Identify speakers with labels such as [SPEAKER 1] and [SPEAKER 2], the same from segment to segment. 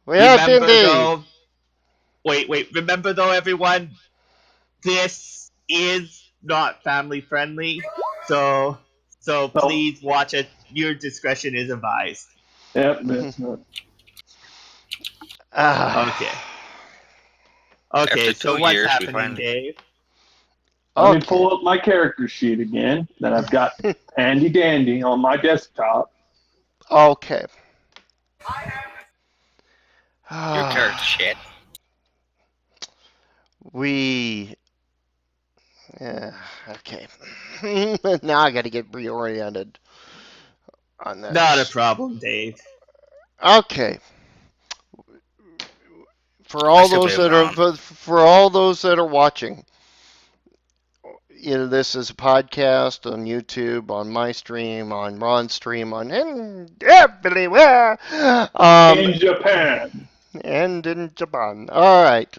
[SPEAKER 1] Yes,
[SPEAKER 2] Remember
[SPEAKER 1] indeed.
[SPEAKER 2] though, wait. Remember though, everyone, this is not family friendly. So, so
[SPEAKER 3] So,
[SPEAKER 2] please watch it. Your discretion is advised.
[SPEAKER 3] yep, that's not.
[SPEAKER 2] Okay.
[SPEAKER 1] Ah,
[SPEAKER 2] Okay.
[SPEAKER 4] After
[SPEAKER 2] So
[SPEAKER 4] two
[SPEAKER 2] what's
[SPEAKER 4] years, we
[SPEAKER 2] happening,
[SPEAKER 4] finally.
[SPEAKER 2] Dave?
[SPEAKER 3] Let me
[SPEAKER 1] okay.
[SPEAKER 3] pull up my character sheet again that I've got handy dandy on my desktop.
[SPEAKER 1] Okay.
[SPEAKER 4] Your character shit.
[SPEAKER 1] We. Yeah, okay. Now I got to get reoriented on
[SPEAKER 2] Not a
[SPEAKER 1] this.
[SPEAKER 2] problem, Dave.
[SPEAKER 1] Okay. For
[SPEAKER 4] I
[SPEAKER 1] all
[SPEAKER 4] still
[SPEAKER 1] those
[SPEAKER 4] play with
[SPEAKER 1] that are
[SPEAKER 4] Ron.
[SPEAKER 1] for all those that are watching, this is a podcast on YouTube, on my stream, on Ron's stream, on and everywhere, um,
[SPEAKER 3] In Japan.
[SPEAKER 1] and in Japan. All right,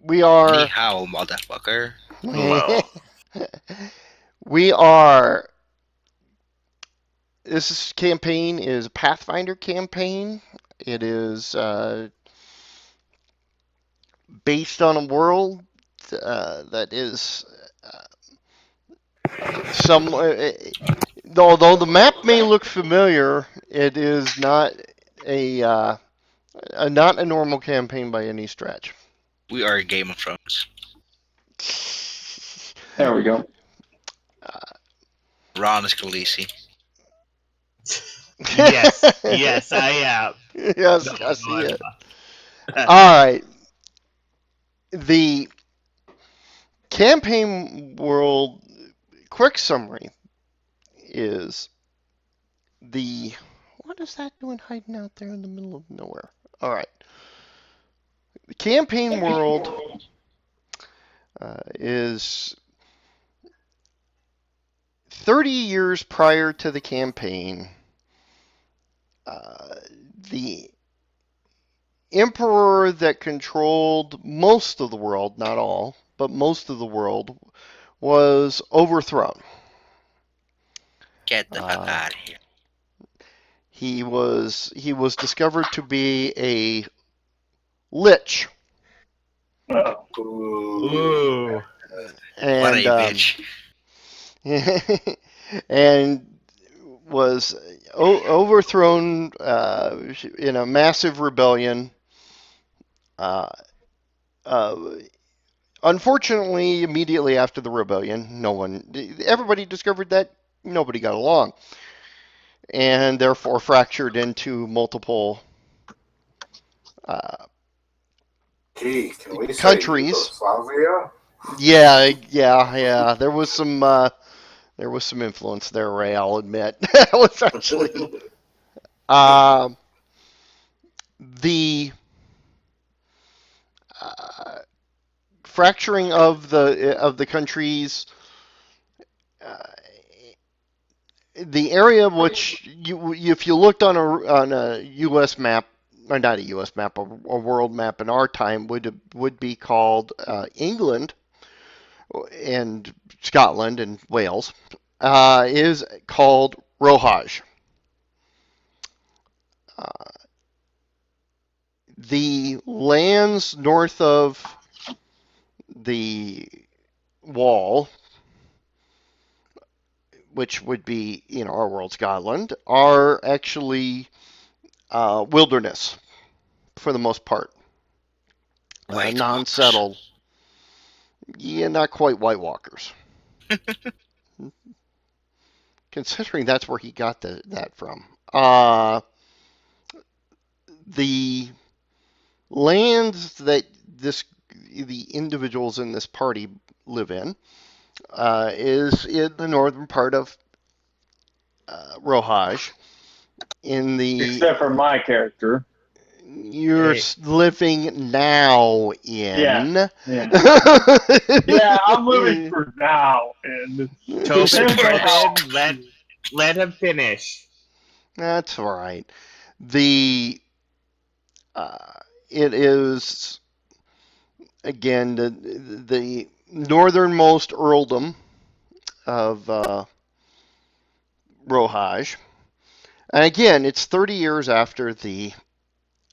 [SPEAKER 1] we
[SPEAKER 4] Ni
[SPEAKER 1] are
[SPEAKER 4] hao, motherfucker.
[SPEAKER 2] Hello.
[SPEAKER 1] we are. This campaign is a Pathfinder campaign. It is based on a world that is some. Although the map may look familiar, it is not a not a normal campaign by any stretch.
[SPEAKER 4] We are Game of Thrones.
[SPEAKER 3] There we go.
[SPEAKER 4] Ron is Khaleesi.
[SPEAKER 2] Yes, I am. No,
[SPEAKER 1] Yes, I
[SPEAKER 2] no,
[SPEAKER 1] see
[SPEAKER 2] I'm
[SPEAKER 1] it.
[SPEAKER 2] not.
[SPEAKER 1] All right. The campaign world quick summary is the what is that doing hiding out there in the middle of nowhere? All right. The campaign world is 30 years prior to the campaign. Uh, the emperor that controlled most of the world, not all, but most of the world, was overthrown.
[SPEAKER 4] Get the fuck
[SPEAKER 1] Uh,
[SPEAKER 4] out of here.
[SPEAKER 1] he was discovered to be a lich,
[SPEAKER 3] Oh,
[SPEAKER 2] Ooh.
[SPEAKER 4] What
[SPEAKER 1] and
[SPEAKER 4] a bitch.
[SPEAKER 1] and was overthrown in a massive rebellion. Uh, uh, Unfortunately, immediately after the rebellion, everybody discovered that nobody got along, and therefore fractured into multiple uh,
[SPEAKER 5] Hey, can we say
[SPEAKER 1] countries.
[SPEAKER 5] Yugoslavia?
[SPEAKER 1] Yeah. There was some influence there, Ray. I'll admit. That was actually um, the uh, fracturing of the countries. Uh, the area which if you looked on a U.S. map, or not a U.S. map, a world map in our time would be called England and Scotland and Wales, is called Rohaj. Uh, the lands north of the wall, which would be our world, Scotland, are actually wilderness for the most part,
[SPEAKER 4] White Walkers.
[SPEAKER 1] non-settled. Yeah, not quite White Walkers, considering that's where he got that from. The lands that the individuals in this party live in is in the northern part of Rohaj. In the
[SPEAKER 3] except for my character.
[SPEAKER 1] You're
[SPEAKER 2] Hey,
[SPEAKER 1] living now
[SPEAKER 3] Yeah,
[SPEAKER 1] in.
[SPEAKER 3] yeah. Yeah, I'm living for now, and it depends on how.
[SPEAKER 2] Tobin, let him finish.
[SPEAKER 1] That's all right. The it is again the northernmost earldom of Rohaj, and again it's 30 years after the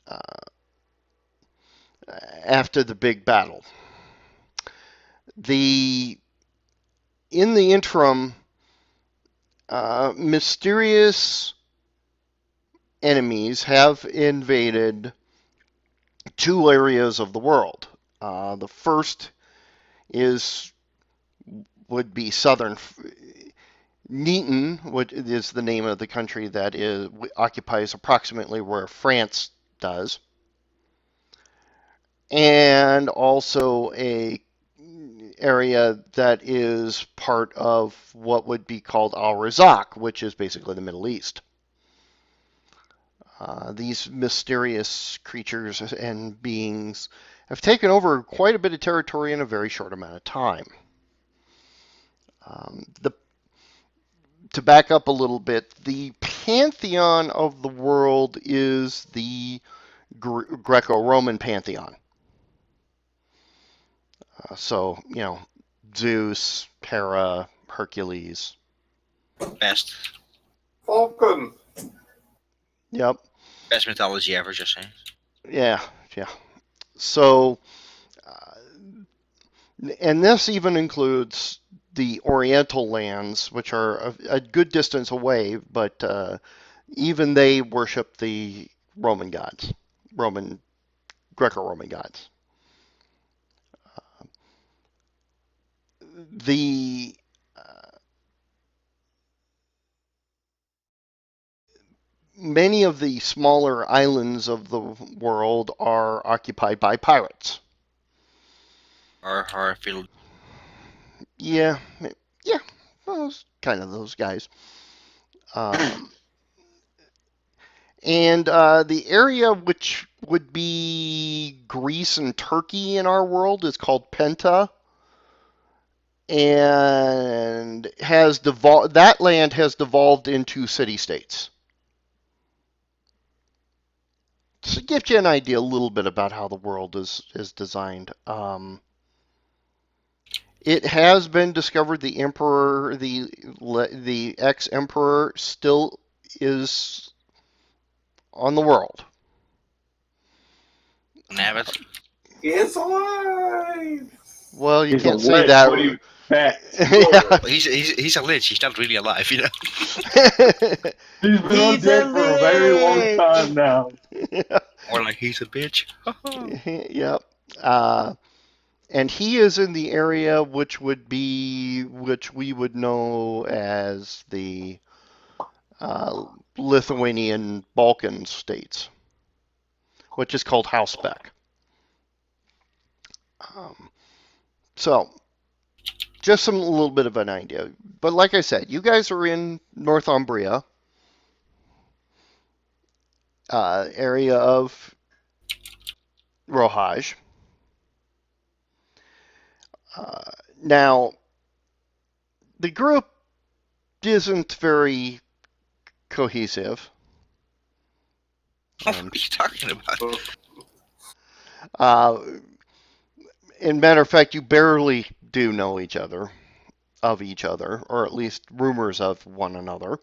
[SPEAKER 1] uh, after the big battle. The in the interim, mysterious enemies have invaded two areas of the world. The first is would be southern Neaton, which is the name of the country that occupies approximately where France does, and also a area that is part of what would be called Al-Razak, which is basically the Middle East. These mysterious creatures and beings have taken over quite a bit of territory in a very short amount of time. To back up a little bit, the pantheon of the world is the Greco-Roman pantheon. So, Zeus, Hera, Hercules.
[SPEAKER 4] Best.
[SPEAKER 5] Falcon.
[SPEAKER 1] Yep.
[SPEAKER 4] Best mythology ever, just saying.
[SPEAKER 1] Yeah. So, and this even includes the Oriental lands, which are a good distance away, but even they worship the Roman gods, Greco-Roman gods. The many of the smaller islands of the world are occupied by pirates.
[SPEAKER 4] Or feel.
[SPEAKER 1] Yeah, well, kind of those guys. And the area which would be Greece and Turkey in our world is called Penta, and that land has devolved into city-states. To give you an idea a little bit about how the world is designed. It has been discovered the emperor, the ex-emperor, still is on the world.
[SPEAKER 4] Nabbit.
[SPEAKER 5] It's alive.
[SPEAKER 1] Well, you
[SPEAKER 3] He's
[SPEAKER 1] can't
[SPEAKER 3] a
[SPEAKER 1] say
[SPEAKER 3] lich.
[SPEAKER 1] that.
[SPEAKER 3] What do you expect?
[SPEAKER 1] Yeah.
[SPEAKER 4] He's a lich. He's not really alive,
[SPEAKER 3] He's been undead for a very long time now.
[SPEAKER 4] Or like he's a bitch.
[SPEAKER 1] Yep. And he is in the area which we would know as the Lithuanian Balkan states, which is called Housebeck. So, just a little bit of an idea. But like I said, you guys are in Northumbria, area of Rohaj. Now, the group isn't very cohesive.
[SPEAKER 4] What are you talking about?
[SPEAKER 1] In matter of fact, you barely do know each other, or at least rumors of one another.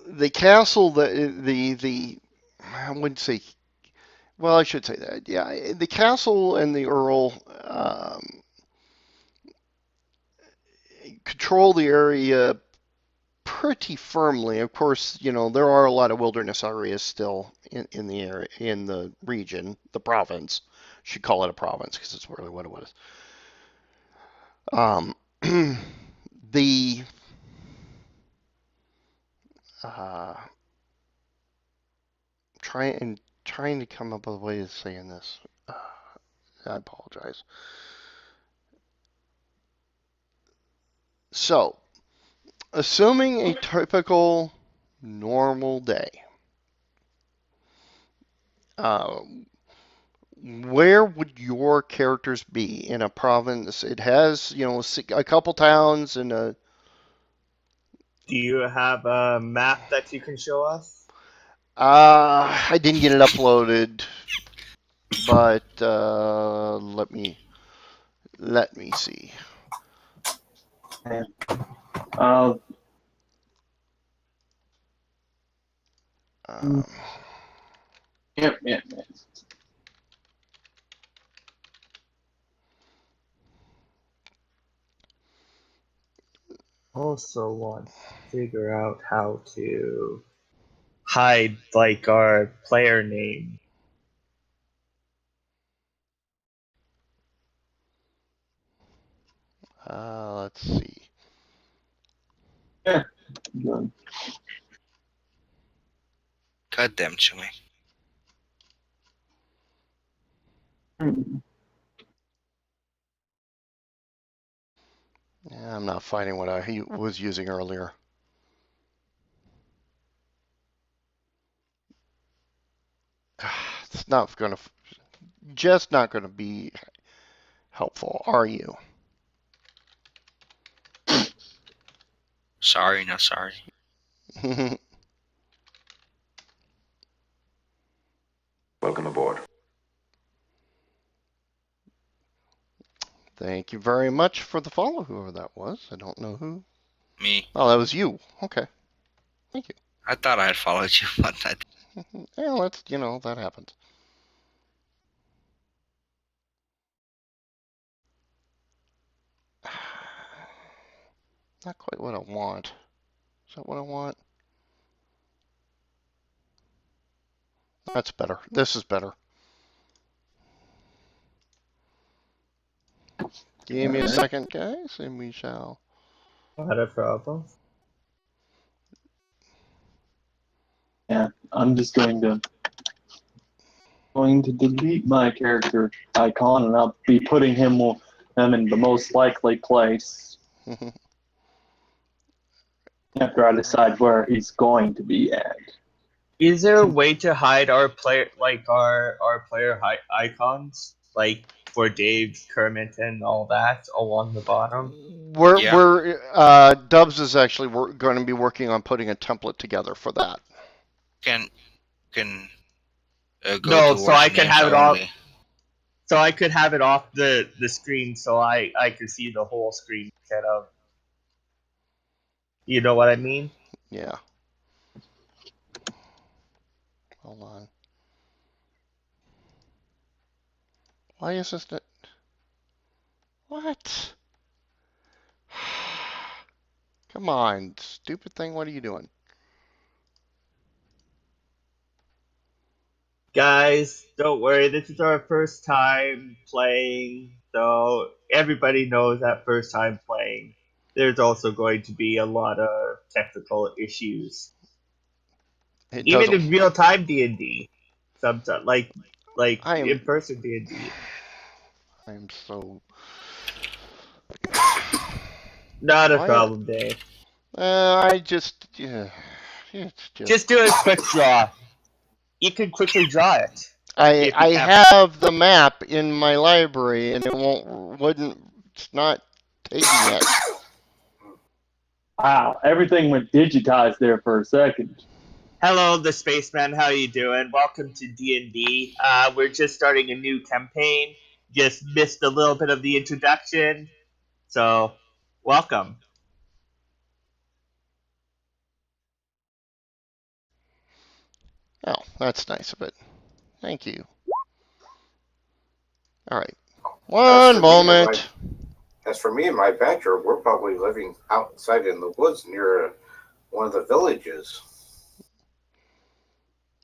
[SPEAKER 1] The castle I wouldn't say. Well, I should say that. Yeah, the castle and the earl control the area pretty firmly. Of course, there are a lot of wilderness areas still in the area, in the region, the province. Should call it a province because it's really what it was. The trying to come up with a way of saying this. I apologize. So, assuming a typical normal day, where would your characters be in a province? It has, a couple towns and a.
[SPEAKER 2] Do you have a map that you can show us?
[SPEAKER 1] I didn't get it uploaded, but let me see.
[SPEAKER 3] Uh,
[SPEAKER 1] Um,
[SPEAKER 3] yep.
[SPEAKER 2] Also want to figure out how to hide like our player name.
[SPEAKER 1] let's see.
[SPEAKER 3] Good.
[SPEAKER 4] God damn Chewy.
[SPEAKER 3] Hmm.
[SPEAKER 1] Yeah, I'm not finding what I was using earlier. It's not going to, just not going to be helpful, are you?
[SPEAKER 4] Sorry, not sorry.
[SPEAKER 5] Welcome aboard.
[SPEAKER 1] Thank you very much for the follow, whoever that was. I don't know who.
[SPEAKER 4] Me.
[SPEAKER 1] Oh, that was you. Okay. Thank you.
[SPEAKER 4] I thought I had followed you, but I
[SPEAKER 1] Yeah, that's, that happens. Not quite what I want. Is that what I want? That's better. This is better. Give me a second, guys, and we shall.
[SPEAKER 2] Not a problem.
[SPEAKER 3] Yeah, I'm just going to delete my character icon, and I'll be putting him in the most likely place after I decide where he's going to be at.
[SPEAKER 2] Is there a way to hide our player our player icons like for Dave, Kermit, and all that along the bottom?
[SPEAKER 4] Yeah.
[SPEAKER 1] Dubs is actually going to be working on putting a template together for that.
[SPEAKER 4] can go
[SPEAKER 2] No, so
[SPEAKER 4] towards
[SPEAKER 2] I could
[SPEAKER 4] names
[SPEAKER 2] have it off.
[SPEAKER 4] only.
[SPEAKER 2] So I could have it off the screen, so I could see the whole screen instead of. You know what I mean?
[SPEAKER 1] Yeah. Hold on. Why is this not... What? Come on, stupid thing. What are you doing?
[SPEAKER 2] Guys, don't worry. This is our first time playing, so everybody knows that first time playing. There's also going to be a lot of technical issues,
[SPEAKER 1] It
[SPEAKER 2] even
[SPEAKER 1] doesn't.
[SPEAKER 2] in real time D&D. Sometimes, like
[SPEAKER 1] I am.
[SPEAKER 2] in person D&D.
[SPEAKER 1] I'm so.
[SPEAKER 2] Not a
[SPEAKER 1] Why?
[SPEAKER 2] problem, Dave.
[SPEAKER 1] I just. Yeah. It's
[SPEAKER 2] Just do a quick draw. You can quickly draw it if
[SPEAKER 1] I
[SPEAKER 2] you have.
[SPEAKER 1] have the map in my library and it wouldn't. It's not taking it.
[SPEAKER 3] Wow, everything went digitized there for a second.
[SPEAKER 2] Hello, the spaceman. How you doing? Welcome to D&D. We're just starting a new campaign. Just missed a little bit of the introduction, so welcome.
[SPEAKER 1] Oh, that's nice of it. Thank you. All right.
[SPEAKER 5] As
[SPEAKER 1] One
[SPEAKER 5] for me and my
[SPEAKER 1] moment.
[SPEAKER 5] as for me and my badger, we're probably living outside in the woods near one of the villages.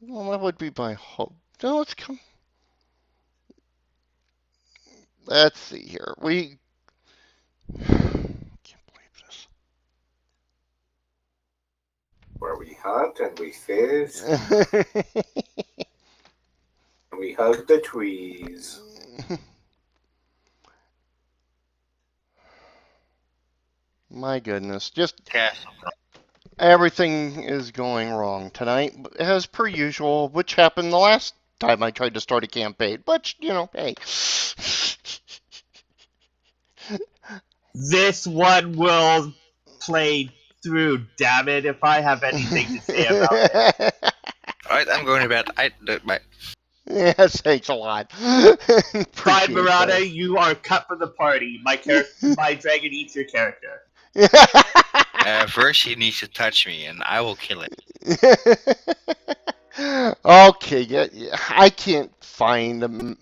[SPEAKER 1] Well, that would be my hope. No, let's come. Let's see here. We can't believe
[SPEAKER 5] Where we hunt and we fish
[SPEAKER 1] this.
[SPEAKER 5] and we hug the trees.
[SPEAKER 1] My goodness, just
[SPEAKER 4] Yeah.
[SPEAKER 1] everything is going wrong tonight, as per usual, which happened the last time I tried to start a campaign. But, hey.
[SPEAKER 2] This one will play through. Damn it! If I have anything to say about it.
[SPEAKER 4] Alright, I'm going to bed. Bye.
[SPEAKER 1] Yes, thanks a lot.
[SPEAKER 2] Fine,
[SPEAKER 1] Appreciate
[SPEAKER 2] Murata,
[SPEAKER 1] that.
[SPEAKER 2] you are cut from the party. My dragon eats your character.
[SPEAKER 4] First, he needs to touch me, and I will kill it.
[SPEAKER 1] Okay, yeah, I can't find them.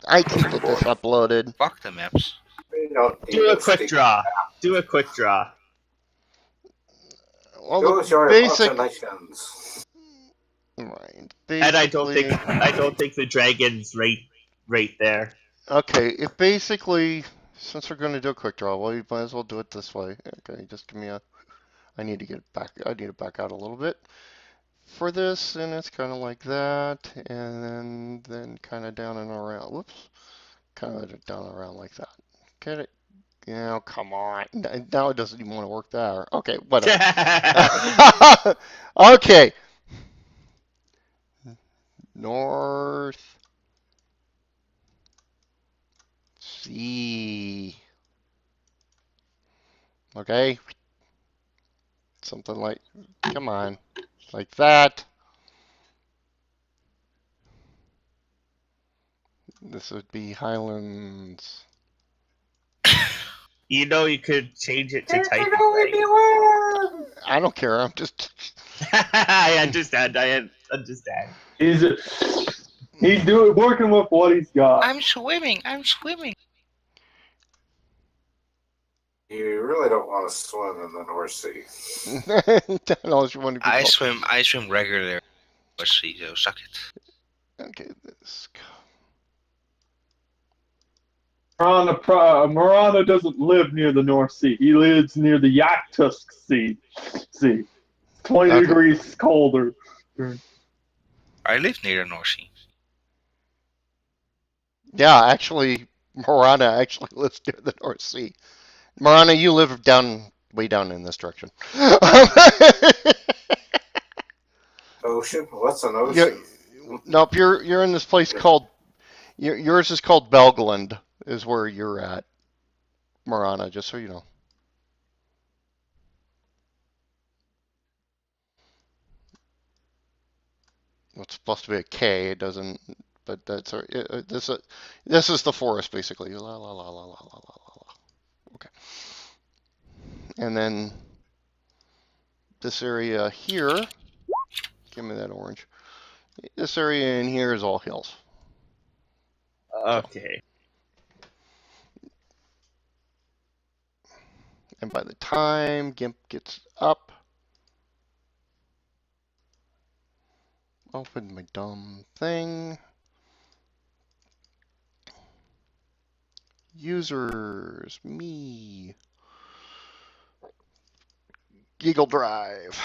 [SPEAKER 1] I can't get this uploaded.
[SPEAKER 4] Fuck the maps.
[SPEAKER 5] We don't need
[SPEAKER 2] Do a
[SPEAKER 5] a
[SPEAKER 2] quick
[SPEAKER 5] stick.
[SPEAKER 2] draw. Do a quick draw.
[SPEAKER 1] Well,
[SPEAKER 5] Those
[SPEAKER 1] the
[SPEAKER 5] are
[SPEAKER 1] basic,
[SPEAKER 5] imaginations.
[SPEAKER 1] right?
[SPEAKER 2] And I don't
[SPEAKER 1] Basically,
[SPEAKER 2] think the dragon's right there.
[SPEAKER 1] okay. If basically, since we're going to do a quick draw, well, you might as well do it this way. Okay, just give me a. I need to get back. I need to back out a little bit for this, and it's kind of like that, and then kind of down and around. Whoops, kind of down and around like that. Get it? Yeah, come on. Now it doesn't even want to work there. Okay, whatever. Okay. North Sea. Okay. Something like, come on. Like that. This would be Highlands.
[SPEAKER 2] You know you could change it to
[SPEAKER 5] There can
[SPEAKER 2] typing,
[SPEAKER 5] only
[SPEAKER 2] right?
[SPEAKER 5] be one.
[SPEAKER 1] I don't care. I'm just.
[SPEAKER 2] I understand. I understand.
[SPEAKER 3] He's doing working with what he's got.
[SPEAKER 4] I'm swimming. I'm swimming.
[SPEAKER 5] You really don't want to swim in the North Sea.
[SPEAKER 1] Unless you want to be
[SPEAKER 4] I
[SPEAKER 1] called.
[SPEAKER 4] swim. I swim regularly. Let's see. So suck it.
[SPEAKER 1] Okay, this.
[SPEAKER 3] Marana doesn't live near the North Sea. He lives near the Yakutsk Sea. 20
[SPEAKER 1] Okay.
[SPEAKER 3] degrees colder.
[SPEAKER 4] I live near the North Sea.
[SPEAKER 1] Yeah, actually, Marana actually lives near the North Sea. Marana, you live way down in this direction.
[SPEAKER 5] Ocean? What's an ocean?
[SPEAKER 1] Nope, you're in this place called yours is called Belgland, is where you're at, Marana. Just so you know. It's supposed to be a K. It doesn't, but that's this is the forest basically. La la la la la la la la. Okay, and then this area here. Give me that orange. This area in here is all hills.
[SPEAKER 2] Okay.
[SPEAKER 1] And by the time GIMP gets up, open my dumb thing. Users, me. Google Drive.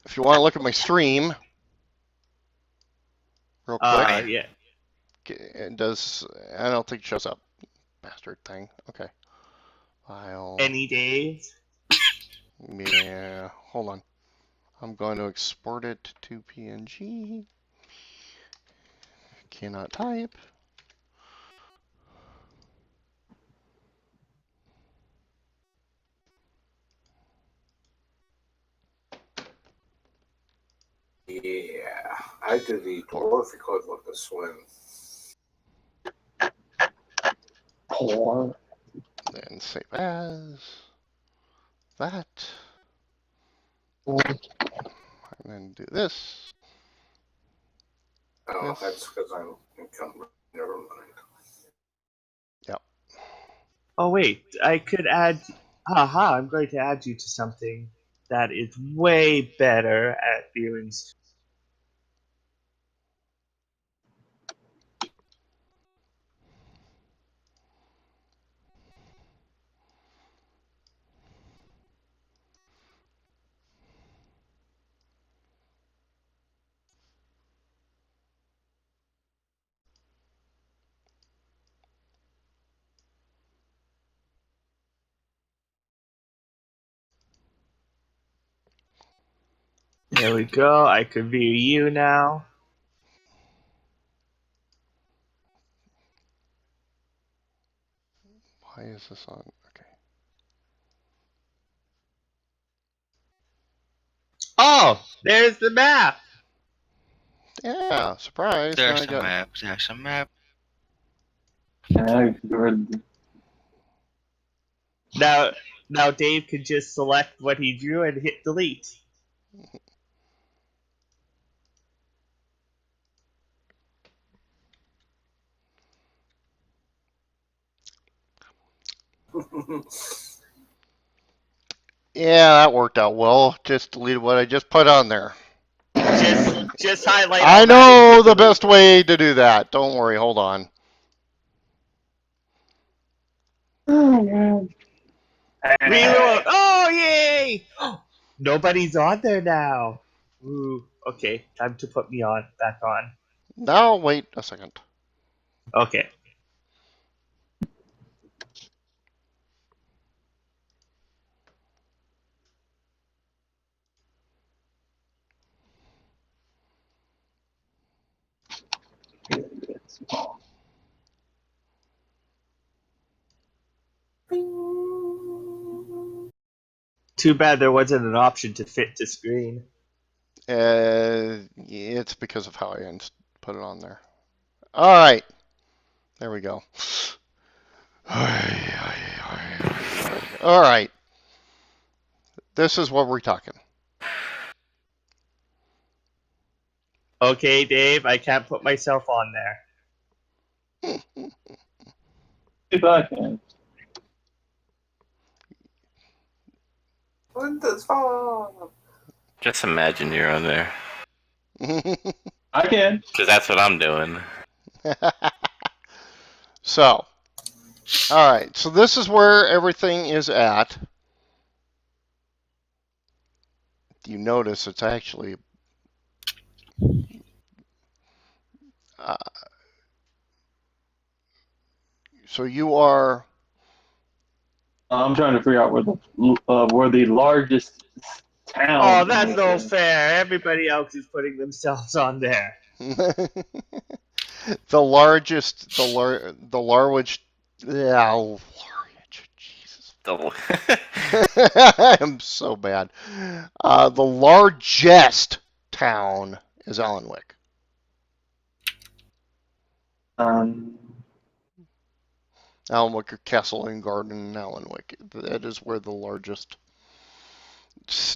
[SPEAKER 1] If you want to look at my stream, real quick,
[SPEAKER 2] Yeah.
[SPEAKER 1] it does. I don't think it shows up. Bastard thing. Okay. File.
[SPEAKER 2] Any days?
[SPEAKER 1] Yeah. Hold on. I'm going to export it to PNG. Cannot type.
[SPEAKER 5] Yeah, I do the dwarf equivalent of swim.
[SPEAKER 3] Poor.
[SPEAKER 1] Then save as that. And then do this.
[SPEAKER 5] Oh,
[SPEAKER 1] Yes.
[SPEAKER 5] that's because I'm incumbent. Never mind.
[SPEAKER 1] Yep.
[SPEAKER 2] Oh wait, I could add. Haha! I'm going to add you to something that is way better at viewing. There we go. I could view you now.
[SPEAKER 1] Why is this on? Okay.
[SPEAKER 2] Oh, there's the map.
[SPEAKER 1] Yeah, surprise. Now
[SPEAKER 4] There's
[SPEAKER 1] I
[SPEAKER 4] a
[SPEAKER 1] got.
[SPEAKER 4] map. There's a map.
[SPEAKER 3] Yeah,
[SPEAKER 2] Now Dave can just select what he drew and hit delete.
[SPEAKER 1] Yeah, that worked out well. Just deleted what I just put on there.
[SPEAKER 2] Just highlight
[SPEAKER 1] I
[SPEAKER 2] all that and
[SPEAKER 1] know
[SPEAKER 2] hit
[SPEAKER 1] the
[SPEAKER 2] delete.
[SPEAKER 1] best way to do that. Don't worry. Hold on.
[SPEAKER 3] oh man.
[SPEAKER 2] Reload. Oh yay! Nobody's on there now. Ooh. Okay, time to put me on back on.
[SPEAKER 1] Now, wait a second.
[SPEAKER 2] Okay. Too bad there wasn't an option to fit to screen.
[SPEAKER 1] It's because of how I put it on there. All right. There we go. All right. This is what we're talking.
[SPEAKER 2] Okay, Dave, I can't put myself on there.
[SPEAKER 3] If I can.
[SPEAKER 5] Windows Phone.
[SPEAKER 6] Just imagine you're on there.
[SPEAKER 3] I can.
[SPEAKER 6] Because that's what I'm doing.
[SPEAKER 1] So, all right. So this is where everything is at. You notice it's actually so you are
[SPEAKER 3] I'm trying to figure out where the largest town
[SPEAKER 2] Oh,
[SPEAKER 3] in
[SPEAKER 2] that's
[SPEAKER 3] this
[SPEAKER 2] no
[SPEAKER 3] is.
[SPEAKER 2] fair. Everybody else is putting themselves on there.
[SPEAKER 1] the largest, the largest, yeah, large, Jesus. I'm so bad. The largest town is Allenwick.
[SPEAKER 3] Um,
[SPEAKER 1] Allenwick or Kessel and Garden, Allenwick. That is where the largest.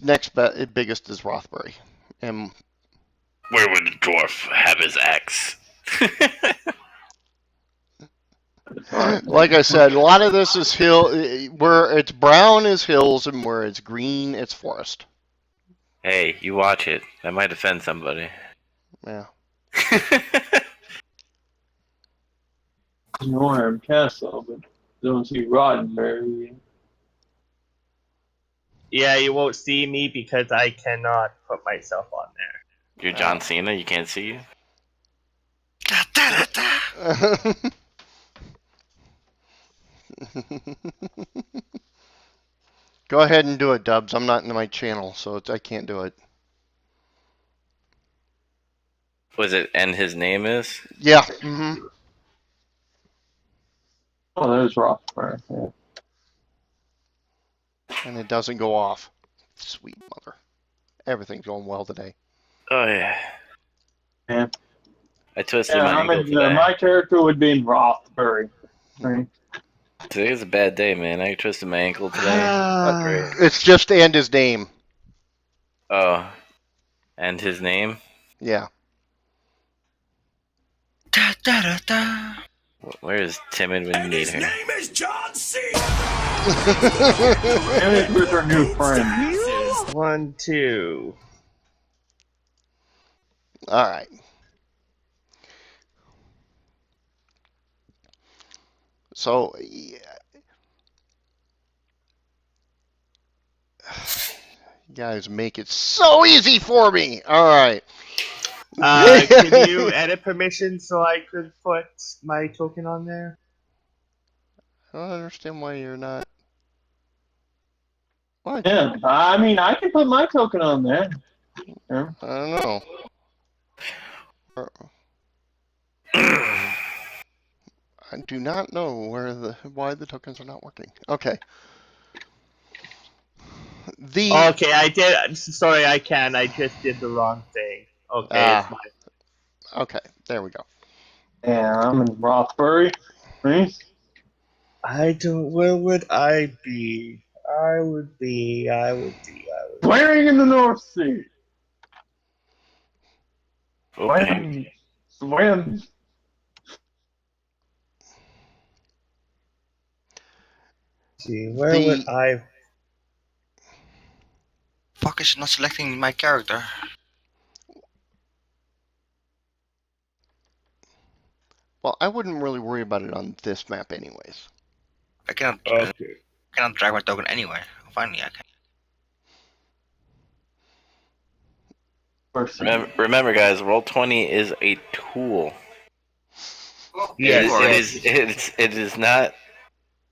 [SPEAKER 1] Next biggest is Rothbury. And
[SPEAKER 6] Where would the dwarf have his axe?
[SPEAKER 1] like I said, a lot of this is hill. Where it's brown is hills, and where it's green, it's forest.
[SPEAKER 6] Hey, you watch it. That might offend somebody.
[SPEAKER 1] Yeah.
[SPEAKER 3] Norham Castle, but don't see Roddenberry.
[SPEAKER 2] Yeah, you won't see me because I cannot put myself on there.
[SPEAKER 6] You're John Cena, you can't see you?
[SPEAKER 1] Go ahead and do it, Dubs. I'm not in my channel, so I can't do it.
[SPEAKER 6] Was it and his name is?
[SPEAKER 1] Yeah. Mm-hmm.
[SPEAKER 3] Oh, there's Rothberry. Yeah.
[SPEAKER 1] And it doesn't go off. Sweet mother. Everything's going well today.
[SPEAKER 6] Oh, yeah.
[SPEAKER 3] Yeah.
[SPEAKER 6] I twisted
[SPEAKER 3] Yeah,
[SPEAKER 6] my ankle today.
[SPEAKER 3] my character would be in Rothbury. Right?
[SPEAKER 6] Today's a bad day, man. I twisted my ankle today. Not great.
[SPEAKER 1] It's just and his name.
[SPEAKER 6] Oh. And his name?
[SPEAKER 1] Yeah.
[SPEAKER 6] Where is Timid when you need her?
[SPEAKER 7] name is John C.
[SPEAKER 3] And it's with her new friend.
[SPEAKER 2] 1, 2.
[SPEAKER 1] All right. So, yeah. You guys make it so easy for me. All right.
[SPEAKER 2] Can you edit permission so I could put my token on there?
[SPEAKER 1] I don't understand why you're not. What?
[SPEAKER 3] Yeah, I mean, I can put my token on there. Yeah.
[SPEAKER 1] I don't know. I do not know why the tokens are not working. Okay.
[SPEAKER 2] Okay, I did. Sorry, I can. I just did the wrong thing. Okay, it's my.
[SPEAKER 1] Okay, there we go.
[SPEAKER 3] Yeah, I'm in Rothbury. Hmm?
[SPEAKER 2] I don't. Where would I be? I would be.
[SPEAKER 3] Swearing in the North Sea.
[SPEAKER 6] Okay.
[SPEAKER 3] Swim.
[SPEAKER 2] See, where would
[SPEAKER 1] The
[SPEAKER 2] I?
[SPEAKER 4] Fuck is not selecting my character?
[SPEAKER 1] well, I wouldn't really worry about it on this map, anyways.
[SPEAKER 4] I cannot
[SPEAKER 2] Okay.
[SPEAKER 4] drag my token anywhere. Finally, I can.
[SPEAKER 6] Remember, guys, Roll20 is a tool.
[SPEAKER 2] Yes.
[SPEAKER 4] You are.
[SPEAKER 6] It is not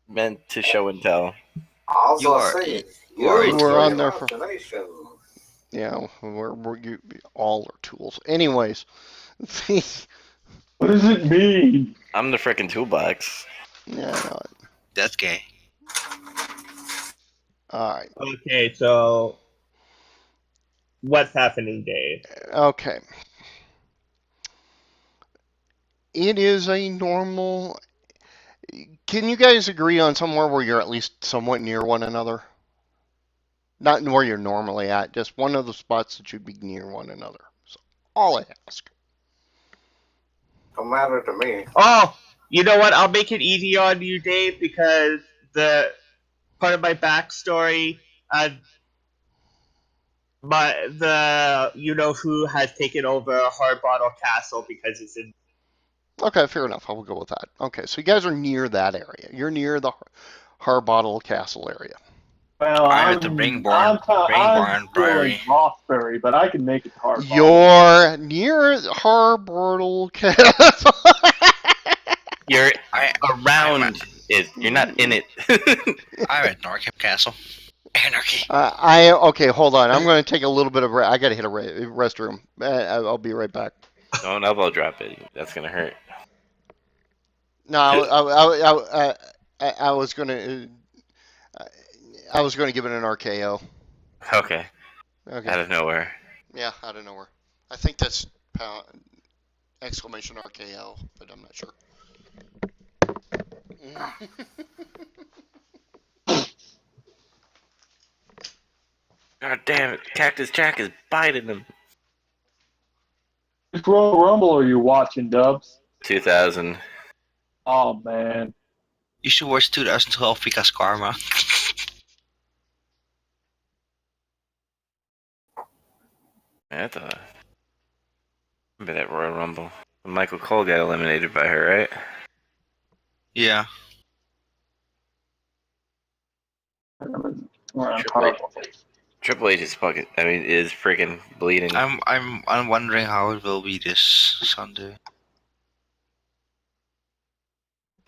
[SPEAKER 6] meant to show and tell.
[SPEAKER 5] Also
[SPEAKER 4] You are.
[SPEAKER 5] say,
[SPEAKER 4] You are a
[SPEAKER 5] use
[SPEAKER 1] We're
[SPEAKER 5] your
[SPEAKER 1] on
[SPEAKER 4] tool.
[SPEAKER 1] there for
[SPEAKER 5] imagination.
[SPEAKER 1] yeah. We're all our tools, anyways. yeah,
[SPEAKER 3] What does it mean?
[SPEAKER 6] I'm the frickin' toolbox.
[SPEAKER 1] I know it.
[SPEAKER 4] That's gay.
[SPEAKER 1] All right.
[SPEAKER 2] Okay. So, what's happening, Dave?
[SPEAKER 1] Okay. It is a normal. Can you guys agree on somewhere where you're at least somewhat near one another? Not where you're normally at, just one of the spots that you'd be near one another. So all I ask.
[SPEAKER 5] Don't matter to me.
[SPEAKER 2] Oh, you know what? I'll make it easy on you, Dave, because the part of my backstory, you know who has taken over Harbottle Castle because it's in.
[SPEAKER 1] Okay, fair enough. I will go with that. Okay, so you guys are near that area. You're near the Harbottle Castle area.
[SPEAKER 3] Well,
[SPEAKER 4] I'm at the
[SPEAKER 3] I'm still in
[SPEAKER 4] Priory.
[SPEAKER 3] Rothbury, but I can make it to Harbottle.
[SPEAKER 1] You're near Harbottle Castle.
[SPEAKER 6] You're around it. You're not in it.
[SPEAKER 4] I'm at Norcap Castle. Anarchy.
[SPEAKER 1] Okay, hold on. I'm going to take a little bit of. I got to hit a restroom. I'll be right back.
[SPEAKER 6] Don't elbow drop it. That's gonna hurt.
[SPEAKER 1] No, I was going to. I was going to give it an RKO.
[SPEAKER 6] Okay.
[SPEAKER 1] Okay.
[SPEAKER 6] Out of nowhere.
[SPEAKER 1] Yeah, out of nowhere. I think that's exclamation RKO, but I'm not sure.
[SPEAKER 6] God damn it! Cactus Jack is biting him.
[SPEAKER 3] Which Royal Rumble are you watching, Dubs?
[SPEAKER 6] 2000.
[SPEAKER 3] Oh man.
[SPEAKER 4] You should watch 2012 Vika's Karma.
[SPEAKER 6] That's a. Remember that Royal Rumble? Michael Cole got eliminated by her, right?
[SPEAKER 4] Yeah.
[SPEAKER 6] Triple H is fucking. I mean, is freaking bleeding.
[SPEAKER 4] I'm wondering how it will be this Sunday.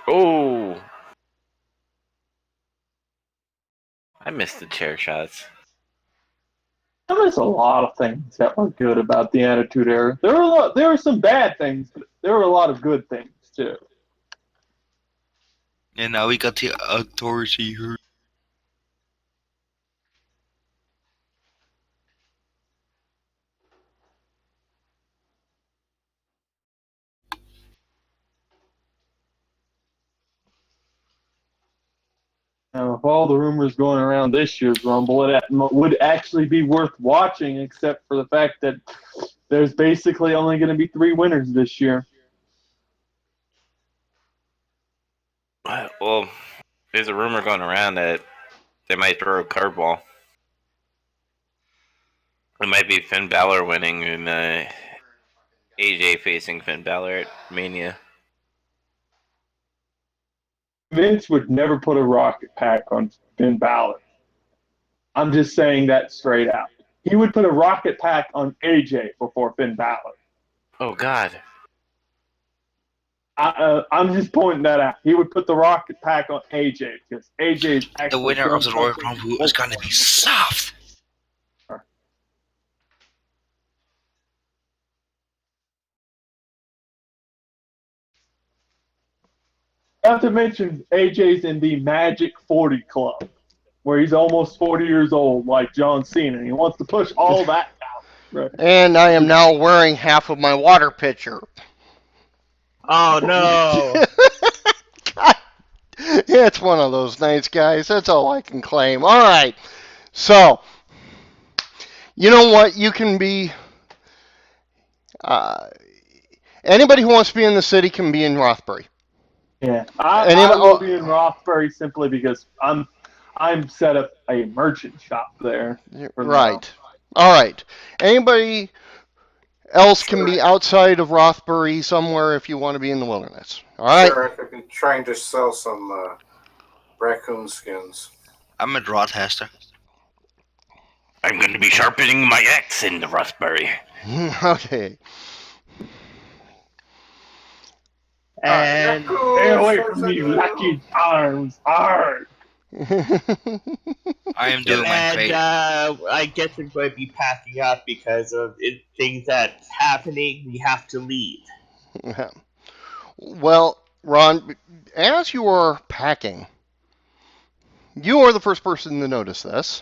[SPEAKER 6] Oh! I missed the chair shots.
[SPEAKER 3] There's a lot of things that were good about the Attitude Era. There were some bad things, but there were a lot of good things too.
[SPEAKER 4] And now we got the authority here.
[SPEAKER 3] Now, if all the rumors going around this year's Rumble, it would actually be worth watching, except for the fact that there's basically only going to be 3 winners this year.
[SPEAKER 6] Well, there's a rumor going around that they might throw a curveball. It might be Finn Balor winning and AJ facing Finn Balor at Mania.
[SPEAKER 3] Vince would never put a rocket pack on Finn Balor. I'm just saying that straight out. He would put a rocket pack on AJ before Finn Balor.
[SPEAKER 6] Oh God!
[SPEAKER 3] I'm just pointing that out. He would put the rocket pack on AJ because AJ is actually
[SPEAKER 4] The winner of the Royal Rumble is gonna be soft.
[SPEAKER 3] Not to mention AJ's in the Magic 40 Club, where he's almost 40 years old, like John Cena. And he wants to push all that down. Right.
[SPEAKER 1] And I am now wearing half of my water pitcher.
[SPEAKER 2] Oh no!
[SPEAKER 1] It's one of those nights, guys. That's all I can claim. All right. So, you know what? You can be. Uh, Anybody who wants to be in the city can be in Rothbury.
[SPEAKER 3] Yeah,
[SPEAKER 1] Any,
[SPEAKER 3] I will be in
[SPEAKER 1] oh,
[SPEAKER 3] Rothbury simply because I'm set up a merchant shop there for now.
[SPEAKER 1] right. All right. Anybody else can
[SPEAKER 5] Sure,
[SPEAKER 1] be outside of Rothbury somewhere if you want to be in the wilderness. All right.
[SPEAKER 5] sure. I could be trying to sell some raccoon skins.
[SPEAKER 4] I'm a Rothester.
[SPEAKER 6] I'm going to be sharpening my axe in the Raspberry.
[SPEAKER 1] Okay. All right.
[SPEAKER 2] And
[SPEAKER 3] Stay
[SPEAKER 5] Raccoons
[SPEAKER 3] away
[SPEAKER 5] for
[SPEAKER 3] from me,
[SPEAKER 5] sale.
[SPEAKER 3] Lucky Charms. Arr!
[SPEAKER 4] I am
[SPEAKER 6] Yep.
[SPEAKER 4] doing my trade.
[SPEAKER 2] I guess we're going to be packing up because of things that's happening. We have to leave.
[SPEAKER 1] Well, Ron, as you are packing, you are the first person to notice this,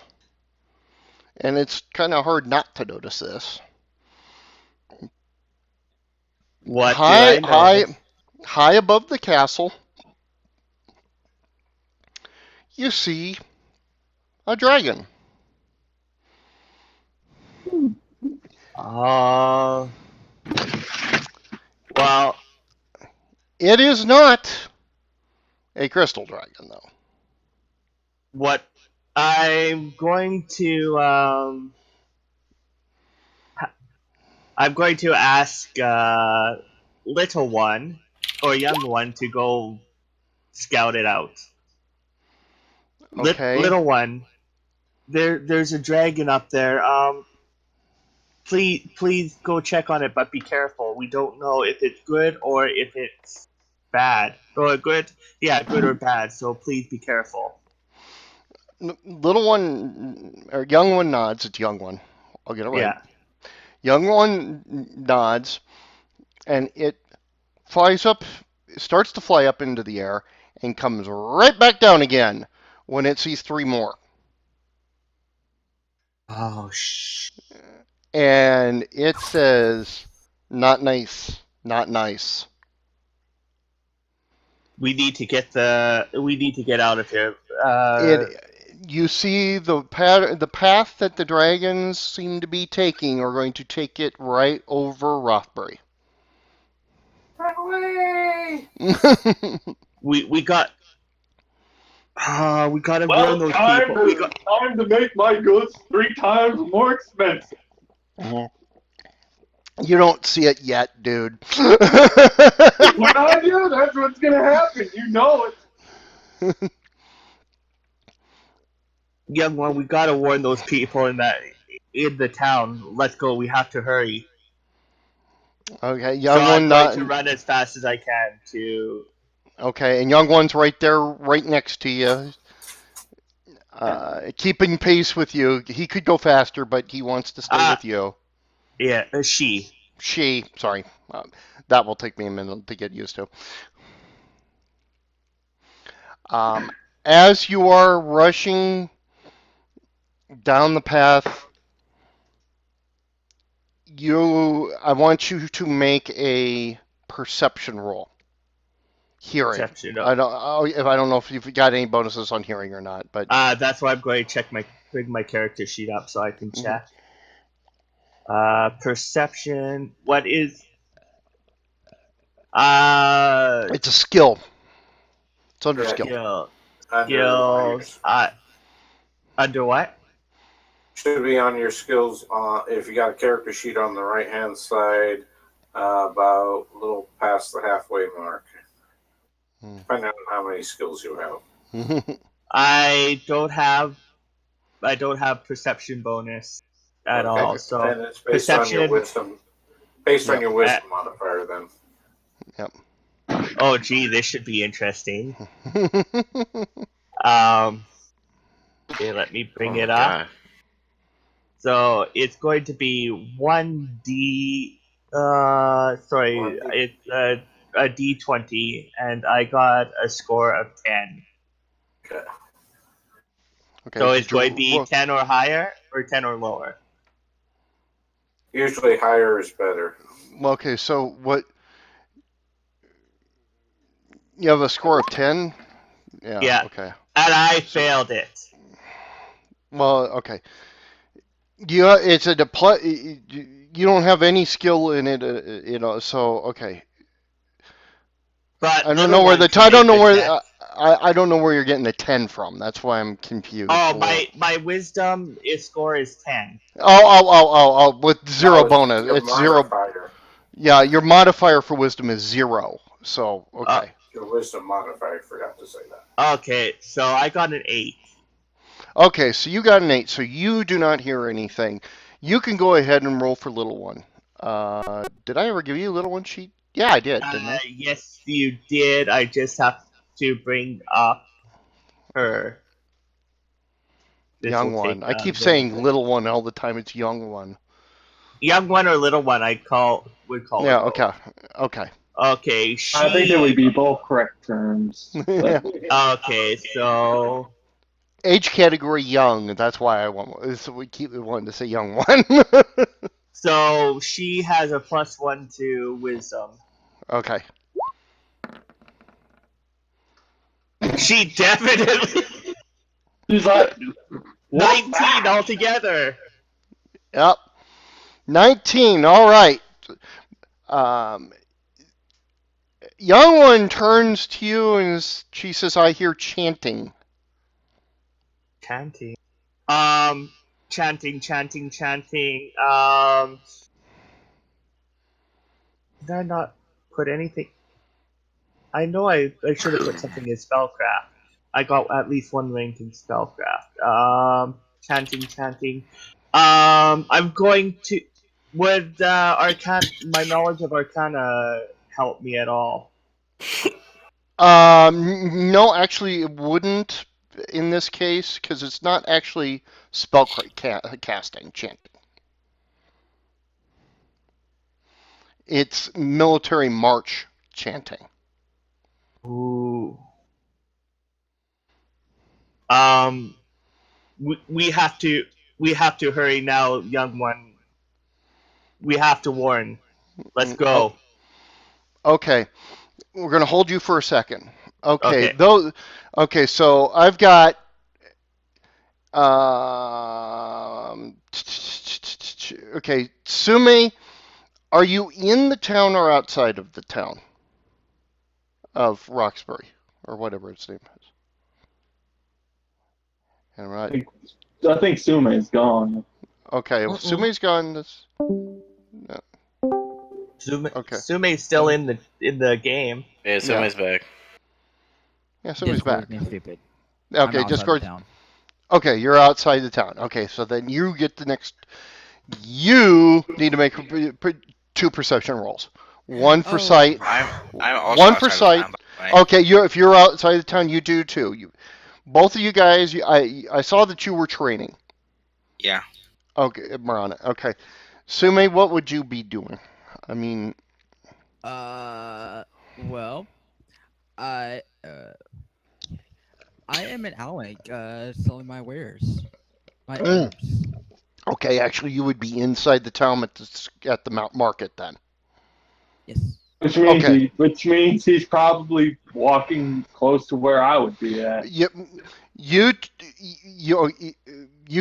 [SPEAKER 1] and it's kind of hard not to notice this.
[SPEAKER 2] What do
[SPEAKER 1] High,
[SPEAKER 2] I
[SPEAKER 1] high,
[SPEAKER 2] notice?
[SPEAKER 1] high above the castle, you see a dragon.
[SPEAKER 2] Uh, well,
[SPEAKER 1] It is not a crystal dragon, though.
[SPEAKER 2] what I'm going to I'm going to ask little one or young one to go scout it out.
[SPEAKER 1] Okay.
[SPEAKER 2] Little one, there's a dragon up there. Please go check on it, but be careful. We don't know if it's good or if it's bad. Or good, yeah, good or bad. So please be careful.
[SPEAKER 1] Little one, or young one nods. It's young one. I'll get it right.
[SPEAKER 2] Yeah.
[SPEAKER 1] Young one nods, and it flies up, starts to fly up into the air, and comes right back down again when it sees three more.
[SPEAKER 2] Oh shh.
[SPEAKER 1] And it says, "Not nice, not nice."
[SPEAKER 2] We need to get out of here.
[SPEAKER 1] You see the path that the dragons seem to be taking are going to take it right over Rothbury.
[SPEAKER 5] Run away!
[SPEAKER 2] We got we gotta
[SPEAKER 3] Well,
[SPEAKER 2] warn those people.
[SPEAKER 3] time to make my goods 3 times more expensive.
[SPEAKER 1] You don't see it yet, dude.
[SPEAKER 3] When I do, that's what's gonna happen. You know it.
[SPEAKER 2] Young one, we gotta warn those people in the town. Let's go. We have to hurry.
[SPEAKER 1] Okay,
[SPEAKER 2] So
[SPEAKER 1] young
[SPEAKER 2] I'm
[SPEAKER 1] one
[SPEAKER 2] going to
[SPEAKER 1] not.
[SPEAKER 2] run as fast as I can to.
[SPEAKER 1] Okay, and young one's right there, right next to you, keeping pace with you. He could go faster, but he wants to stay
[SPEAKER 2] Ah,
[SPEAKER 1] with you.
[SPEAKER 2] yeah, she.
[SPEAKER 1] Sorry, that will take me a minute to get used to. Um, as you are rushing down the path, I want you to make a perception roll. Hearing.
[SPEAKER 2] Perception.
[SPEAKER 1] I don't know if you've got any bonuses on hearing or not, but
[SPEAKER 2] That's why I'm going to bring my character sheet up so I can check. Perception. What is?
[SPEAKER 1] it's a skill. It's under
[SPEAKER 5] Yeah,
[SPEAKER 1] skill.
[SPEAKER 5] under
[SPEAKER 2] Skills. Under what?
[SPEAKER 5] should be on your skills. If you got a character sheet on the right hand side, about a little past the halfway mark. Depending on how many skills you have.
[SPEAKER 2] I don't have perception bonus at
[SPEAKER 5] Okay,
[SPEAKER 2] all. So
[SPEAKER 5] then it's based on your
[SPEAKER 2] perception.
[SPEAKER 5] wisdom. Based on
[SPEAKER 1] Yep.
[SPEAKER 5] your wisdom modifier, then.
[SPEAKER 1] Yep.
[SPEAKER 2] Oh, gee, this should be interesting. Okay, let me bring it up.
[SPEAKER 6] God.
[SPEAKER 2] So it's going to be 1d. Sorry,
[SPEAKER 5] 1D.
[SPEAKER 2] it's a d20, and I got a score of 10.
[SPEAKER 5] Okay.
[SPEAKER 1] Okay.
[SPEAKER 2] So
[SPEAKER 1] Did
[SPEAKER 2] it's
[SPEAKER 1] you
[SPEAKER 2] going to be
[SPEAKER 1] roll?
[SPEAKER 2] 10 or higher, or 10 or lower.
[SPEAKER 5] Usually higher is better.
[SPEAKER 1] Well, okay. So what? You have a score of 10.
[SPEAKER 2] Yeah.
[SPEAKER 1] Okay.
[SPEAKER 2] And I failed it.
[SPEAKER 1] Well, okay. It's a you don't have any skill in it, So okay.
[SPEAKER 2] But
[SPEAKER 1] I don't
[SPEAKER 2] little
[SPEAKER 1] know where
[SPEAKER 2] one
[SPEAKER 1] the
[SPEAKER 2] can
[SPEAKER 1] I don't
[SPEAKER 2] make
[SPEAKER 1] know
[SPEAKER 2] the
[SPEAKER 1] where
[SPEAKER 2] check.
[SPEAKER 1] I don't know where you're getting the 10 from. That's why I'm confused.
[SPEAKER 2] Oh,
[SPEAKER 1] a little.
[SPEAKER 2] my wisdom score is 10.
[SPEAKER 1] Oh, with zero
[SPEAKER 5] No, it's
[SPEAKER 1] bonus.
[SPEAKER 5] your
[SPEAKER 1] It's zero.
[SPEAKER 5] modifier.
[SPEAKER 1] Yeah, your modifier for wisdom is 0. So,
[SPEAKER 2] Uh,
[SPEAKER 1] okay.
[SPEAKER 5] Your wisdom modifier. I forgot to say that.
[SPEAKER 2] okay, so I got an 8.
[SPEAKER 1] Okay, so you got an 8, so you do not hear anything. You can go ahead and roll for little one. Did I ever give you a little one sheet? Yeah, I did, didn't I?
[SPEAKER 2] Yes, you did. I just have to bring up her. This will
[SPEAKER 1] Young
[SPEAKER 2] take
[SPEAKER 1] one. I
[SPEAKER 2] a
[SPEAKER 1] keep
[SPEAKER 2] little
[SPEAKER 1] saying
[SPEAKER 2] bit.
[SPEAKER 1] little one all the time. It's young one.
[SPEAKER 2] Young one or little one, would call her
[SPEAKER 1] Yeah,
[SPEAKER 2] both.
[SPEAKER 1] okay. Okay.
[SPEAKER 2] Okay,
[SPEAKER 3] I think that would be both correct terms.
[SPEAKER 1] Yeah.
[SPEAKER 2] Okay, so
[SPEAKER 1] Age category young. That's why I want. So we keep wanting to say young one.
[SPEAKER 2] she has a +1 to wisdom.
[SPEAKER 1] Okay.
[SPEAKER 2] She definitely
[SPEAKER 3] She's like,
[SPEAKER 2] 19 altogether.
[SPEAKER 1] Yep. 19. All right. Um, young one turns to you and she says, "I hear chanting."
[SPEAKER 2] Chanting. Chanting. Did I not put anything? I know I should have put something in spellcraft. I got at least 1 rank in spellcraft. Chanting. I'm going to. Would my knowledge of Arcana help me at all?
[SPEAKER 1] No, actually, it wouldn't in this case because it's not actually spell casting, chanting. It's military march chanting.
[SPEAKER 2] Ooh. We have to hurry now, young one. We have to warn. Let's go.
[SPEAKER 1] Okay, we're gonna hold you for a second. Okay,
[SPEAKER 2] Okay.
[SPEAKER 1] those. Okay, so I've got. Okay, Sume, are you in the town or outside of the town of Roxbury or whatever its name is? And right.
[SPEAKER 3] I think Sume is gone.
[SPEAKER 1] Okay, well, Sume's gone. This. No. Okay.
[SPEAKER 2] Sume's still in the game.
[SPEAKER 6] Yeah, somebody's back.
[SPEAKER 1] Yeah, Sume's
[SPEAKER 7] Discord
[SPEAKER 1] back.
[SPEAKER 7] me stupid.
[SPEAKER 1] Okay,
[SPEAKER 7] I'm outside
[SPEAKER 1] Discord.
[SPEAKER 7] the town.
[SPEAKER 1] Okay, you're outside the town. Okay, so then you get the next. You need to make 2 perception rolls. One for sight.
[SPEAKER 4] I'm also
[SPEAKER 1] One for
[SPEAKER 4] outside of
[SPEAKER 1] sight.
[SPEAKER 4] town, by the way.
[SPEAKER 1] Okay, if you're outside the town, you do too. Both of you guys. I saw that you were training.
[SPEAKER 4] Yeah.
[SPEAKER 1] Okay, Marana. Okay, Sume, what would you be doing? I mean,
[SPEAKER 7] Well, I am an Alec, selling my wares, my herbs.
[SPEAKER 1] okay, actually, you would be inside the town at the Mount Market then.
[SPEAKER 7] Yes.
[SPEAKER 3] Which means he's probably walking close to where I would be at.
[SPEAKER 1] You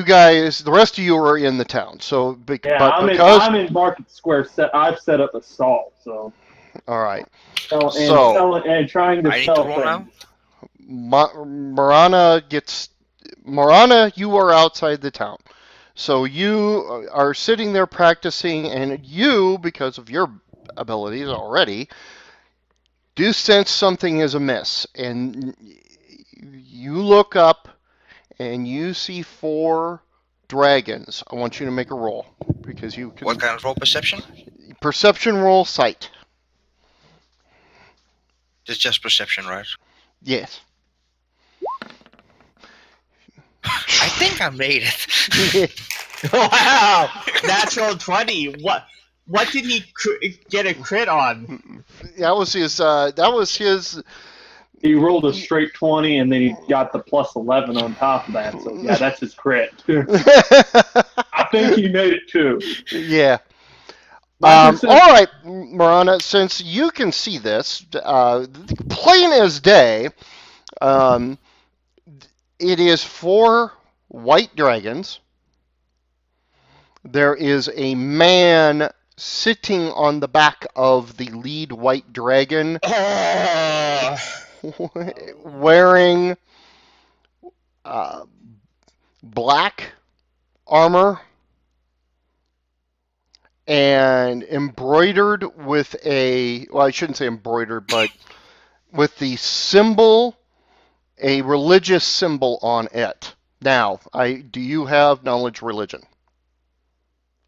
[SPEAKER 1] guys, the rest of you are in the town. So,
[SPEAKER 3] I'm in Market Square. I've set up a stall. So.
[SPEAKER 1] All right.
[SPEAKER 3] And trying to
[SPEAKER 4] I need
[SPEAKER 3] sell
[SPEAKER 4] to roll now?
[SPEAKER 1] Marana, you are outside the town. So you are sitting there practicing, and you, because of your abilities already, do sense something is amiss. And you look up, and you see 4 dragons. I want you to make a roll because you can.
[SPEAKER 4] What kind of roll? Perception?
[SPEAKER 1] Perception roll, sight.
[SPEAKER 4] It's just perception, right?
[SPEAKER 1] Yes.
[SPEAKER 4] I think I made it.
[SPEAKER 2] Wow! Natural 20. What did he get a crit on?
[SPEAKER 1] That was his.
[SPEAKER 3] He rolled a straight 20, and then he got the +11 on top of that. So yeah, that's his crit. I think he made it too.
[SPEAKER 1] Yeah. All right, Marana. Since you can see this, plain as day, Um, it is 4 white dragons. There is a man sitting on the back of the lead white dragon
[SPEAKER 4] Oh,
[SPEAKER 1] wearing uh, black armor and embroidered with well, I shouldn't say embroidered, but with the symbol, a religious symbol on it. Now, do you have knowledge religion?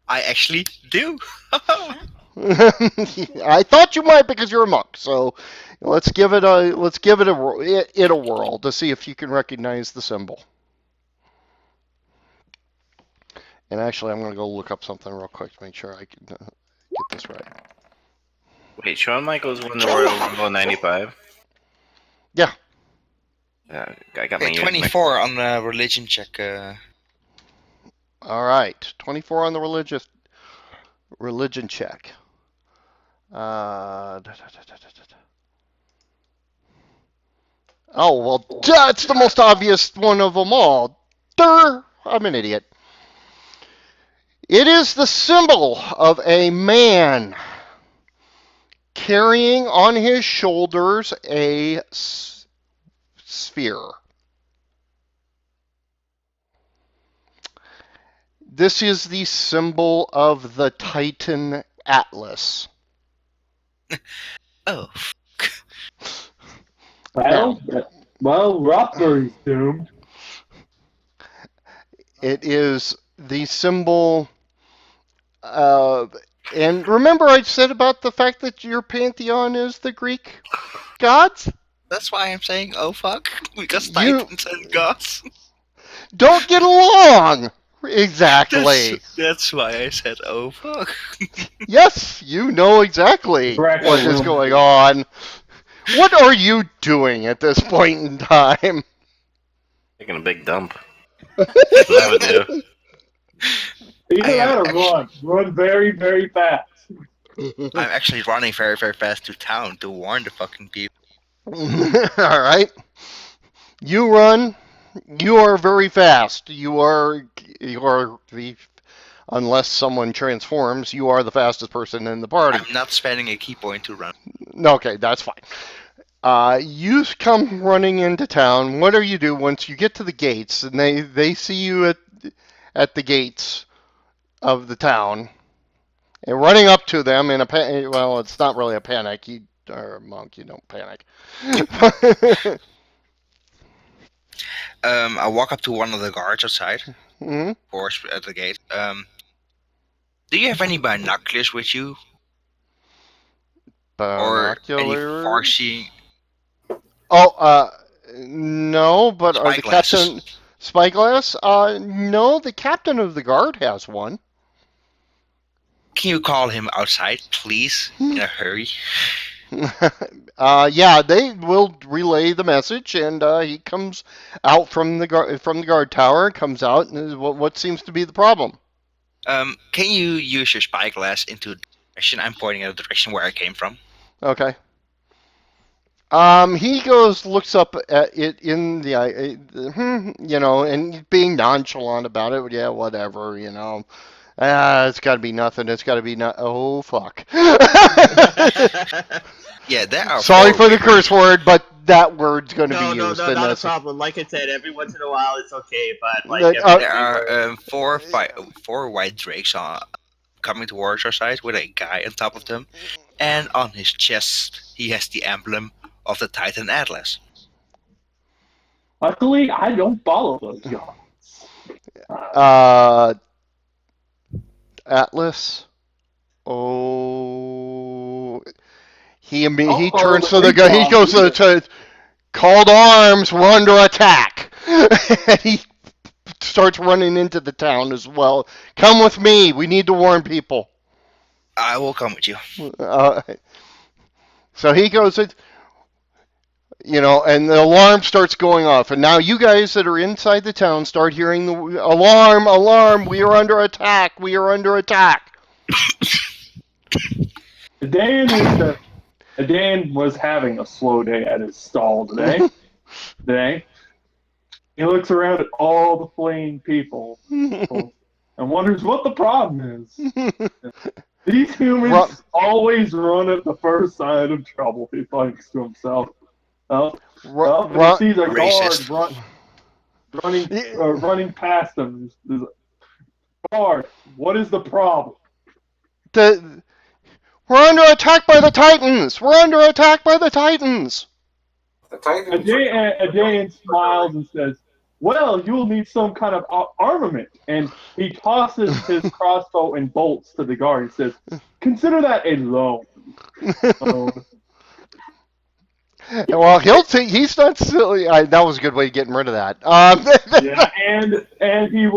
[SPEAKER 4] I actually do.
[SPEAKER 1] I thought you might because you're a monk. So let's give it a whirl to see if you can recognize the symbol. And actually, I'm going to go look up something real quick to make sure I can get this right.
[SPEAKER 6] Wait, Shawn Michaels won the Royal Rumble in '95.
[SPEAKER 1] Yeah.
[SPEAKER 6] I got my
[SPEAKER 4] Okay,
[SPEAKER 6] years
[SPEAKER 4] 24 on the religion check.
[SPEAKER 1] All right. 24 on the religion check. Oh, well, that's the most obvious one of them all. Durr! I'm an idiot. It is the symbol of a man carrying on his shoulders a sphere. This is the symbol of the Titan Atlas.
[SPEAKER 4] Oh,
[SPEAKER 3] Well, Rothbury's doomed.
[SPEAKER 1] It is the symbol and remember I said about the fact that your pantheon is the Greek gods?
[SPEAKER 4] that's why I'm saying, oh fuck, because
[SPEAKER 1] You
[SPEAKER 4] Titans and gods.
[SPEAKER 1] don't get along! Exactly.
[SPEAKER 4] That's why I said, oh fuck.
[SPEAKER 1] Yes, you know exactly
[SPEAKER 3] Correct.
[SPEAKER 1] what is going on. What are you doing at this point in time?
[SPEAKER 6] taking a big dump. That's what I would do.
[SPEAKER 3] Either
[SPEAKER 4] I
[SPEAKER 3] that
[SPEAKER 4] am
[SPEAKER 3] or run very, very fast.
[SPEAKER 4] I'm actually running very, very fast to town to warn the fucking people.
[SPEAKER 1] All right. You run. You are very fast. You are the unless someone transforms, you are the fastest person in the party.
[SPEAKER 4] I'm not spending a key point to run.
[SPEAKER 1] Okay, that's fine. You come running into town. What do you do once you get to the gates and they see you at the gates of the town and running up to them in well, it's not really a panic. You are a monk, you don't panic.
[SPEAKER 4] I walk up to one of the guards outside,
[SPEAKER 1] hmm
[SPEAKER 4] of course, at the gate. Do you have any binoculars with you? Or any
[SPEAKER 1] Binoculars?
[SPEAKER 4] far-seeing
[SPEAKER 1] Oh, no, but are the
[SPEAKER 4] spyglasses?
[SPEAKER 1] captain spyglass? No, the captain of the guard has one.
[SPEAKER 4] Can you call him outside, please, in a hurry?
[SPEAKER 1] Yeah, they will relay the message, and he comes out from the guard tower. Comes out, and what seems to be the problem?
[SPEAKER 4] Can you use your spyglass into the direction I'm pointing at, the direction where I came from?
[SPEAKER 1] Okay. He looks up at it in the eye, and being nonchalant about it. Yeah, whatever, it's got to be nothing. It's got to be not. Oh fuck.
[SPEAKER 4] Yeah, there are
[SPEAKER 1] Sorry
[SPEAKER 4] four
[SPEAKER 1] for the curse word, but that word's going to
[SPEAKER 2] No,
[SPEAKER 1] be
[SPEAKER 2] no,
[SPEAKER 1] used
[SPEAKER 2] no,
[SPEAKER 1] in
[SPEAKER 2] not a
[SPEAKER 1] this.
[SPEAKER 2] problem. Like I said, every once in a while it's okay, but like
[SPEAKER 1] Like,
[SPEAKER 2] every
[SPEAKER 4] There are
[SPEAKER 2] word-
[SPEAKER 4] four white drakes coming towards our side with a guy on top of them, and on his chest he has the emblem of the Titan Atlas.
[SPEAKER 3] Luckily, I don't follow those gods.
[SPEAKER 1] Atlas. Oh, he
[SPEAKER 3] I'll follow
[SPEAKER 1] turns
[SPEAKER 3] the
[SPEAKER 1] to the
[SPEAKER 3] Greek
[SPEAKER 1] guy. He goes
[SPEAKER 3] gods either.
[SPEAKER 1] to called arms. We're under attack. And he starts running into the town as well. Come with me. We need to warn people.
[SPEAKER 4] I will come with you.
[SPEAKER 1] So he goes. And the alarm starts going off. And now you guys that are inside the town start hearing the alarm, alarm. We are under attack. We are under attack.
[SPEAKER 3] Dan was having a slow day at his stall today. Dang. He looks around at all the fleeing people and wonders what the problem is. These humans always run at the first sign of trouble, he thinks to himself. And he sees a
[SPEAKER 4] Racist.
[SPEAKER 3] running past him. There's a guard, what is the problem?
[SPEAKER 1] We're under attack by the Titans! We're under attack by the Titans!
[SPEAKER 5] The Titans.
[SPEAKER 3] Adain smiles and says, well, you will need some kind of armament. And he tosses his crossbow and bolts to the guard. He says, consider that a loan.
[SPEAKER 1] Well, he's not silly. That was a good way of getting rid of that.
[SPEAKER 3] Yeah, and he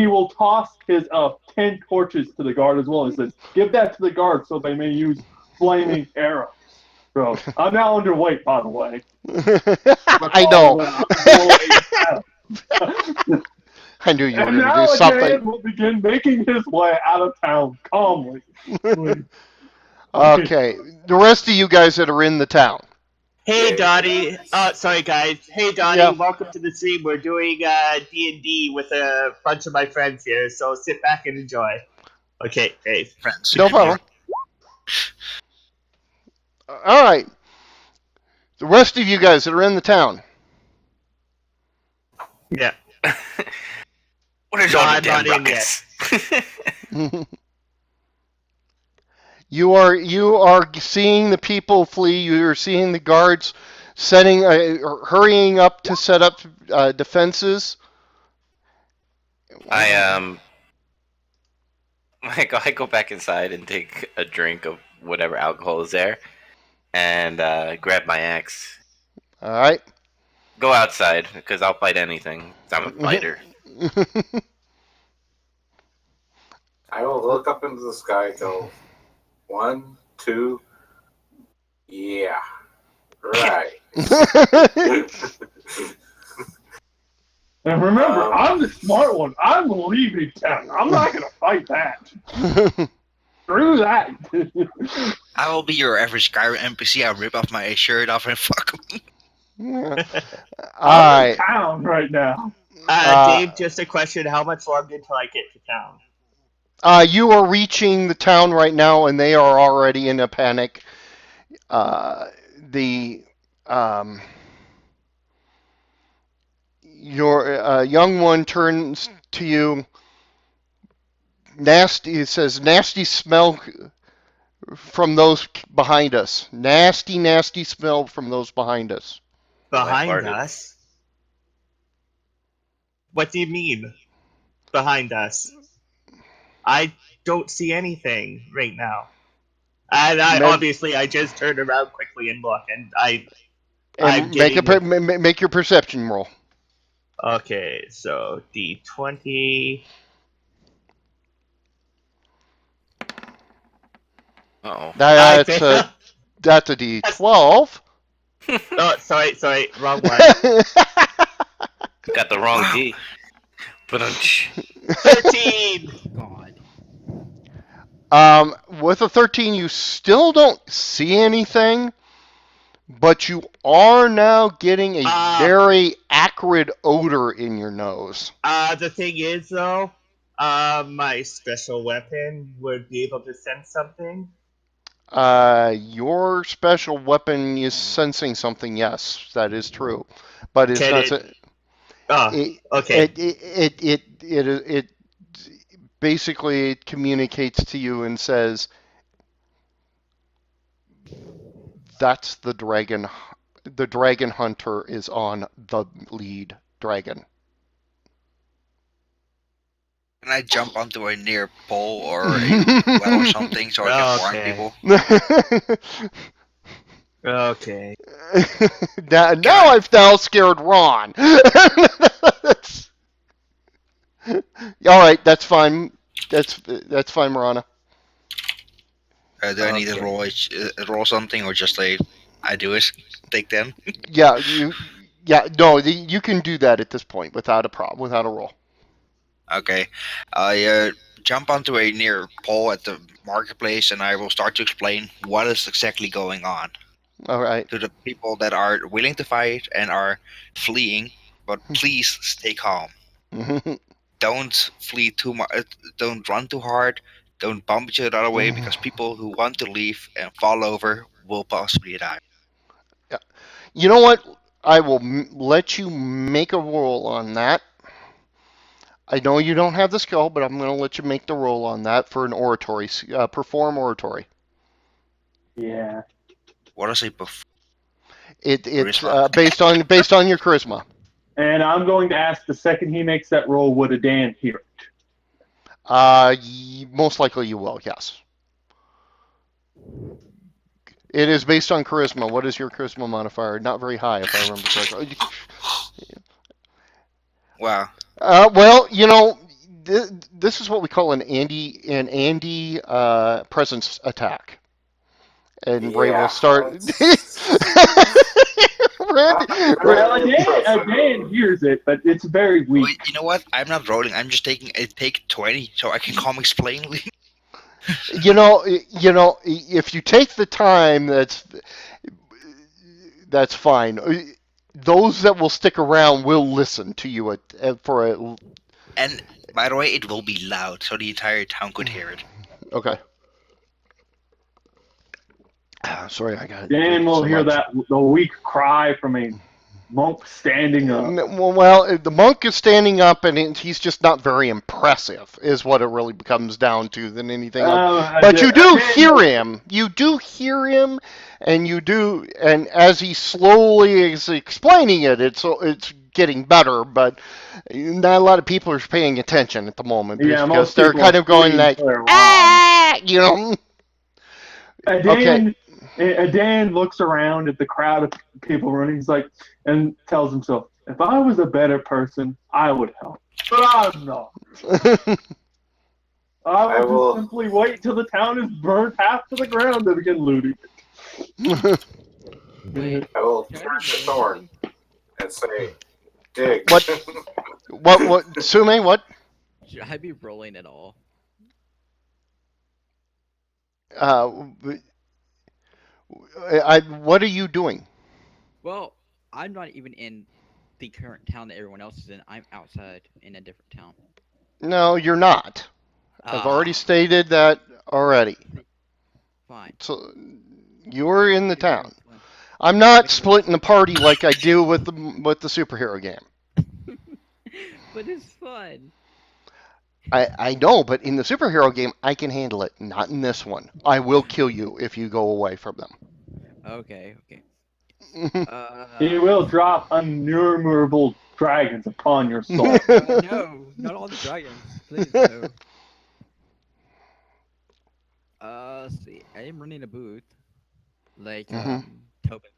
[SPEAKER 3] will toss his 10 torches to the guard as well. He says, give that to the guard so they may use flaming arrows. So I'm now underweight, by the way.
[SPEAKER 1] I know. I knew you were going to do something.
[SPEAKER 3] Will begin making his way out of town calmly.
[SPEAKER 1] Okay, the rest of you guys that are in the town.
[SPEAKER 2] Hey, Dottie. Sorry, guys. Hey, Dottie.
[SPEAKER 1] Yeah.
[SPEAKER 2] Welcome to the stream. We're doing D&D with a bunch of my friends here, so sit back and enjoy. Okay, hey.
[SPEAKER 4] Friends.
[SPEAKER 1] No problem. All right. The rest of you guys that are in the town.
[SPEAKER 2] Yeah.
[SPEAKER 6] What is
[SPEAKER 2] No,
[SPEAKER 6] all the
[SPEAKER 2] I'm
[SPEAKER 6] damn
[SPEAKER 2] not in
[SPEAKER 6] rockets?
[SPEAKER 1] You are seeing the people flee. You are seeing the guards hurrying up to set up defenses.
[SPEAKER 6] I go back inside and take a drink of whatever alcohol is there, and grab my axe.
[SPEAKER 1] All right.
[SPEAKER 6] Go outside because I'll fight anything. 'Cause I'm a fighter.
[SPEAKER 5] I will look up into the sky and go, 1, 2, yeah, right.
[SPEAKER 3] And remember, I'm the smart one. I'm leaving town. I'm not going to fight that. Screw that.
[SPEAKER 4] I will be your average Skyrim NPC. I'll rip off my shirt off and fuck him.
[SPEAKER 1] All
[SPEAKER 3] I'm in
[SPEAKER 1] right.
[SPEAKER 3] town right now.
[SPEAKER 2] Dave, just a question. How much longer until I get to town?
[SPEAKER 1] You are reaching the town right now, and they are already in a panic. Your young one turns to you. Nasty. It says, "Nasty smell from those behind us. Nasty, nasty smell from those behind us."
[SPEAKER 2] Behind
[SPEAKER 6] farted.
[SPEAKER 2] us? What do you mean? Behind us? I don't see anything right now. And obviously I just turned around quickly and look, and I'm
[SPEAKER 1] make your perception roll.
[SPEAKER 2] Okay, so D20.
[SPEAKER 6] Uh-oh.
[SPEAKER 1] That's a D12.
[SPEAKER 2] Oh, sorry, wrong one.
[SPEAKER 6] Got the wrong D. But
[SPEAKER 2] 13!
[SPEAKER 7] God.
[SPEAKER 1] With a 13, you still don't see anything, but you are now getting a very acrid odor in your nose.
[SPEAKER 2] The thing is, though, my special weapon would be able to sense something.
[SPEAKER 1] Your special weapon is sensing something. Yes, that is true, but it's not.
[SPEAKER 2] Okay.
[SPEAKER 1] It basically communicates to you and says, "That's the dragon. The dragon hunter is on the lead dragon."
[SPEAKER 4] Can I jump onto a near pole or a well or something so I can warn people?
[SPEAKER 2] Okay.
[SPEAKER 1] now I've scared Ron. All right, that's fine. That's fine, Marana.
[SPEAKER 4] Do I need to roll something or just I do it? Take them?
[SPEAKER 1] Yeah, you can do that at this point without a problem, without a roll.
[SPEAKER 4] Okay. I jump onto a near pole at the marketplace and I will start to explain what is exactly going on.
[SPEAKER 1] All right.
[SPEAKER 4] to the people that are willing to fight and are fleeing, but please stay calm. Don't flee too much. Don't run too hard. Don't bump each other away because people who want to leave and fall over will possibly die.
[SPEAKER 1] Yeah. You know what? I will let you make a roll on that. I know you don't have the skill, but I'm going to let you make the roll on that for an oratory. Perform oratory.
[SPEAKER 3] Yeah.
[SPEAKER 4] What is a buff?
[SPEAKER 1] It's
[SPEAKER 4] Charisma?
[SPEAKER 1] based on your charisma.
[SPEAKER 3] And I'm going to ask the second he makes that roll, would a Dan hear it?
[SPEAKER 1] Most likely you will. Yes. It is based on charisma. What is your charisma modifier? Not very high, if I remember correctly.
[SPEAKER 4] Wow.
[SPEAKER 1] Well, you know, this is what we call an Andy presence attack, and Ray will
[SPEAKER 5] Yeah,
[SPEAKER 1] start. Randy,
[SPEAKER 3] Well,
[SPEAKER 1] Ra-
[SPEAKER 3] a Dan hears it, but it's very
[SPEAKER 4] Wait,
[SPEAKER 3] weak.
[SPEAKER 4] you know what? I'm not rolling. I'm just taking a take 20 so I can calm explain.
[SPEAKER 1] if you take the time, that's fine. Those that will stick around will listen to you for a.
[SPEAKER 4] And by the way, it will be loud so the entire town could hear it.
[SPEAKER 1] Okay. Sorry, I got
[SPEAKER 3] Dan will
[SPEAKER 1] so
[SPEAKER 3] hear
[SPEAKER 1] much.
[SPEAKER 3] the weak cry from a monk standing up.
[SPEAKER 1] Well, the monk is standing up, and he's just not very impressive, is what it really comes down to than anything else. But you do hear him. You do hear him, and as he slowly is explaining it, it's getting better. But not a lot of people are paying attention at the moment because
[SPEAKER 3] most
[SPEAKER 1] they're
[SPEAKER 3] people
[SPEAKER 1] kind
[SPEAKER 3] are
[SPEAKER 1] of going
[SPEAKER 3] fleeing
[SPEAKER 1] like,
[SPEAKER 3] for their
[SPEAKER 1] ah, you know. Okay.
[SPEAKER 3] Dan looks around at the crowd of people running. He's like, and tells himself, if I was a better person, I would help. But I'm not. I will just simply wait till the town is burnt half to the ground to begin looting.
[SPEAKER 7] Wait,
[SPEAKER 5] I will
[SPEAKER 7] should
[SPEAKER 5] turn
[SPEAKER 7] I
[SPEAKER 5] the
[SPEAKER 7] be rolling
[SPEAKER 5] thorn
[SPEAKER 7] something?
[SPEAKER 5] and say, dig.
[SPEAKER 1] What, Sume, what?
[SPEAKER 7] Should I be rolling at all?
[SPEAKER 1] What are you doing?
[SPEAKER 7] Well, I'm not even in the current town that everyone else is in. I'm outside in a different town.
[SPEAKER 1] No, you're not. I've already stated that already.
[SPEAKER 7] Fine.
[SPEAKER 1] So you're in the
[SPEAKER 7] Make it very
[SPEAKER 1] town.
[SPEAKER 7] fun.
[SPEAKER 1] I'm not
[SPEAKER 7] Make it
[SPEAKER 1] splitting the party like I do with the superhero game.
[SPEAKER 7] But it's fun.
[SPEAKER 1] I know, but in the superhero game, I can handle it. Not in this one. I will kill you if you go away from them.
[SPEAKER 7] Okay.
[SPEAKER 3] He will drop innumerable dragons upon your soul.
[SPEAKER 7] No, not all the dragons. Please, no. Let's see. I am running a booth. Like, Tobin's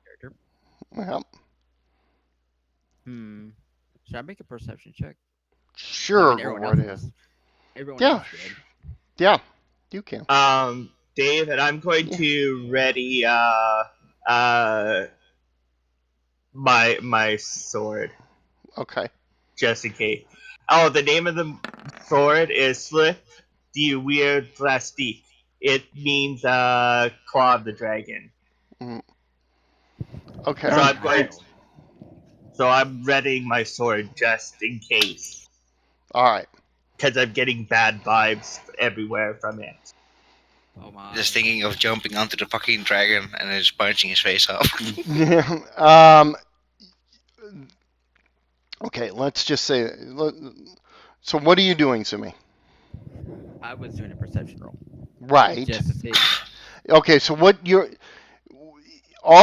[SPEAKER 7] character.
[SPEAKER 1] Well,
[SPEAKER 7] Should I make a perception check?
[SPEAKER 1] sure,
[SPEAKER 7] Like,
[SPEAKER 1] go right ahead.
[SPEAKER 7] Everyone
[SPEAKER 1] Yeah,
[SPEAKER 7] else did.
[SPEAKER 1] yeah, you can.
[SPEAKER 2] David, I'm going to ready my sword
[SPEAKER 1] Okay.
[SPEAKER 2] just in case. Oh, the name of the sword is Slip the Weird Plastique. It means claw of the dragon.
[SPEAKER 1] Okay.
[SPEAKER 2] So I'm readying my sword just in case.
[SPEAKER 1] All right.
[SPEAKER 2] Because I'm getting bad vibes everywhere from it.
[SPEAKER 7] Oh my.
[SPEAKER 4] Just thinking of jumping onto the fucking dragon and just punching his face off.
[SPEAKER 1] Okay, let's just say. So, what are you doing, Sumi?
[SPEAKER 7] I was doing a perception roll.
[SPEAKER 1] Right.
[SPEAKER 7] Just to see.
[SPEAKER 1] Okay, so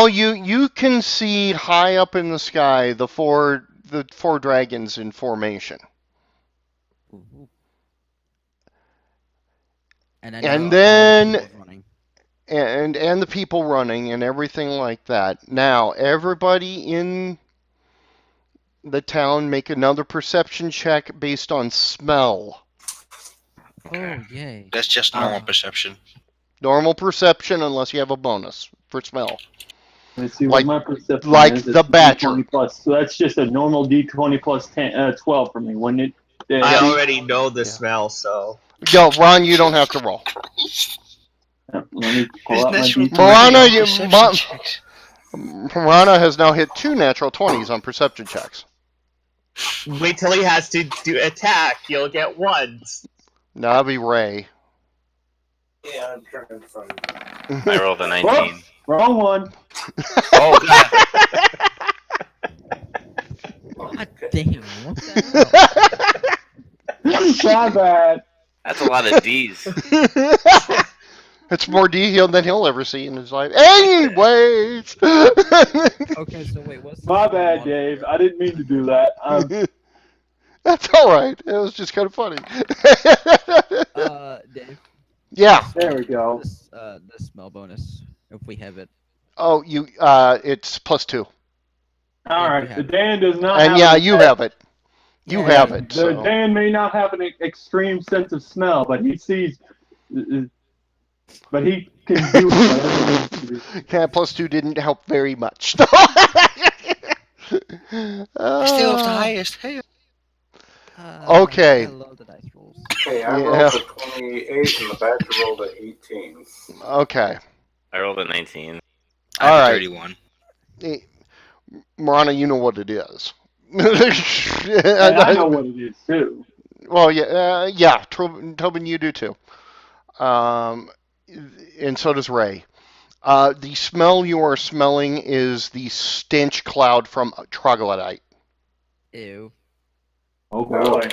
[SPEAKER 1] you can see high up in the sky the four dragons in formation.
[SPEAKER 7] Ooh. And I know
[SPEAKER 1] And
[SPEAKER 7] all
[SPEAKER 1] then
[SPEAKER 7] the people's running.
[SPEAKER 1] and the people running and everything like that. Now, everybody in the town make another perception check based on smell.
[SPEAKER 7] Oh, yay.
[SPEAKER 4] That's just normal perception.
[SPEAKER 1] Normal perception unless you have a bonus for smell.
[SPEAKER 3] Let's see
[SPEAKER 1] Like-
[SPEAKER 3] what my perception
[SPEAKER 1] like
[SPEAKER 3] is.
[SPEAKER 1] the
[SPEAKER 3] It's
[SPEAKER 1] badger.
[SPEAKER 3] D20 plus. So that's just a normal D20 plus 12 for me, wouldn't it?
[SPEAKER 2] I already know the smell, so.
[SPEAKER 1] Yo, Ron, you don't have to roll.
[SPEAKER 3] Let me pull
[SPEAKER 4] It's
[SPEAKER 3] out my
[SPEAKER 4] natural
[SPEAKER 3] D20.
[SPEAKER 1] Moana,
[SPEAKER 4] to
[SPEAKER 1] you-
[SPEAKER 4] perception
[SPEAKER 1] Mon-
[SPEAKER 4] checks.
[SPEAKER 1] Piranha has now hit 2 natural 20s on perception checks.
[SPEAKER 2] Wait till he has to do attack. You'll get ones.
[SPEAKER 1] Now that'll be Ray.
[SPEAKER 5] Yeah, I'm trying to find.
[SPEAKER 6] I rolled a 19.
[SPEAKER 3] Whoops, wrong one.
[SPEAKER 6] Oh god.
[SPEAKER 7] God damn, what the
[SPEAKER 3] My bad.
[SPEAKER 6] That's a lot of D's.
[SPEAKER 1] It's more D than he'll ever see in his life. Anyways.
[SPEAKER 7] hell? Okay, so wait, what's the
[SPEAKER 3] My
[SPEAKER 7] small
[SPEAKER 3] bad,
[SPEAKER 7] monster?
[SPEAKER 3] Dave. I didn't mean to do that.
[SPEAKER 1] That's all right. It was just kind of funny.
[SPEAKER 7] Dave.
[SPEAKER 1] Yeah.
[SPEAKER 3] There we go.
[SPEAKER 7] The smell bonus, if we have it.
[SPEAKER 1] Oh, you. It's +2.
[SPEAKER 3] All
[SPEAKER 7] Yeah,
[SPEAKER 3] right.
[SPEAKER 7] we
[SPEAKER 3] The
[SPEAKER 7] have it.
[SPEAKER 3] Dan does not.
[SPEAKER 1] And
[SPEAKER 3] have
[SPEAKER 1] yeah,
[SPEAKER 3] an
[SPEAKER 1] you
[SPEAKER 3] effect.
[SPEAKER 1] have it. You
[SPEAKER 7] Yeah.
[SPEAKER 1] have it.
[SPEAKER 3] The
[SPEAKER 1] So.
[SPEAKER 3] Dan may not have an extreme sense of smell, but he sees. But he can do whatever he wants to do.
[SPEAKER 1] Cat +2 didn't help very much.
[SPEAKER 4] Still have the highest. Hey.
[SPEAKER 1] Okay.
[SPEAKER 7] I love the dice rolls.
[SPEAKER 5] Hey, I
[SPEAKER 1] Yeah.
[SPEAKER 5] rolled a 28 and the badger rolled a 18.
[SPEAKER 1] Okay.
[SPEAKER 6] I rolled a 19.
[SPEAKER 4] I have
[SPEAKER 1] All
[SPEAKER 4] a
[SPEAKER 1] right.
[SPEAKER 4] 31.
[SPEAKER 1] Marana, you know what it is.
[SPEAKER 3] And I know what it is too.
[SPEAKER 1] Well, yeah. Tobin, you do too. And so does Ray. The smell you are smelling is the stench cloud from troglodyte.
[SPEAKER 7] Ew.
[SPEAKER 3] Oh boy.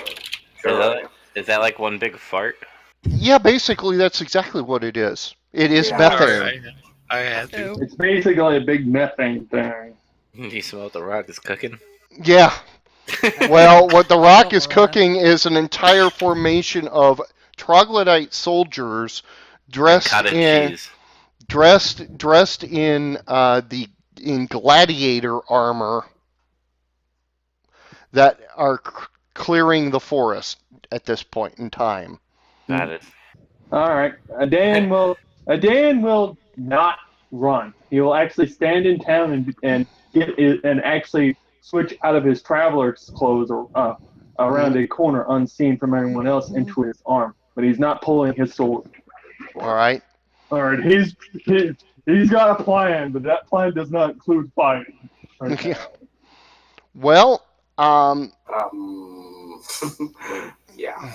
[SPEAKER 5] Sure.
[SPEAKER 6] Is that like one big fart?
[SPEAKER 1] Yeah, basically that's exactly what it is. It is
[SPEAKER 5] Yeah.
[SPEAKER 1] methane.
[SPEAKER 4] I had to.
[SPEAKER 7] Ew.
[SPEAKER 3] It's basically a big methane thing.
[SPEAKER 6] You smell what the rock is cooking?
[SPEAKER 1] Yeah. Well, what the rock
[SPEAKER 7] Oh,
[SPEAKER 1] is
[SPEAKER 7] Marana.
[SPEAKER 1] cooking is an entire formation of troglodyte soldiers dressed
[SPEAKER 6] Cottage
[SPEAKER 1] in
[SPEAKER 6] cheese.
[SPEAKER 1] dressed in gladiator armor that are clearing the forest at this point in time.
[SPEAKER 6] Got it.
[SPEAKER 3] All right. A Dan will not run. He will actually stand in town and actually switch out of his traveler's clothes or around a corner unseen from everyone else into his arm. But he's not pulling his sword.
[SPEAKER 1] All right.
[SPEAKER 3] All right. He's got a plan, but that plan does not include fighting. Right now.
[SPEAKER 1] Well,
[SPEAKER 5] Yeah.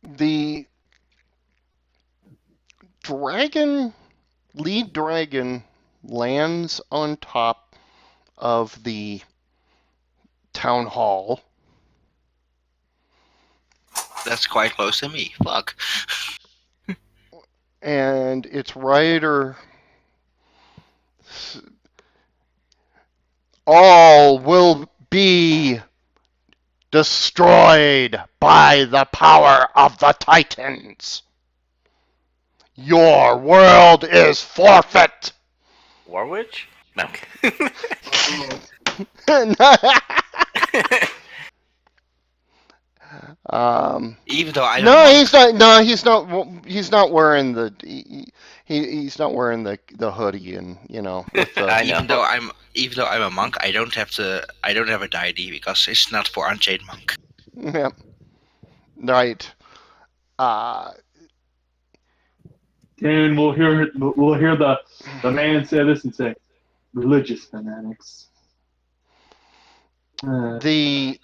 [SPEAKER 1] the lead dragon lands on top of the town hall.
[SPEAKER 4] That's quite close to me. Fuck.
[SPEAKER 1] And its rider, all will be destroyed by the power of the Titans. Your world is forfeit.
[SPEAKER 6] Warwitch? No.
[SPEAKER 4] Even though I don't
[SPEAKER 1] No,
[SPEAKER 4] know.
[SPEAKER 1] he's not. No, he's not. He's not wearing the. He's not wearing the hoodie and with the.
[SPEAKER 6] I know.
[SPEAKER 4] Even though I'm a monk, I don't have a deity because it's not for Unchained Monk.
[SPEAKER 1] Yeah. Right.
[SPEAKER 3] Dan will hear the man say this and say, "Religious fanatics."
[SPEAKER 1] The.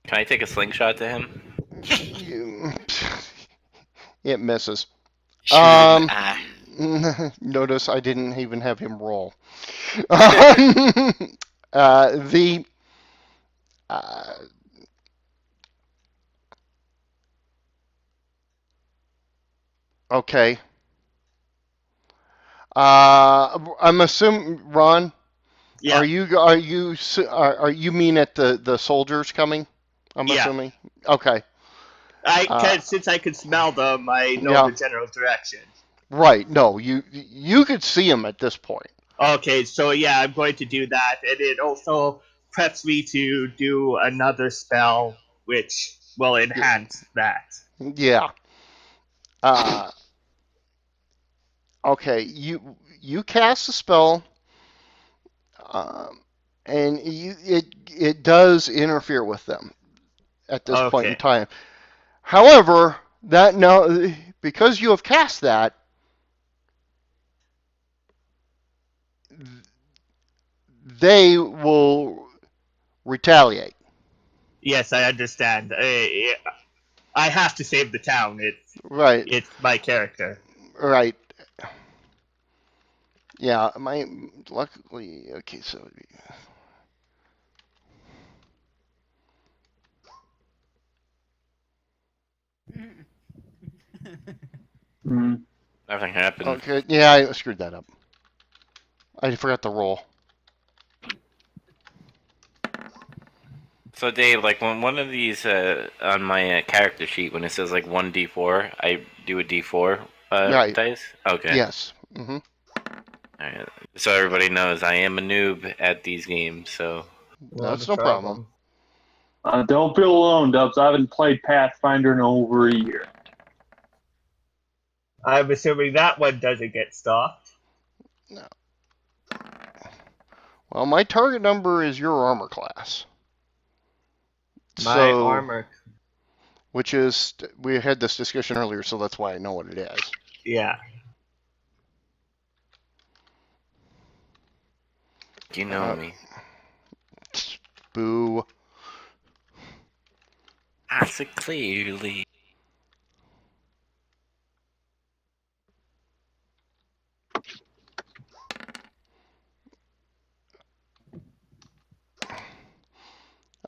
[SPEAKER 6] Can I take a slingshot to him?
[SPEAKER 1] It misses.
[SPEAKER 4] Shoot him in the eye.
[SPEAKER 1] Notice I didn't even have him roll. The. Okay. I'm assuming, Ron.
[SPEAKER 2] Yeah.
[SPEAKER 1] Are you mean at the soldiers coming? I'm
[SPEAKER 2] Yeah.
[SPEAKER 1] assuming. Okay.
[SPEAKER 2] Since I could smell them, I know
[SPEAKER 1] Yeah.
[SPEAKER 2] the general direction.
[SPEAKER 1] Right. No, you could see them at this point.
[SPEAKER 2] Okay, so yeah, I'm going to do that, and it also preps me to do another spell, which will enhance that.
[SPEAKER 1] Yeah. Okay. You cast a spell, and it does interfere with them at this point in
[SPEAKER 2] Okay.
[SPEAKER 1] time. However, that now because you have cast that, they will retaliate.
[SPEAKER 2] Yes, I understand. I have to save the town.
[SPEAKER 1] Right,
[SPEAKER 2] It's my character.
[SPEAKER 1] right. Yeah, my luckily okay. So
[SPEAKER 3] Mm.
[SPEAKER 6] Nothing happened.
[SPEAKER 1] okay, yeah, I screwed that up. I forgot the roll.
[SPEAKER 6] So Dave, like when one of these on my character sheet, when it says like 1d4, I do a d4
[SPEAKER 1] Right.
[SPEAKER 6] dice. Okay.
[SPEAKER 1] Yes. Mm-hmm.
[SPEAKER 6] Alright. So everybody knows I am a noob at these games. So
[SPEAKER 2] Not
[SPEAKER 1] That's
[SPEAKER 2] a
[SPEAKER 1] no problem.
[SPEAKER 3] Don't feel alone, Dubs. I haven't played Pathfinder in over a year.
[SPEAKER 2] I'm assuming that one doesn't get stopped.
[SPEAKER 1] No. Well, my target number is your armor class.
[SPEAKER 2] My
[SPEAKER 1] So,
[SPEAKER 2] armor.
[SPEAKER 1] which is we had this discussion earlier, so that's why I know what it is.
[SPEAKER 2] Yeah.
[SPEAKER 6] you know me.
[SPEAKER 1] Boo.
[SPEAKER 6] I see clearly.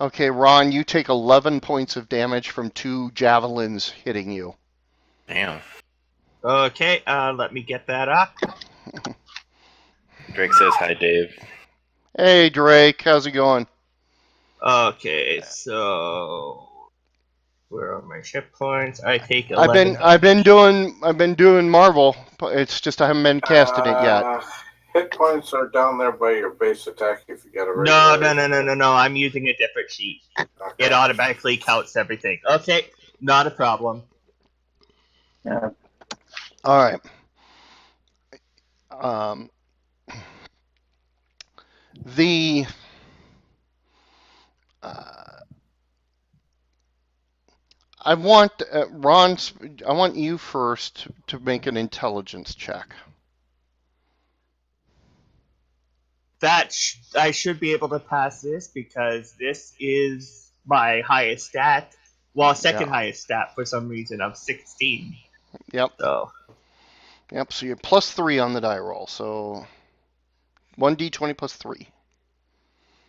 [SPEAKER 1] Okay, Ron, you take 11 points of damage from 2 javelins hitting you.
[SPEAKER 6] Damn.
[SPEAKER 2] Okay, let me get that up.
[SPEAKER 6] Drake says hi, Dave.
[SPEAKER 1] Hey, Drake, how's it going?
[SPEAKER 2] Okay, so where are my ship points? I take 11.
[SPEAKER 1] I've been doing Marvel. It's just I haven't been casting it yet.
[SPEAKER 5] Hit points are down there by your base attack if you get a
[SPEAKER 2] No,
[SPEAKER 5] regular.
[SPEAKER 2] no. I'm using a different sheet.
[SPEAKER 5] Okay.
[SPEAKER 2] It automatically counts everything. Okay, not a problem.
[SPEAKER 3] Yeah.
[SPEAKER 1] All right. The I want Ron's. I want you first to make an intelligence check.
[SPEAKER 2] I should be able to pass this because this is my highest stat. Well, second
[SPEAKER 1] Yeah.
[SPEAKER 2] highest stat for some reason of 16.
[SPEAKER 1] Yep.
[SPEAKER 2] So
[SPEAKER 1] Yep. So you're +3 on the die roll. So 1d20 +3.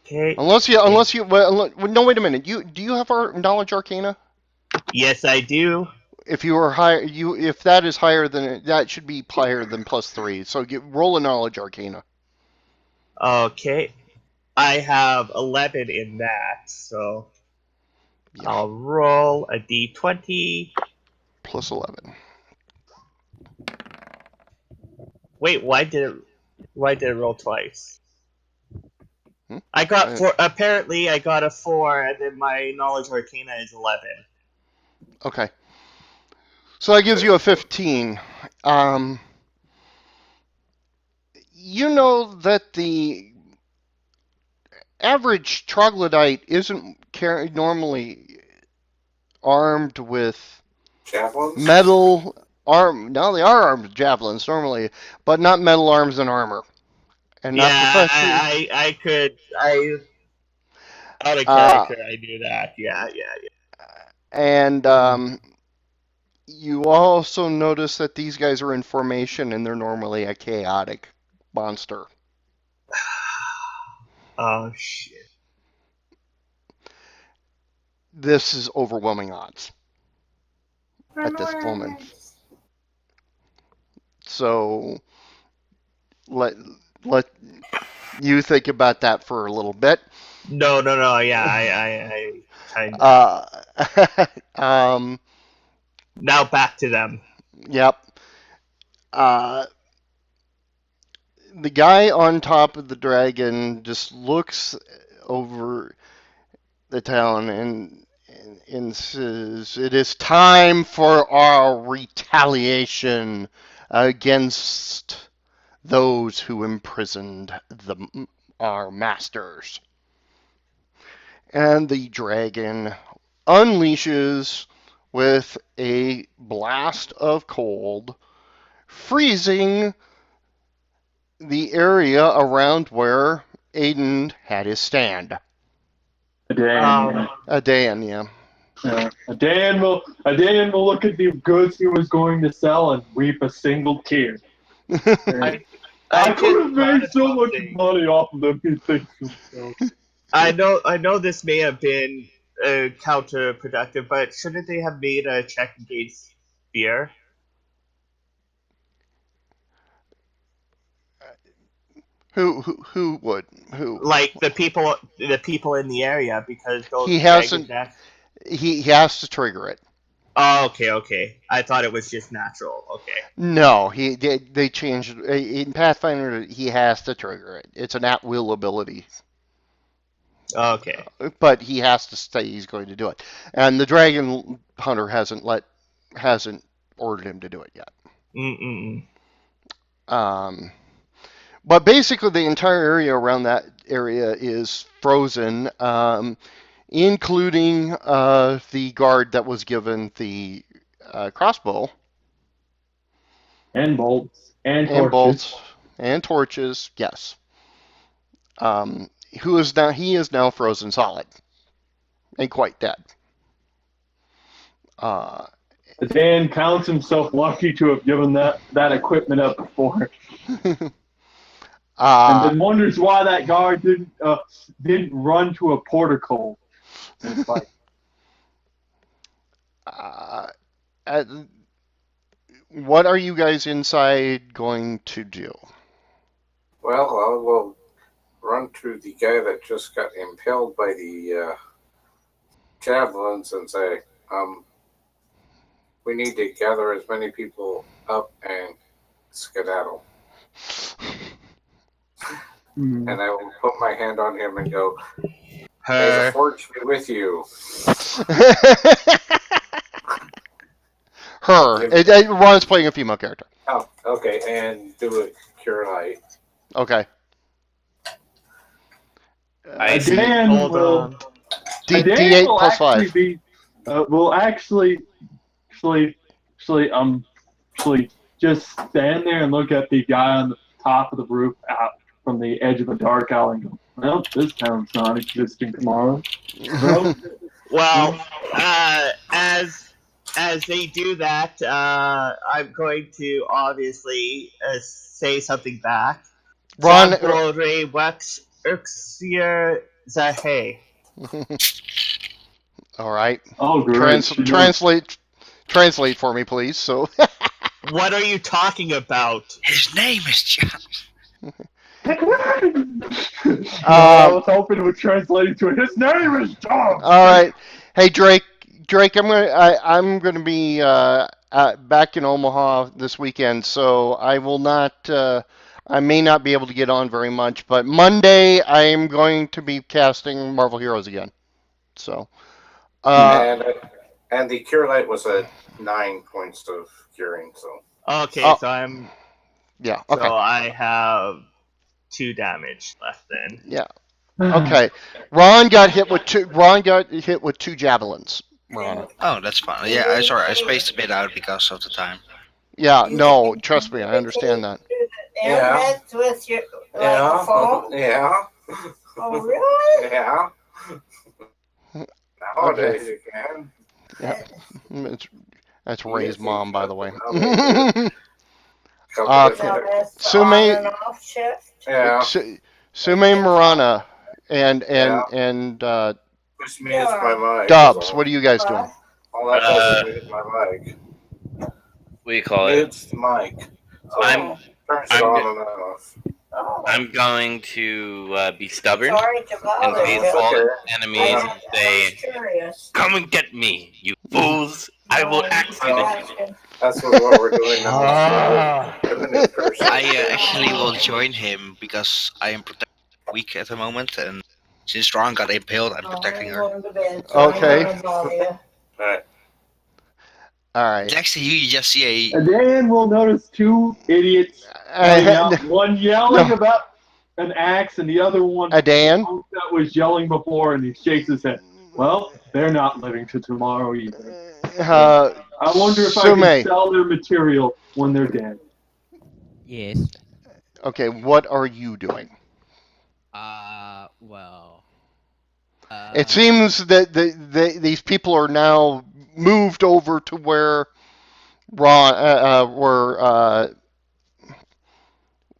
[SPEAKER 2] okay.
[SPEAKER 1] Unless you no, wait a minute. Do you have our knowledge arcana?
[SPEAKER 2] Yes, I do.
[SPEAKER 1] If you are higher, if that is higher than that should be higher than +3. So roll a knowledge arcana.
[SPEAKER 2] Okay, I have 11 in that, so
[SPEAKER 1] Yeah.
[SPEAKER 2] I'll roll a d20.
[SPEAKER 1] +11.
[SPEAKER 2] Wait, why did it roll twice?
[SPEAKER 1] Hmm?
[SPEAKER 2] I got 4. Apparently, I got a 4, and then my knowledge arcana is 11.
[SPEAKER 1] Okay. So that gives you a 15. You know that the average troglodyte isn't normally armed with
[SPEAKER 5] Javelins?
[SPEAKER 1] metal arm. No, they are armed with javelins normally, but not metal arms and armor, and not
[SPEAKER 2] Yeah,
[SPEAKER 1] professional.
[SPEAKER 2] I out of
[SPEAKER 1] Uh,
[SPEAKER 2] character, I knew that. Yeah.
[SPEAKER 1] and you also notice that these guys are in formation, and they're normally a chaotic monster.
[SPEAKER 2] Oh shit.
[SPEAKER 1] This is overwhelming odds at this moment. So let you think about that for a little bit.
[SPEAKER 2] No. Yeah, I kind of.
[SPEAKER 1] Um,
[SPEAKER 2] Now back to them.
[SPEAKER 1] yep. Uh, the guy on top of the dragon just looks over the town and says, "It is time for our retaliation against those who imprisoned our masters." And the dragon unleashes with a blast of cold, freezing the area around where Aiden had his stand.
[SPEAKER 3] Dan,
[SPEAKER 1] Dan, yeah.
[SPEAKER 3] Dan will look at the goods he was going to sell and weep a single tear. I could have made so much money off of them. He thinks himself.
[SPEAKER 2] I know this may have been counterproductive, but shouldn't they have made a check against fear?
[SPEAKER 1] Who would? Who?
[SPEAKER 2] Like the people in the area, because those
[SPEAKER 1] He
[SPEAKER 2] dragon
[SPEAKER 1] hasn't.
[SPEAKER 2] necks.
[SPEAKER 1] He has to trigger it.
[SPEAKER 2] Oh, okay. I thought it was just natural. Okay.
[SPEAKER 1] No, they changed in Pathfinder. He has to trigger it. It's an at-will ability,
[SPEAKER 2] Okay.
[SPEAKER 1] but he has to say he's going to do it. And the Dragon Hunter hasn't ordered him to do it yet.
[SPEAKER 2] Mm-mm.
[SPEAKER 1] But basically, the entire area around that area is frozen, including the guard that was given the crossbow
[SPEAKER 3] And bolts. And
[SPEAKER 1] and
[SPEAKER 3] torches.
[SPEAKER 1] bolts and torches. Yes. He is now frozen solid and quite dead.
[SPEAKER 3] Dan counts himself lucky to have given that equipment up before. And then wonders why that guard didn't run to a portico. It's like,
[SPEAKER 1] what are you guys inside going to do?
[SPEAKER 5] Well, I will run to the guy that just got impaled by the javelins and say, we need to gather as many people up and skedaddle. And I will put my hand on him and go, may the forge be with you.
[SPEAKER 1] Ron's playing a female character.
[SPEAKER 5] Oh, okay, and do a cure light.
[SPEAKER 1] Okay.
[SPEAKER 3] Dan will
[SPEAKER 1] D8 plus 5.
[SPEAKER 3] Will actually just stand there and look at the guy on the top of the roof out from the edge of a dark alley and go, well, this town's not existing tomorrow.
[SPEAKER 2] Well, as they do that, I'm going to obviously say something back.
[SPEAKER 1] Ron. All right.
[SPEAKER 3] Oh, great.
[SPEAKER 1] Translate for me, please. So.
[SPEAKER 2] What are you talking about?
[SPEAKER 4] His name is John.
[SPEAKER 3] I was hoping it would translate into it. His name is John.
[SPEAKER 1] All right. Hey, Drake, I'm gonna be back in Omaha this weekend, so I will not. I may not be able to get on very much, but Monday I am going to be casting Marvel Heroes again. So.
[SPEAKER 5] And the cure light was at 9 points of curing. So.
[SPEAKER 2] Okay, so I'm.
[SPEAKER 1] Yeah. Okay.
[SPEAKER 2] So I have 2 damage left then.
[SPEAKER 1] Yeah. Okay. Ron got hit with 2 javelins. Ron.
[SPEAKER 4] Oh, that's fine. Yeah, sorry, I spaced a bit out because of the time.
[SPEAKER 1] Yeah. No, trust me, I understand that.
[SPEAKER 5] Yeah.
[SPEAKER 8] With your phone?
[SPEAKER 5] Yeah.
[SPEAKER 8] Oh, really?
[SPEAKER 5] Yeah. Nowadays you can.
[SPEAKER 1] Yeah. That's Ray's mom, by the way.
[SPEAKER 8] Sume
[SPEAKER 1] Marana and
[SPEAKER 5] Push me as my mic.
[SPEAKER 1] Dubs, what are you guys doing?
[SPEAKER 5] All that does is mute my mic.
[SPEAKER 6] What do you call it?
[SPEAKER 5] It's the mic. So turns it on and off.
[SPEAKER 6] I'm going to be stubborn
[SPEAKER 8] Sorry to
[SPEAKER 6] and
[SPEAKER 8] bother
[SPEAKER 6] face
[SPEAKER 8] you.
[SPEAKER 6] all the enemies and
[SPEAKER 8] I
[SPEAKER 6] say,
[SPEAKER 8] was curious.
[SPEAKER 6] come and get me, you fools! I will accident you.
[SPEAKER 5] That's what we're doing now.
[SPEAKER 4] I actually will join him because I am weak at the moment, and since Ron got impaled, I'm protecting her.
[SPEAKER 1] Okay.
[SPEAKER 5] Alright.
[SPEAKER 1] Alright.
[SPEAKER 4] Actually, you just see
[SPEAKER 3] And then we'll notice 2 idiots. One yelling about an axe and the other one
[SPEAKER 1] Dan?
[SPEAKER 3] that was yelling before, and he shakes his head. Well, they're not living to tomorrow either. I wonder if I can
[SPEAKER 1] Sume.
[SPEAKER 3] sell their material when they're dead.
[SPEAKER 7] Yes.
[SPEAKER 1] Okay, what are you doing?
[SPEAKER 7] Well.
[SPEAKER 1] It seems that these people are now moved over to where Ron,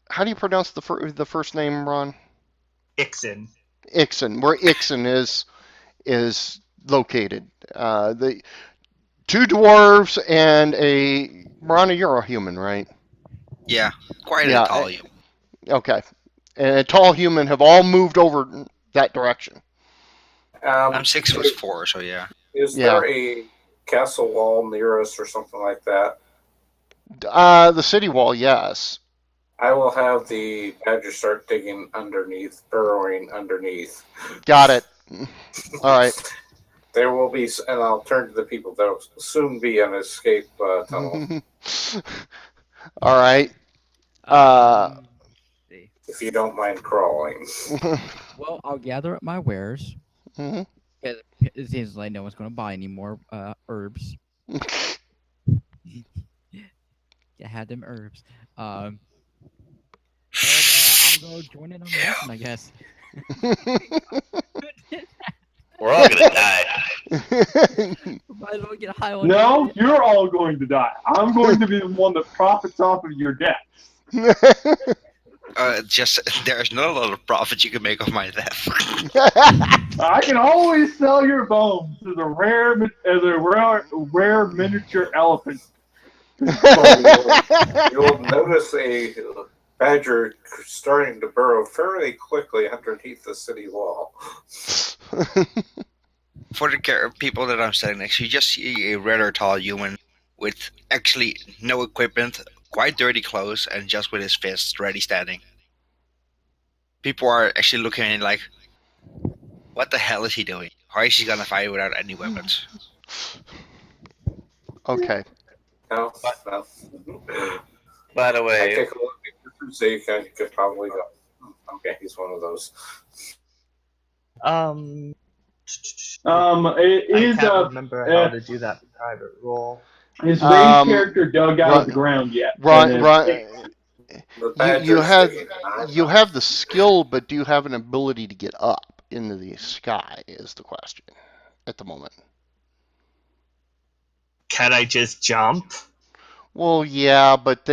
[SPEAKER 1] how do you pronounce the first name, Ron?
[SPEAKER 2] Ixon.
[SPEAKER 1] Ixon, where Ixon is located. The two dwarves and a Ron, you're a human, right?
[SPEAKER 4] Yeah, quite a
[SPEAKER 1] Yeah.
[SPEAKER 4] tall you.
[SPEAKER 1] Okay. And a tall human have all moved over that direction.
[SPEAKER 4] I'm 6'4", so yeah.
[SPEAKER 5] Is
[SPEAKER 1] Yeah.
[SPEAKER 5] there a castle wall near us or something like that?
[SPEAKER 1] The city wall, yes.
[SPEAKER 5] I will have the badger start digging underneath, burrowing underneath.
[SPEAKER 1] Got it. All right.
[SPEAKER 5] There will be, and I'll turn to the people. There will soon be an escape tunnel.
[SPEAKER 1] All right.
[SPEAKER 7] See.
[SPEAKER 5] If you don't mind crawling.
[SPEAKER 7] Well, I'll gather up my wares.
[SPEAKER 1] Mhm.
[SPEAKER 7] It seems like no one's going to buy any more herbs. Yeah, had them herbs. And I'll go join in on the mission, I guess.
[SPEAKER 6] We're all gonna die.
[SPEAKER 7] Might as well get high on
[SPEAKER 3] No,
[SPEAKER 7] it.
[SPEAKER 3] you're all going to die. I'm going to be the one that profits off of your death.
[SPEAKER 4] Just there's not a lot of profit you can make off my death.
[SPEAKER 3] I can always sell your bones as a rare miniature elephant.
[SPEAKER 5] You'll notice a badger starting to burrow fairly quickly underneath the city wall.
[SPEAKER 4] For the people that I'm standing next to, you just see a rather tall human with actually no equipment, quite dirty clothes, and just with his fists ready standing. People are actually looking at him like, what the hell is he doing? How is he gonna fight without any weapons?
[SPEAKER 1] Okay.
[SPEAKER 5] No.
[SPEAKER 6] By the
[SPEAKER 5] I
[SPEAKER 6] way,
[SPEAKER 5] take a look at your so you could probably go. Okay, he's one of those.
[SPEAKER 3] Is
[SPEAKER 2] I can't remember how to do that private roll.
[SPEAKER 3] his main character dug out of the ground yet?
[SPEAKER 1] You have the skill, but do you have an ability to get up into the sky? Is the question at the moment.
[SPEAKER 2] Can I just jump?
[SPEAKER 1] Well, yeah, but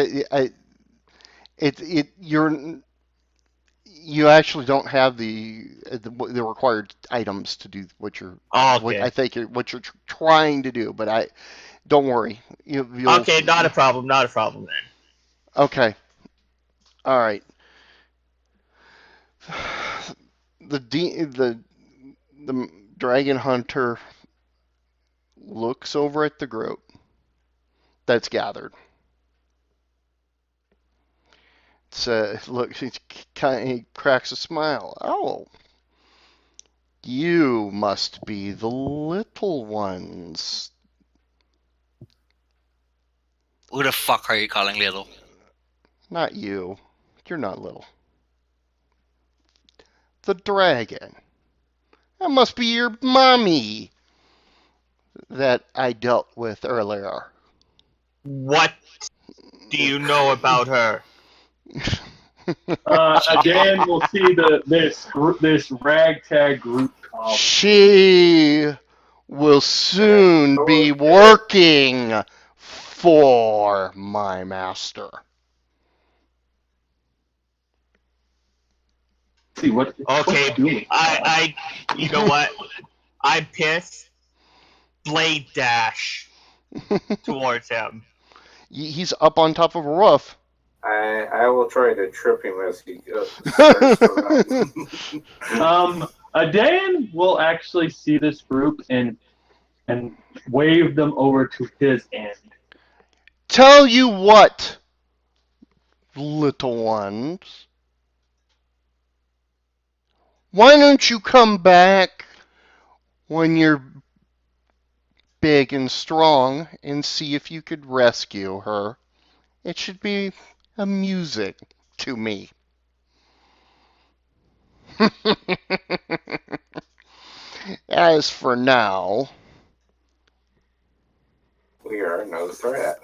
[SPEAKER 1] you actually don't have the required items to do what you're.
[SPEAKER 2] Okay.
[SPEAKER 1] I think what you're trying to do, but don't worry.
[SPEAKER 2] Okay, not a problem. Not a problem then.
[SPEAKER 1] Okay. All right. The dragon hunter looks over at the group that's gathered. Look, he cracks a smile. Oh, you must be the little ones.
[SPEAKER 4] Who the fuck are you calling little?
[SPEAKER 1] Not you. You're not little. The dragon. That must be your mommy that I dealt with earlier.
[SPEAKER 2] What do you know about her?
[SPEAKER 3] Again, we'll see this ragtag group call.
[SPEAKER 1] She will soon be working for my master.
[SPEAKER 3] See what?
[SPEAKER 2] Okay, you know what? I'm pissed. Blade dash towards him.
[SPEAKER 1] He's up on top of a roof.
[SPEAKER 5] I will try to trip him as he starts to run.
[SPEAKER 3] Dan will actually see this group and wave them over to his end.
[SPEAKER 1] Tell you what, little ones. Why don't you come back when you're big and strong and see if you could rescue her? It should be amusing to me. As for now,
[SPEAKER 5] We are no threat.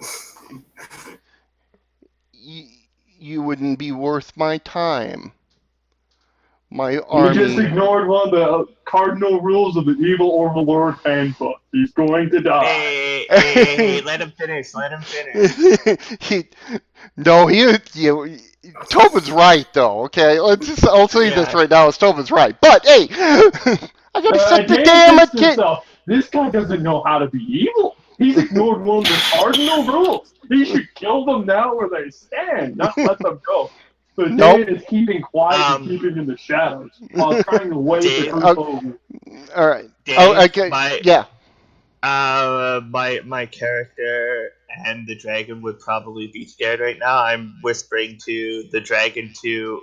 [SPEAKER 1] You wouldn't be worth my time. My
[SPEAKER 3] You just
[SPEAKER 1] army.
[SPEAKER 3] ignored one of the cardinal rules of the Evil Overlord Handbook. He's going to die.
[SPEAKER 2] Hey, let him finish. Let him finish.
[SPEAKER 1] No, Tobin's right though. Okay, I'll say this
[SPEAKER 2] Yeah.
[SPEAKER 1] right now: is Tobin's right. But hey, I gotta set the
[SPEAKER 3] Dan
[SPEAKER 1] damn
[SPEAKER 3] thinks to
[SPEAKER 1] kid.
[SPEAKER 3] himself, this guy doesn't know how to be evil. He's ignored one of the cardinal rules. He should kill them now where they stand, not let them go. But
[SPEAKER 1] Nope.
[SPEAKER 3] Dan is keeping quiet and keeping in the shadows while trying to wave the
[SPEAKER 2] Dave,
[SPEAKER 3] group over.
[SPEAKER 1] All right. Oh,
[SPEAKER 2] Dave,
[SPEAKER 1] okay. Yeah.
[SPEAKER 2] my character and the dragon would probably be scared right now. I'm whispering to the dragon to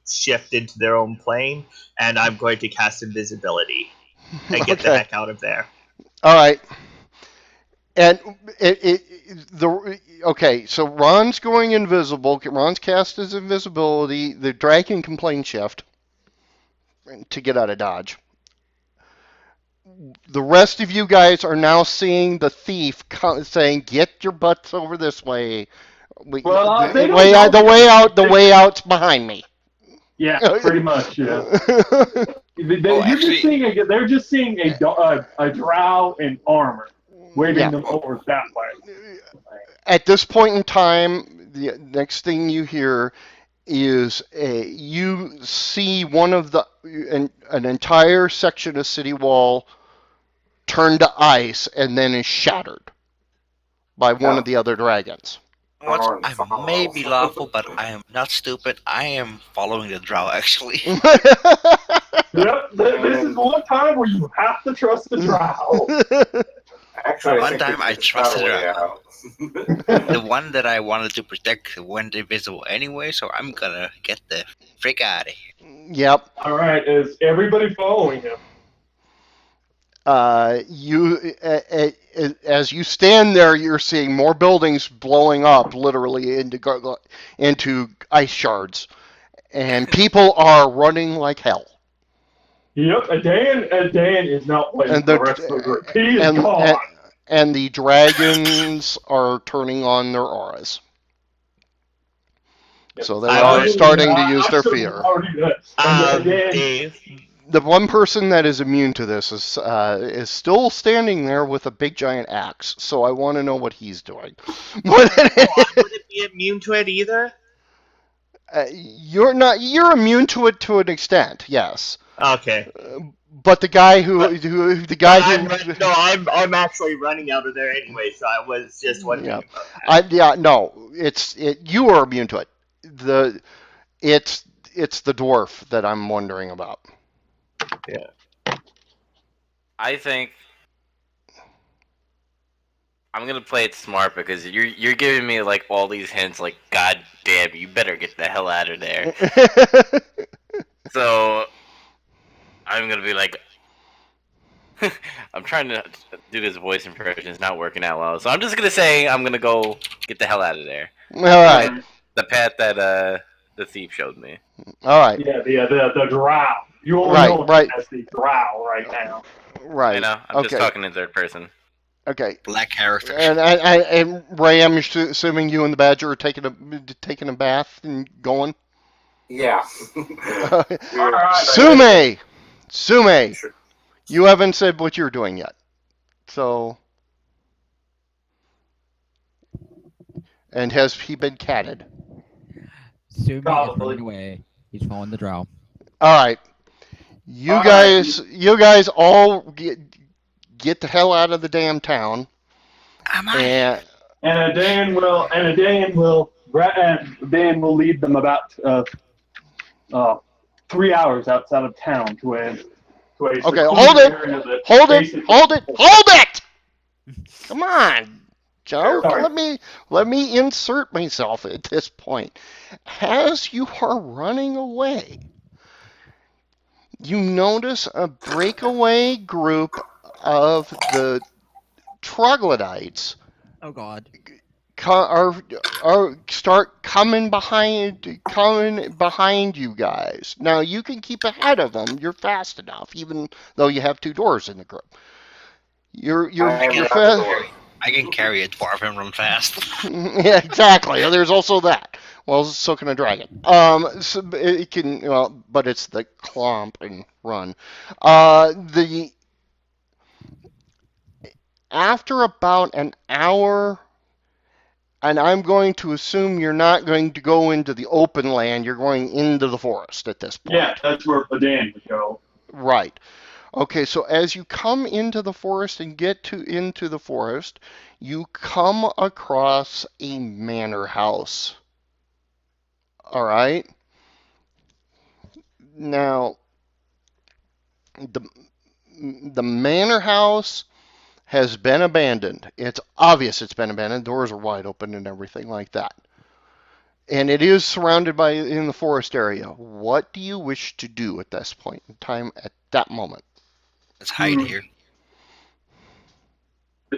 [SPEAKER 2] shift into their own plane, and I'm going to cast invisibility and get the
[SPEAKER 1] Okay.
[SPEAKER 2] heck out of there.
[SPEAKER 1] All right. And okay. So Ron's going invisible. Ron's cast his invisibility. The dragon can plane shift to get out of dodge. The rest of you guys are now seeing the thief saying, "Get your butts over this way."
[SPEAKER 3] Well, they
[SPEAKER 1] The
[SPEAKER 3] don't
[SPEAKER 1] way
[SPEAKER 3] know
[SPEAKER 1] out. The
[SPEAKER 3] because
[SPEAKER 1] way out. The way out's behind me.
[SPEAKER 3] yeah, pretty much. Yeah.
[SPEAKER 4] Oh,
[SPEAKER 3] You're just
[SPEAKER 4] actually,
[SPEAKER 3] seeing they're just seeing a drow in armor waving
[SPEAKER 1] Yeah.
[SPEAKER 3] them over that way.
[SPEAKER 1] At this point in time, the next thing you hear is you see one of an entire section of city wall turn to ice and then is shattered by one of the other dragons.
[SPEAKER 4] what?
[SPEAKER 5] Darn
[SPEAKER 4] I may
[SPEAKER 5] follow.
[SPEAKER 4] be lawful, but I am not stupid. I am following the drow, actually.
[SPEAKER 3] Yep, this is one time where you have to trust the drow.
[SPEAKER 5] Actually, I
[SPEAKER 4] One
[SPEAKER 5] think
[SPEAKER 4] time I
[SPEAKER 5] we just got
[SPEAKER 4] trusted
[SPEAKER 5] a way
[SPEAKER 4] her.
[SPEAKER 5] out.
[SPEAKER 4] The one that I wanted to protect went invisible anyway, so I'm gonna get the frick out of here.
[SPEAKER 1] Yep.
[SPEAKER 3] All right, is everybody following him?
[SPEAKER 1] As you stand there, you're seeing more buildings blowing up, literally into ice shards, and people are running like hell.
[SPEAKER 3] Yep, Dan is not playing
[SPEAKER 1] And
[SPEAKER 3] for the rest of the group. He is
[SPEAKER 1] and,
[SPEAKER 3] gone.
[SPEAKER 1] and the dragons are turning on their auras.
[SPEAKER 3] Yep.
[SPEAKER 1] So they're
[SPEAKER 2] I
[SPEAKER 1] already
[SPEAKER 2] would,
[SPEAKER 1] starting to use their
[SPEAKER 3] Absolutely
[SPEAKER 1] fear.
[SPEAKER 3] already done. And Dan,
[SPEAKER 2] Dave.
[SPEAKER 1] The one person that is immune to this is still standing there with a big giant axe. So I want to know what he's doing.
[SPEAKER 2] I wouldn't be immune to it either.
[SPEAKER 1] You're not. You're immune to it to an extent, yes.
[SPEAKER 2] Okay.
[SPEAKER 1] But the guy
[SPEAKER 2] I'm actually running out of there anyway, so I was just wondering
[SPEAKER 1] yeah,
[SPEAKER 2] about that.
[SPEAKER 1] no, you are immune to it. It's the dwarf that I'm wondering about.
[SPEAKER 2] Yeah.
[SPEAKER 6] I think I'm gonna play it smart because you're giving me like all these hints. Like, God damn, you better get the hell out of there. So I'm gonna be like, I'm trying to do this voice impression. It's not working out well. So I'm just gonna say I'm gonna go get the hell out of there.
[SPEAKER 1] All right.
[SPEAKER 6] The path that the thief showed me.
[SPEAKER 1] All right.
[SPEAKER 3] yeah, the drow. You only
[SPEAKER 1] Right,
[SPEAKER 3] know him
[SPEAKER 1] right.
[SPEAKER 3] as the drow right now.
[SPEAKER 1] Right.
[SPEAKER 6] I know. I'm
[SPEAKER 1] Okay.
[SPEAKER 6] just talking in third person.
[SPEAKER 1] Okay.
[SPEAKER 4] Black characters.
[SPEAKER 1] And Ray, I'm assuming you and the Badger are taking a bath and going.
[SPEAKER 5] Yeah.
[SPEAKER 3] All right.
[SPEAKER 1] Sume, you haven't said what you're doing yet. So, and has he been catted?
[SPEAKER 7] Sumi is
[SPEAKER 3] Probably.
[SPEAKER 7] running away. He's following the drow.
[SPEAKER 1] All right. You guys all get the hell out of the damn town.
[SPEAKER 4] Am I?
[SPEAKER 1] And
[SPEAKER 3] Dan will lead them about 3 hours outside of town to a
[SPEAKER 1] okay,
[SPEAKER 3] secluded
[SPEAKER 1] hold
[SPEAKER 3] area that
[SPEAKER 1] it, hold it. Come on, Joe.
[SPEAKER 3] Sorry.
[SPEAKER 1] Let me insert myself at this point. As you are running away, you notice a breakaway group of the troglodytes
[SPEAKER 7] Oh God.
[SPEAKER 1] start coming behind you guys. Now you can keep ahead of them. You're fast enough, even though you have two doors in the group. You're
[SPEAKER 5] I am not
[SPEAKER 1] fast.
[SPEAKER 5] the door.
[SPEAKER 4] I can carry a dwarf and run fast.
[SPEAKER 1] Yeah, exactly. There's also that. Well, so can a dragon. So it can, well, but it's the clomp and run. The After about an hour, and I'm going to assume you're not going to go into the open land. You're going into the forest at this point.
[SPEAKER 3] Yeah, that's where Badan would go.
[SPEAKER 1] Right. Okay, so as you come into the forest and get into the forest, you come across a manor house. All right. Now, the the manor house has been abandoned. It's obvious it's been abandoned. Doors are wide open and everything like that. And it is surrounded by in the forest area. What do you wish to do at this point in time at that moment?
[SPEAKER 4] Let's hide here.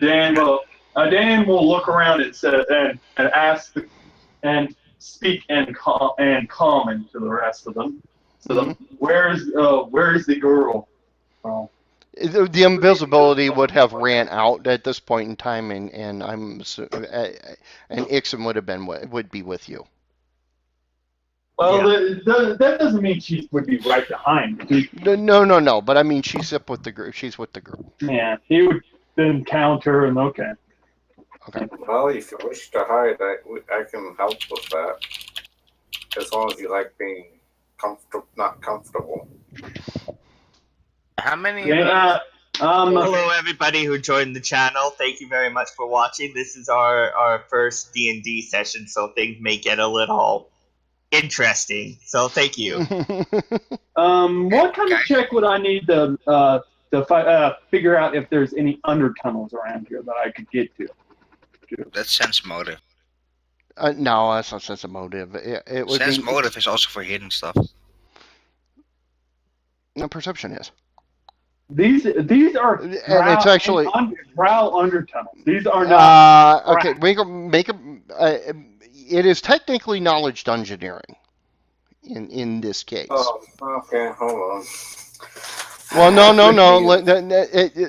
[SPEAKER 3] Dan will look around and ask and speak in common to the rest of them. So where's the girl? Well,
[SPEAKER 1] The invisibility would have ran out at this point in time, and I'm and Ixen would be with you.
[SPEAKER 3] well, that doesn't mean she would be right behind me.
[SPEAKER 1] No. But I mean, she's up with the group. She's with the group.
[SPEAKER 3] Yeah, he would then counter and okay.
[SPEAKER 5] Well, if you wish to hide, I can help with that. As long as you like being not comfortable.
[SPEAKER 6] How many?
[SPEAKER 2] Hello, everybody who joined the channel. Thank you very much for watching. This is our first D&D session, so things may get a little interesting. So thank you.
[SPEAKER 3] What kind of check would I need to figure out if there's any undertunnels around here that I could get to?
[SPEAKER 4] That's sense motive.
[SPEAKER 1] No, that's not sense of motive. It would
[SPEAKER 4] sense
[SPEAKER 1] be
[SPEAKER 4] motive is also for hidden stuff.
[SPEAKER 1] No, perception is.
[SPEAKER 3] These are
[SPEAKER 1] and it's actually
[SPEAKER 3] drow undertunnels. These are not.
[SPEAKER 1] Okay, make a. It is technically knowledge dungeoneering. In this case.
[SPEAKER 5] Oh, okay. Hold on.
[SPEAKER 1] Well, no.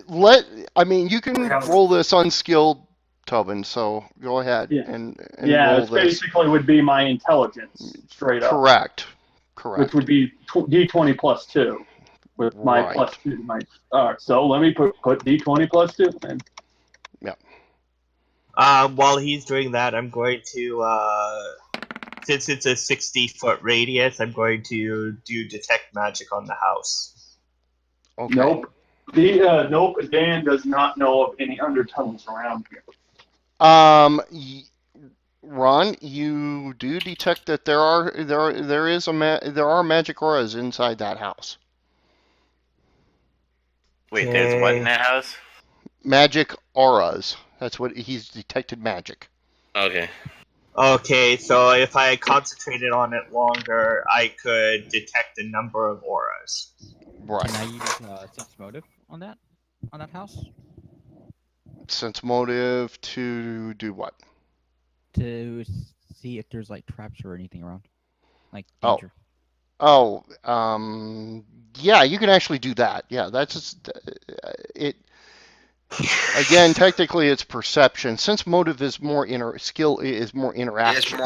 [SPEAKER 1] Let. I mean, you can roll this unskilled, Tobin. So go ahead and roll
[SPEAKER 3] this. Basically would be my intelligence straight up.
[SPEAKER 1] Correct.
[SPEAKER 3] Which would be D20 plus 2. With my plus 2. So let me put D20 plus 2 then.
[SPEAKER 1] Yeah.
[SPEAKER 2] While he's doing that, I'm going to since it's a 60-foot radius, I'm going to do detect magic on the house.
[SPEAKER 1] Okay.
[SPEAKER 3] Nope. Nope. Dan does not know of any undertunnels around here.
[SPEAKER 1] Ron, you do detect that there are magic auras inside that house.
[SPEAKER 6] Wait, there's what in that house?
[SPEAKER 1] Magic auras. That's what he's detected magic.
[SPEAKER 6] Okay.
[SPEAKER 2] Okay, so if I concentrated on it longer, I could detect a number of auras.
[SPEAKER 1] Right.
[SPEAKER 7] Can I use sense motive on that house?
[SPEAKER 1] Sense motive to do what?
[SPEAKER 7] To see if there's like traps or anything around, like
[SPEAKER 1] danger. Yeah, you can actually do that. Yeah, that's just, it. Again, technically, it's perception. Sense motive is more skill is more interaction.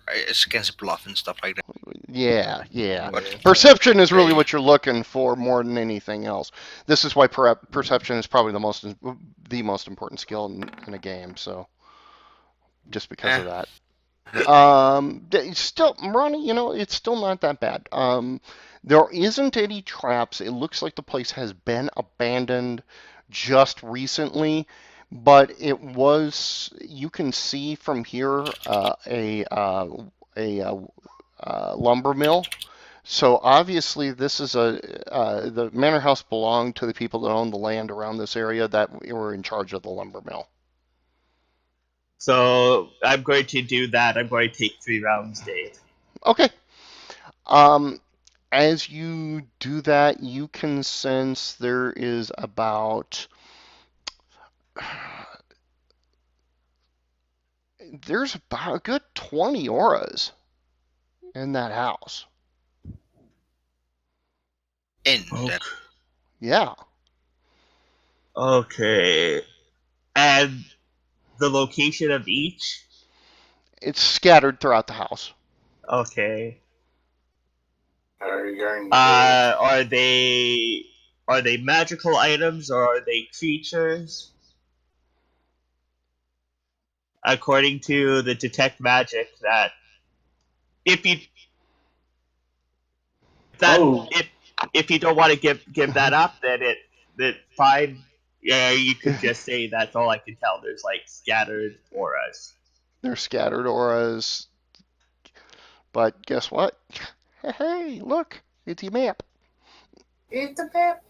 [SPEAKER 4] It's against bluff and stuff like that.
[SPEAKER 1] Yeah. But perception is really what you're looking for more than anything else. This is why perception is probably the most important skill in a game. So, just because of that. Still, Ronnie, it's still not that bad. There isn't any traps. It looks like the place has been abandoned just recently, but it was. You can see from here a lumber mill. So obviously, this is the manor house belonged to the people that own the land around this area that were in charge of the lumber mill.
[SPEAKER 2] So I'm going to do that. I'm going to take 3 rounds, Dave.
[SPEAKER 1] Okay. As you do that, you can sense there is about a good 20 auras in that house. Yeah.
[SPEAKER 2] Okay. And the location of each?
[SPEAKER 1] It's scattered throughout the house.
[SPEAKER 2] Okay.
[SPEAKER 5] Are you going to
[SPEAKER 2] Are they magical items or are they creatures? According to the detect magic, that if you that
[SPEAKER 3] Oh,
[SPEAKER 2] if you don't want to give that up, then it's fine. Yeah, you could just say that's all I can tell. There's like scattered auras.
[SPEAKER 1] They're scattered auras, but guess what? Hey, look, it's a map.
[SPEAKER 8] It's a pep.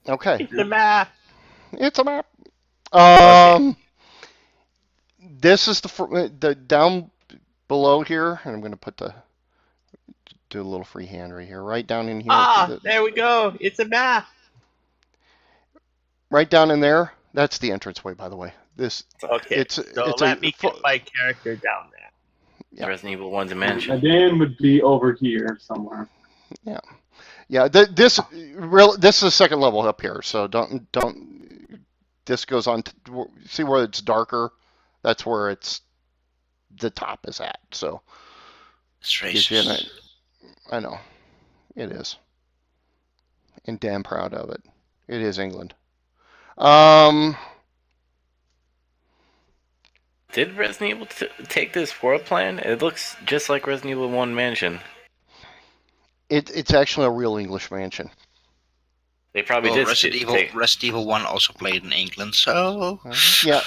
[SPEAKER 1] Okay,
[SPEAKER 2] It's the map.
[SPEAKER 1] it's a map.
[SPEAKER 2] Okay.
[SPEAKER 1] This is the down below here, and I'm gonna do a little freehand right here, right down in here.
[SPEAKER 2] There we go. It's a map.
[SPEAKER 1] Right down in there. That's the entranceway, by the way.
[SPEAKER 2] Okay.
[SPEAKER 1] It's
[SPEAKER 2] So
[SPEAKER 1] it's
[SPEAKER 2] let me get my character down there.
[SPEAKER 1] Yeah.
[SPEAKER 6] Resident Evil 1's a mansion.
[SPEAKER 3] Dan would be over here somewhere.
[SPEAKER 1] Yeah. This is the second level up here, so don't. This goes on. See where it's darker? That's where the top is at. So
[SPEAKER 4] It's
[SPEAKER 1] gives you
[SPEAKER 4] racist.
[SPEAKER 1] I know it is, and damn proud of it. It is England.
[SPEAKER 6] Did Resident Evil take this floor plan? It looks just like Resident Evil 1 mansion.
[SPEAKER 1] It's actually a real English mansion.
[SPEAKER 6] They probably
[SPEAKER 4] Well,
[SPEAKER 6] did
[SPEAKER 4] Resident Evil 1 also played in England, so...
[SPEAKER 1] Yeah,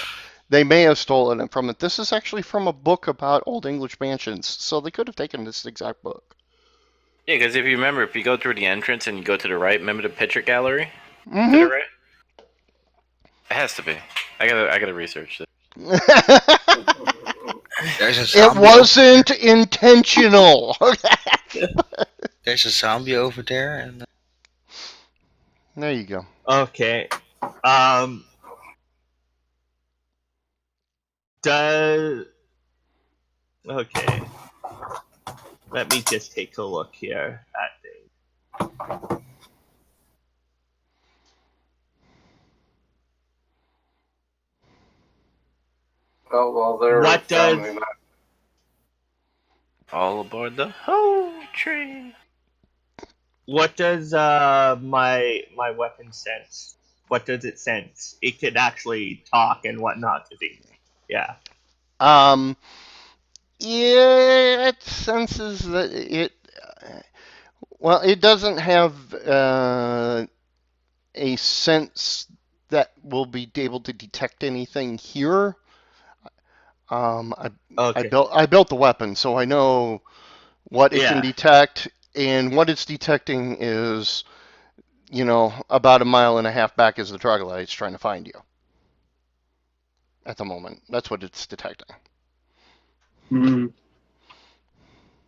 [SPEAKER 1] they may have stolen it from it. This is actually from a book about old English mansions, so they could have taken this exact book.
[SPEAKER 6] Yeah, because if you remember, if you go through the entrance and you go to the right, remember the picture gallery?
[SPEAKER 1] Mm-hmm.
[SPEAKER 6] To the right? It has to be. I gotta research it.
[SPEAKER 4] There's a
[SPEAKER 1] It
[SPEAKER 4] zombie
[SPEAKER 1] wasn't intentional.
[SPEAKER 4] There's a zombie over there, and
[SPEAKER 1] There you go.
[SPEAKER 2] Okay. Does okay. Let me just take a look here at things.
[SPEAKER 5] Well, while they're
[SPEAKER 2] What does
[SPEAKER 5] examining that,
[SPEAKER 6] All aboard the whole train.
[SPEAKER 2] what does my weapon sense? What does it sense? It can actually talk and whatnot to things. Yeah.
[SPEAKER 1] Yeah, it senses that it. Well, it doesn't have a sense that will be able to detect anything here. I
[SPEAKER 2] Okay.
[SPEAKER 1] I built the weapon, so I know what it can
[SPEAKER 2] Yeah.
[SPEAKER 1] detect, and what it's detecting is, about a mile and a half back is the troglodytes trying to find you. At the moment, that's what it's detecting.
[SPEAKER 3] Mm.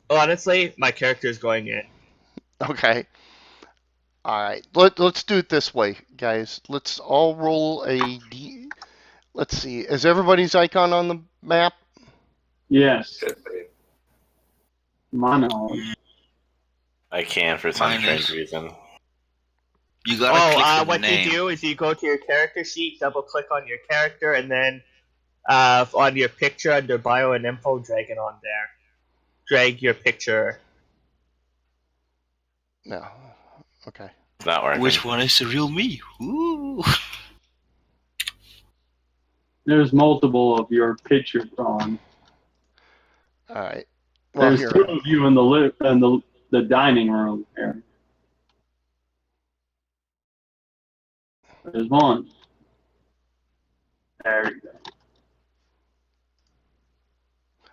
[SPEAKER 2] Honestly, my character is going in.
[SPEAKER 1] Okay. All right. Let's do it this way, guys. Let's all roll a D. Let's see. Is everybody's icon on the map?
[SPEAKER 3] Yes,
[SPEAKER 5] should be.
[SPEAKER 3] my knowledge.
[SPEAKER 6] I can for some
[SPEAKER 4] Mine
[SPEAKER 6] strange
[SPEAKER 4] is.
[SPEAKER 6] reason.
[SPEAKER 4] You gotta click the
[SPEAKER 2] What
[SPEAKER 4] name.
[SPEAKER 2] you do is you go to your character sheet, double click on your character, and then on your picture under bio and info, drag it on there. Drag your picture.
[SPEAKER 1] No. Okay.
[SPEAKER 6] It's not working.
[SPEAKER 4] Which one is the real me? Ooh.
[SPEAKER 3] There's multiple of your pictures on.
[SPEAKER 1] All right. Well,
[SPEAKER 3] There's
[SPEAKER 1] here.
[SPEAKER 3] two of you in the dining room area. There's one. There you go.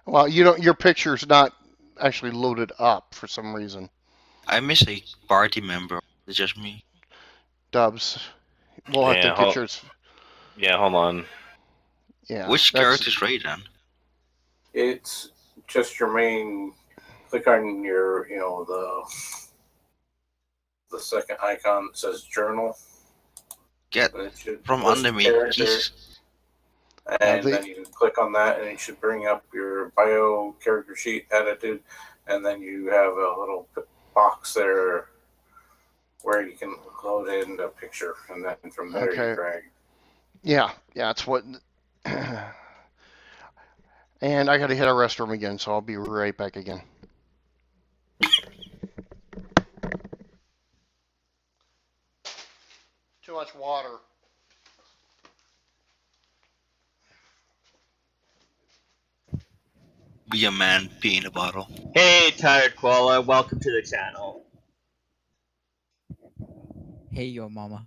[SPEAKER 1] Well, your picture's not actually loaded up for some reason.
[SPEAKER 4] I miss a party member. It's just me.
[SPEAKER 1] Dubs. We'll have to get yours.
[SPEAKER 6] Yeah, hold on.
[SPEAKER 1] Yeah.
[SPEAKER 4] Which character's Ray then?
[SPEAKER 5] It's just your main. Click on your, the second icon that says journal.
[SPEAKER 4] Get
[SPEAKER 5] And it should
[SPEAKER 4] from
[SPEAKER 5] list
[SPEAKER 4] under me.
[SPEAKER 5] character,
[SPEAKER 4] Jesus.
[SPEAKER 5] and then you can click on that, and it should bring up your bio, character sheet, attitude, and then you have a little box there where you can load in a picture, and then from there
[SPEAKER 1] Okay.
[SPEAKER 5] you drag.
[SPEAKER 1] Yeah. That's what. And I got to hit a restroom again, so I'll be right back again. Too much water.
[SPEAKER 4] Be a man, pee in a bottle.
[SPEAKER 2] Hey, Tired Koala, welcome to the channel.
[SPEAKER 7] Hey, yo, mama.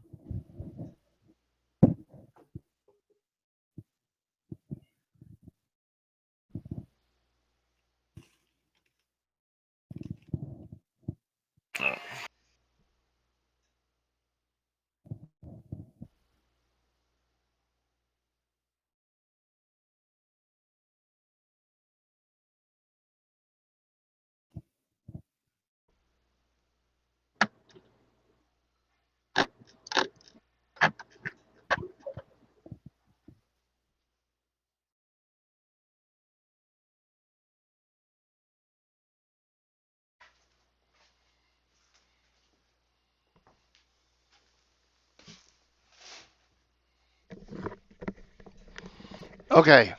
[SPEAKER 1] Okay.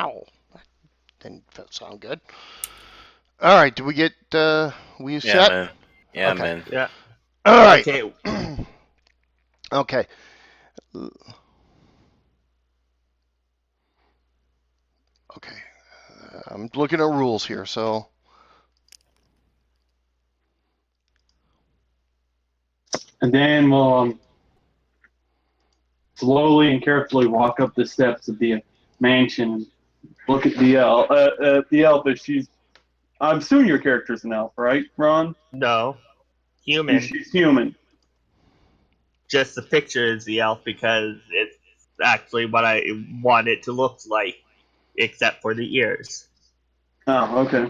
[SPEAKER 1] Ow. That didn't sound good. All right. Did we get we
[SPEAKER 6] Yeah,
[SPEAKER 1] set?
[SPEAKER 6] man. Yeah,
[SPEAKER 1] Okay.
[SPEAKER 6] man.
[SPEAKER 2] Yeah.
[SPEAKER 1] All right.
[SPEAKER 2] Okay.
[SPEAKER 1] Okay. Okay. I'm looking at rules here, so.
[SPEAKER 3] And Dan will slowly and carefully walk up the steps of the mansion and look at the elf. The elf, if she's. I'm assuming your character's an elf, right, Ron?
[SPEAKER 2] No.
[SPEAKER 3] And
[SPEAKER 2] Human.
[SPEAKER 3] she's human.
[SPEAKER 2] Just the picture is the elf because it's actually what I want it to look like, except for the ears.
[SPEAKER 3] Oh, okay.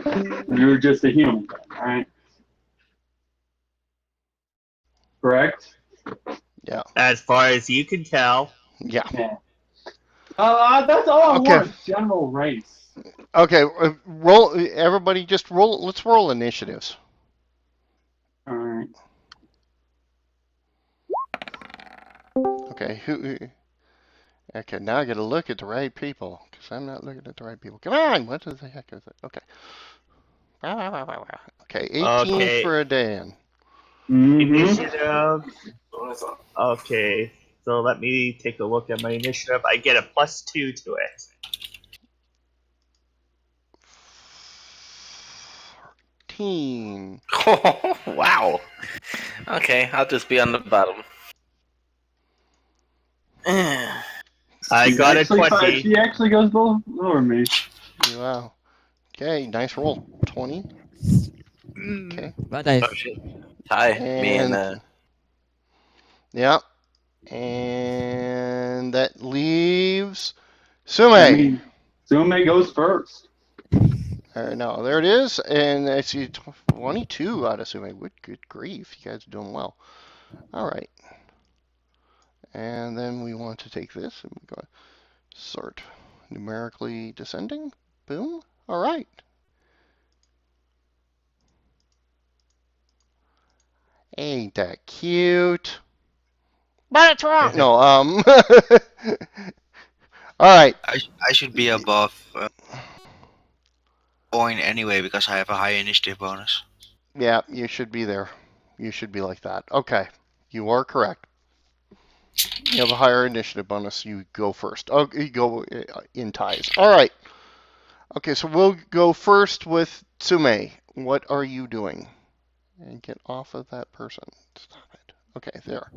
[SPEAKER 3] You're just a human, right? Correct?
[SPEAKER 1] Yeah.
[SPEAKER 2] As far as you can tell.
[SPEAKER 1] Yeah.
[SPEAKER 3] Yeah. That's all I
[SPEAKER 1] Okay.
[SPEAKER 3] want. General race.
[SPEAKER 1] Okay. Roll. Everybody, just roll. Let's roll initiatives.
[SPEAKER 3] All right.
[SPEAKER 1] Okay. Okay. Now I got to look at the right people because I'm not looking at the right people. Come on. What the heck is it? Okay. Okay. 18
[SPEAKER 2] Okay.
[SPEAKER 1] for a Dan.
[SPEAKER 3] Mm-hmm.
[SPEAKER 2] Initiative.
[SPEAKER 5] What I thought.
[SPEAKER 2] Okay. So let me take a look at my initiative. I get a +2 to it.
[SPEAKER 1] 14.
[SPEAKER 6] Wow. Okay, I'll just be on the bottom.
[SPEAKER 2] I got a 20.
[SPEAKER 3] She actually goes lower me.
[SPEAKER 1] Wow. Okay. Nice roll. 20. Okay.
[SPEAKER 7] Bad dice.
[SPEAKER 6] Oh shit. Hi, me and
[SPEAKER 1] And yeah. And that leaves Sume.
[SPEAKER 3] Sume goes first.
[SPEAKER 1] No, there it is. And I see 22 out of Sume. Good grief. You guys are doing well. All right. And then we want to take this and we go sort numerically descending. Boom. All right. Ain't that cute? But it's wrong. No, all right.
[SPEAKER 4] I should be above point anyway because I have a high initiative bonus.
[SPEAKER 1] Yeah, you should be there. You should be like that. Okay. You are correct. You have a higher initiative bonus. You go first. Oh, you go in ties. All right. Okay, so we'll go first with Tsume. What are you doing? And get off of that person. Stop it. Okay, there.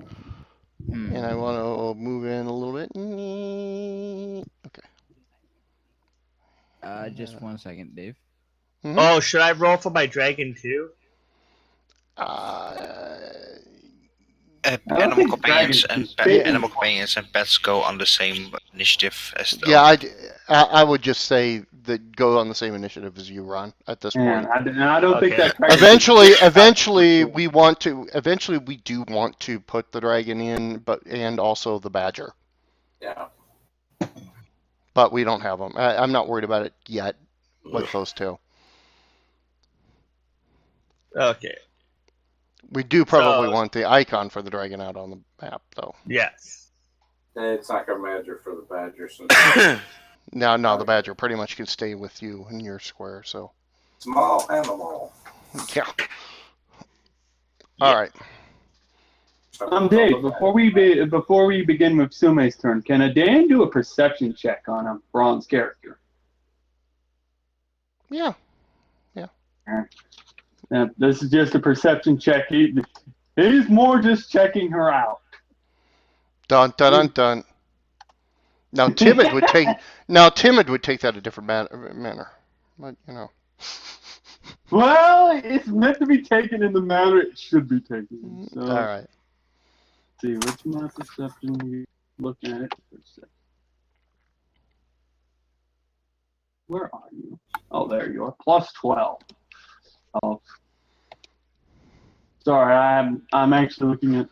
[SPEAKER 1] And I want to move in a little bit. Okay.
[SPEAKER 7] Just 1 second, Dave.
[SPEAKER 1] Mm-hmm.
[SPEAKER 2] Oh, should I roll for my dragon too?
[SPEAKER 4] Animal companions and
[SPEAKER 1] Yeah.
[SPEAKER 4] animal companions and pets go on the same initiative as the
[SPEAKER 1] Yeah,
[SPEAKER 4] owner.
[SPEAKER 1] I would just say that go on the same initiative as you, Ron, at this point.
[SPEAKER 3] I don't think
[SPEAKER 2] Okay.
[SPEAKER 3] that dragon
[SPEAKER 1] Eventually, we want to. Eventually, we do want to put the dragon in, and also the badger.
[SPEAKER 5] Yeah.
[SPEAKER 1] But we don't have them. I'm not worried about it yet with those two.
[SPEAKER 2] Okay.
[SPEAKER 1] We do probably
[SPEAKER 2] So,
[SPEAKER 1] want the icon for the dragon out on the map, though.
[SPEAKER 2] yes.
[SPEAKER 5] It's not gonna matter for the badger since
[SPEAKER 1] No, the badger pretty much can stay with you in your square. So
[SPEAKER 5] Small animal.
[SPEAKER 1] yeah.
[SPEAKER 2] Yeah.
[SPEAKER 1] All right.
[SPEAKER 3] Dave, before we begin with Sume's turn, can a Dan do a perception check on a bronze character?
[SPEAKER 1] Yeah.
[SPEAKER 3] This is just a perception check. He's more just checking her out.
[SPEAKER 1] Dun dun dun dun. Now timid would take that a different manner. But you know.
[SPEAKER 3] Well, it's meant to be taken in the manner it should be taken. So,
[SPEAKER 1] All right.
[SPEAKER 3] let's see, what's my perception? We look at it. Where are you? Oh, there you are. Plus 12. Oh, sorry, I'm actually looking at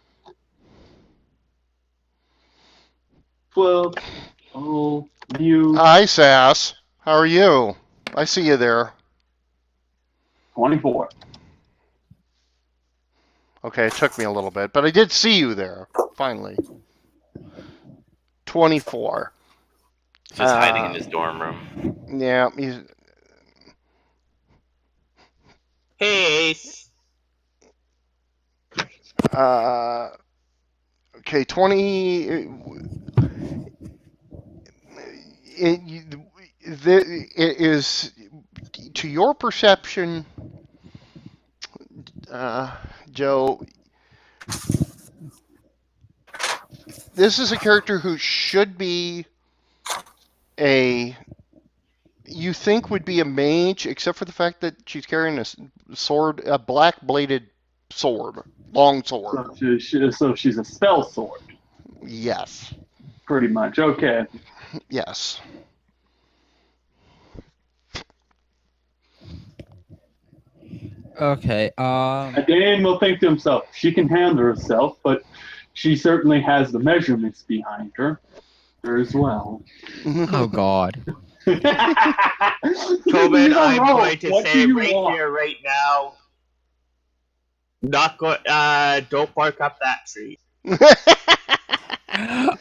[SPEAKER 3] 12. Oh, view.
[SPEAKER 1] Hi, Sass. How are you? I see you there.
[SPEAKER 3] 24.
[SPEAKER 1] Okay, it took me a little bit, but I did see you there. Finally. 24.
[SPEAKER 6] Just hiding in his dorm room.
[SPEAKER 1] Yeah, he's.
[SPEAKER 2] Hey, Ace.
[SPEAKER 1] Okay, 20. It is to your perception, Joe. This is a character who should be you think would be a mage, except for the fact that she's carrying a sword, a black bladed sword, long sword.
[SPEAKER 3] So she's a spell sword.
[SPEAKER 1] Yes.
[SPEAKER 3] Pretty much. Okay.
[SPEAKER 1] Yes.
[SPEAKER 7] Okay.
[SPEAKER 3] Dan will think to himself, she can handle herself, but she certainly has the measurements behind her as well.
[SPEAKER 7] Oh God.
[SPEAKER 2] Tobin, I'm going to say right here, right now, not go. Don't bark up that tree.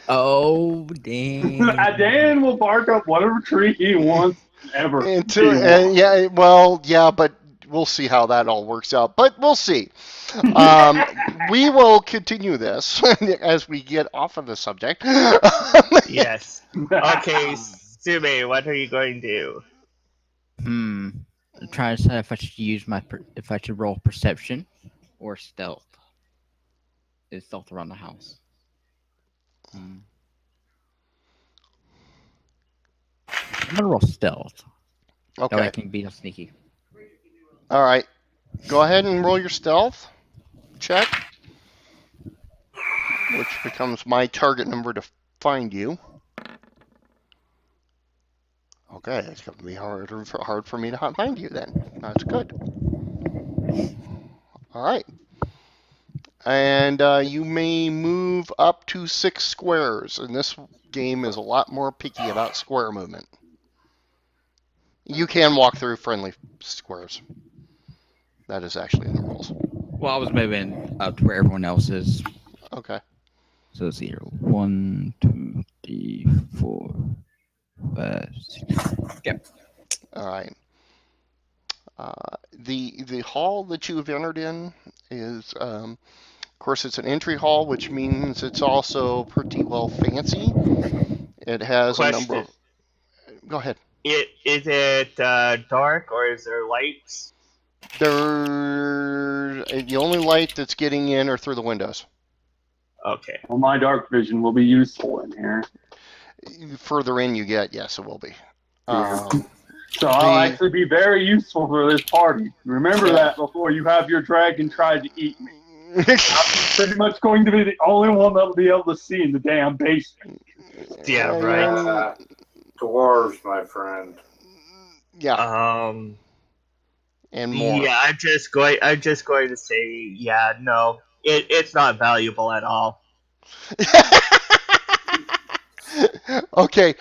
[SPEAKER 7] Oh damn.
[SPEAKER 3] Dan will bark up whatever tree he wants ever.
[SPEAKER 1] Yeah, well, yeah, but we'll see how that all works out. But we'll see. We will continue this as we get off of the subject.
[SPEAKER 2] Yes. Okay, Sume, what are you going to do?
[SPEAKER 7] I'm trying to decide if I should use if I should roll perception or stealth. Is stealth around the house? I'm gonna roll stealth.
[SPEAKER 1] Okay.
[SPEAKER 7] That way I can be sneaky.
[SPEAKER 1] All right. Go ahead and roll your stealth check, which becomes my target number to find you. Okay, it's going to be hard for me to find you then. That's good. All right. And you may move up to 6 squares, and this game is a lot more picky about square movement. You can walk through friendly squares. That is actually in the rules.
[SPEAKER 7] Well, I was moving up to where everyone else is.
[SPEAKER 1] Okay.
[SPEAKER 7] So 0, 1, 2, 3, 4, 5, 6. Yep.
[SPEAKER 1] All right. The hall that you have entered in is, of course, it's an entry hall, which means it's also pretty well fancy. It has a number of. Go ahead.
[SPEAKER 2] Is it dark or is there lights?
[SPEAKER 1] The only light that's getting in are through the windows.
[SPEAKER 2] Okay.
[SPEAKER 3] Well, my dark vision will be useful in here.
[SPEAKER 1] The further in you get, yes, it will be.
[SPEAKER 3] So I'll actually be very useful for this party. Remember that before you have your dragon try to eat me. I'm pretty much going to be the only one that'll be able to see in the damn basement.
[SPEAKER 2] Yeah, right.
[SPEAKER 5] Dwarves, my friend.
[SPEAKER 1] Yeah. And more.
[SPEAKER 2] Yeah, I'm just going to say, yeah, no, it's not valuable at all.
[SPEAKER 1] Okay.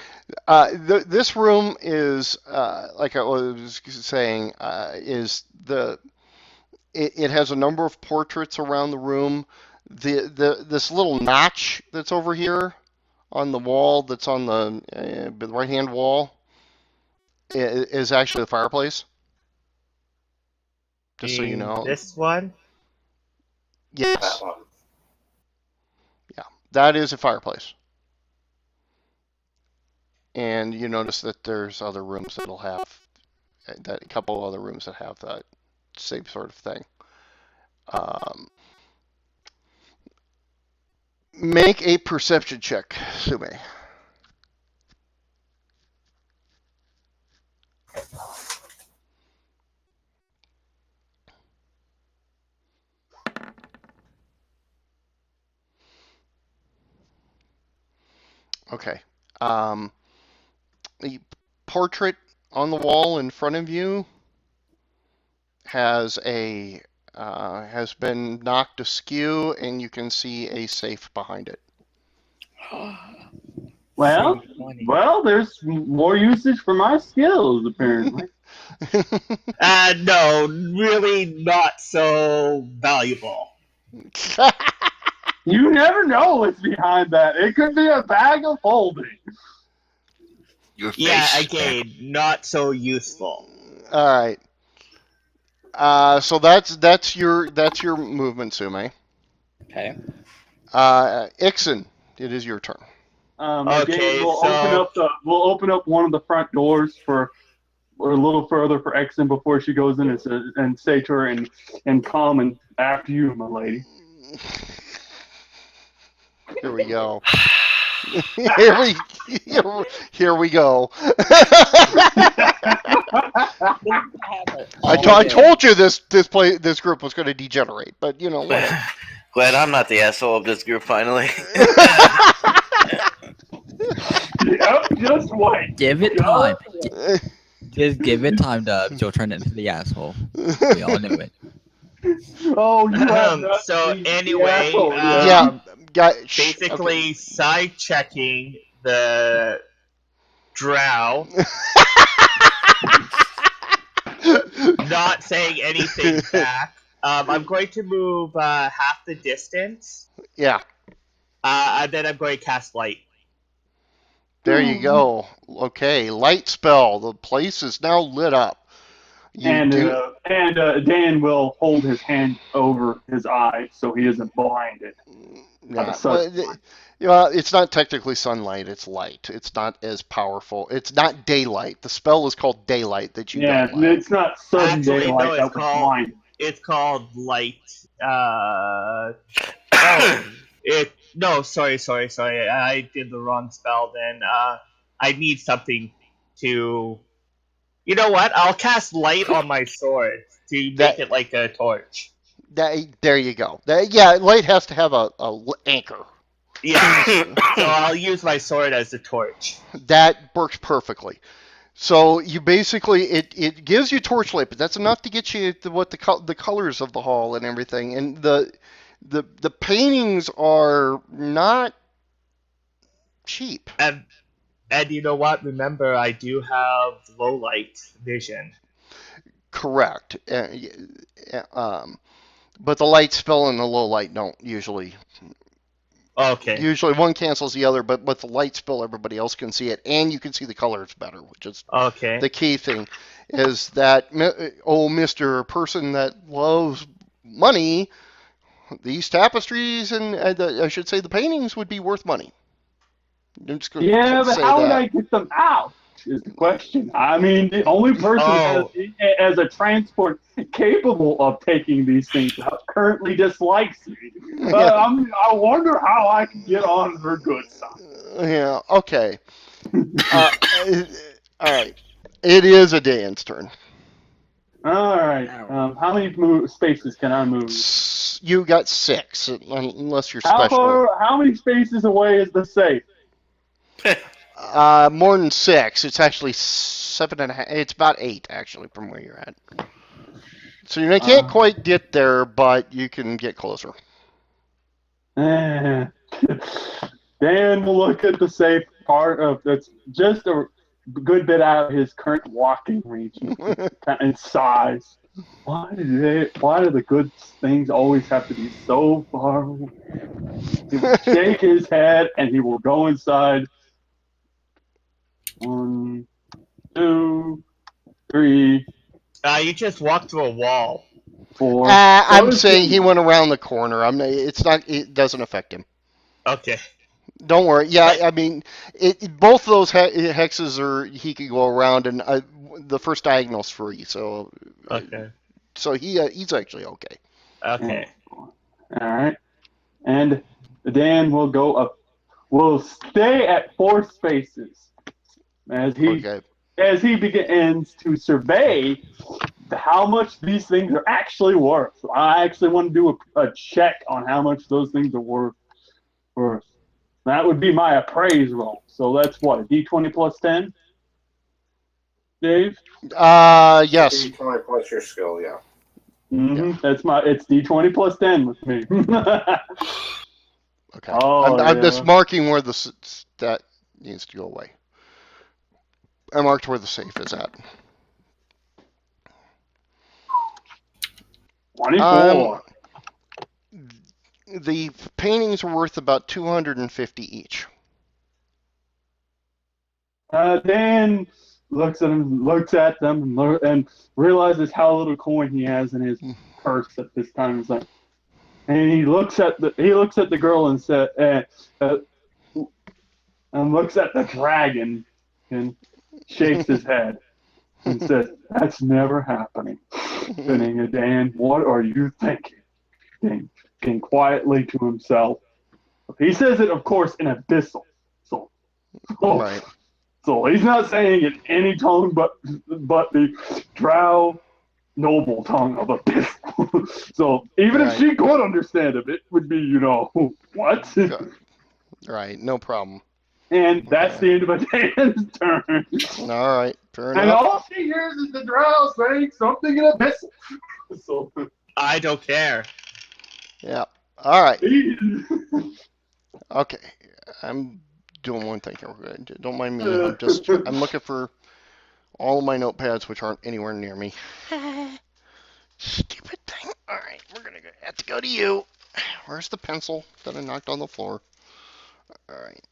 [SPEAKER 1] This room is, like I was saying, it has a number of portraits around the room. This little notch that's over here on the wall that's on the right-hand wall is actually the fireplace. Just so you know.
[SPEAKER 2] This one?
[SPEAKER 5] That
[SPEAKER 1] Yes.
[SPEAKER 5] one.
[SPEAKER 1] Yeah. That is a fireplace. And you notice that there's other rooms that'll have that, a couple of other rooms that have that same sort of thing. Um, make a perception check, Sume. Okay. The portrait on the wall in front of you has been knocked askew, and you can see a safe behind it.
[SPEAKER 3] Well,
[SPEAKER 7] Save money.
[SPEAKER 3] there's more usage for my skills apparently.
[SPEAKER 2] No, really not so valuable.
[SPEAKER 3] You never know what's behind that. It could be a bag of holding.
[SPEAKER 4] Your face.
[SPEAKER 2] Yeah, again, not so useful.
[SPEAKER 1] All right. So that's your movement, Sume.
[SPEAKER 7] Okay.
[SPEAKER 1] Ixon, it is your turn.
[SPEAKER 2] Okay,
[SPEAKER 3] Again,
[SPEAKER 2] so-
[SPEAKER 3] we'll open up one of the front doors or a little further for Exon before she goes in and say to her in common, "After you, my lady."
[SPEAKER 1] Here we go. Here we go. I told you this group was going to degenerate, but you know what?
[SPEAKER 6] Glad I'm not the asshole of this group finally.
[SPEAKER 3] Yep, just wait.
[SPEAKER 7] Give it time. Just give it time, Dubs. You'll turn into the asshole. We all knew it.
[SPEAKER 3] Oh, you have not
[SPEAKER 2] So
[SPEAKER 3] seen the
[SPEAKER 2] anyway,
[SPEAKER 3] asshole yet.
[SPEAKER 1] Yeah,
[SPEAKER 2] basically side checking the drow, not saying anything back. I'm going to move half the distance.
[SPEAKER 1] Yeah.
[SPEAKER 2] And then I'm going to cast light.
[SPEAKER 1] There you go. Okay, light spell. The place is now lit up.
[SPEAKER 3] Dan will hold his hand over his eye so he isn't blinded.
[SPEAKER 1] Yeah, well, it's not technically sunlight. It's light. It's not as powerful. It's not daylight. The spell is called daylight that you don't like.
[SPEAKER 3] It's not sudden
[SPEAKER 2] Actually,
[SPEAKER 3] daylight
[SPEAKER 2] no,
[SPEAKER 3] that
[SPEAKER 2] it's
[SPEAKER 3] was
[SPEAKER 2] called-
[SPEAKER 3] blind.
[SPEAKER 2] It's called light. Sorry. I did the wrong spell then. I need something to. You know what? I'll cast light on my sword to make it like a torch.
[SPEAKER 1] There you go. Light has to have a anchor.
[SPEAKER 2] Yeah. So I'll use my sword as a torch.
[SPEAKER 1] That works perfectly. So you basically it gives you torchlight, but that's enough to get you the colors of the hall and everything. And the paintings are not cheap.
[SPEAKER 2] And you know what? Remember, I do have low light vision.
[SPEAKER 1] Correct. But the light spell and the low light don't usually.
[SPEAKER 2] Okay.
[SPEAKER 1] Usually one cancels the other, but with the light spell, everybody else can see it, and you can see the colors better, which is
[SPEAKER 2] Okay.
[SPEAKER 1] the key thing. Is that Mr. Person that loves money? These tapestries and I should say the paintings would be worth money. I'm just gonna
[SPEAKER 3] but
[SPEAKER 1] say
[SPEAKER 3] how would
[SPEAKER 1] that.
[SPEAKER 3] I get them out? Is the question. I mean, the only person as a transport capable of taking these things out currently dislikes me. I wonder how I can get on her good side.
[SPEAKER 1] Yeah. Okay. All right. It is a Dan's turn.
[SPEAKER 3] All right. How many spaces can I move?
[SPEAKER 1] You got 6, unless you're special.
[SPEAKER 3] How many spaces away is the safe?
[SPEAKER 1] More than 6. It's actually 7.5. It's about 8 actually from where you're at. So you can't quite get there, but you can get closer.
[SPEAKER 3] Dan will look at the safe part of that's just a good bit out of his current walking range and size. Why do the good things always have to be so far away? He will shake his head and he will go inside. 1, 2, 3,
[SPEAKER 2] You just walked through a wall.
[SPEAKER 3] 4.
[SPEAKER 1] I'm saying he went around the corner. I'm. It's not. It doesn't affect him.
[SPEAKER 2] Okay.
[SPEAKER 1] Don't worry. Yeah,
[SPEAKER 2] But-
[SPEAKER 1] I mean, both of those hexes are he could go around, and the first diagonal's free. So.
[SPEAKER 2] Okay.
[SPEAKER 1] So he's actually okay.
[SPEAKER 2] Okay.
[SPEAKER 3] All right. And Dan will go up. Will stay at 4 spaces as he begins to survey how much these things are actually worth. So I actually want to do a check on how much those things are worth first. That would be my appraise roll. So that's what, a D20 plus 10? Dave?
[SPEAKER 1] Yes.
[SPEAKER 5] D20 plus your skill, yeah.
[SPEAKER 3] Mm-hmm. Yeah. It's D20 plus 10 with me.
[SPEAKER 1] Okay.
[SPEAKER 3] Oh,
[SPEAKER 1] I'm
[SPEAKER 3] yeah.
[SPEAKER 1] just marking where that needs to go away. I marked where the safe is at.
[SPEAKER 3] 24.
[SPEAKER 1] The paintings are worth about 250 each.
[SPEAKER 3] Dan looks at them, and realizes how little coin he has in his purse at this time. And he looks at the girl and and looks at the dragon and shakes his head and says, "That's never happening." Thinking, Dan, what are you thinking? Thinking quietly to himself. He says it, of course, in abyssal.
[SPEAKER 1] Right.
[SPEAKER 3] So he's not saying it any tongue but the drow noble tongue of abyssal. So even if she could understand him, it would be, what?
[SPEAKER 1] Right, no problem.
[SPEAKER 3] And that's the end of Dan's turn.
[SPEAKER 1] All right, fair enough.
[SPEAKER 3] And all she hears is the drow saying something in abyssal. So
[SPEAKER 2] I don't care.
[SPEAKER 1] Yeah. All right. Okay. I'm doing one thing here. Don't mind me. I'm looking for all of my notepads, which aren't anywhere near me. Stupid thing. All right, we're gonna have to go to you. Where's the pencil that I knocked on the floor? All right.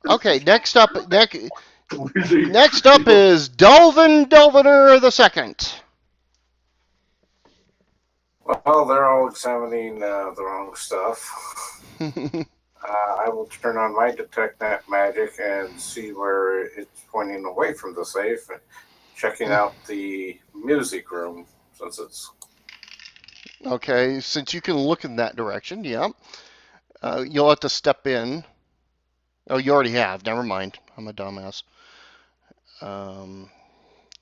[SPEAKER 1] Okay. Next up is Delviner the Second.
[SPEAKER 5] Well, they're all examining the wrong stuff. I will turn on my detect net magic and see where it's pointing away from the safe, and checking out the music room since it's.
[SPEAKER 1] Okay, since you can look in that direction, yeah. You'll have to step in. Oh, you already have. Never mind. I'm a dumbass.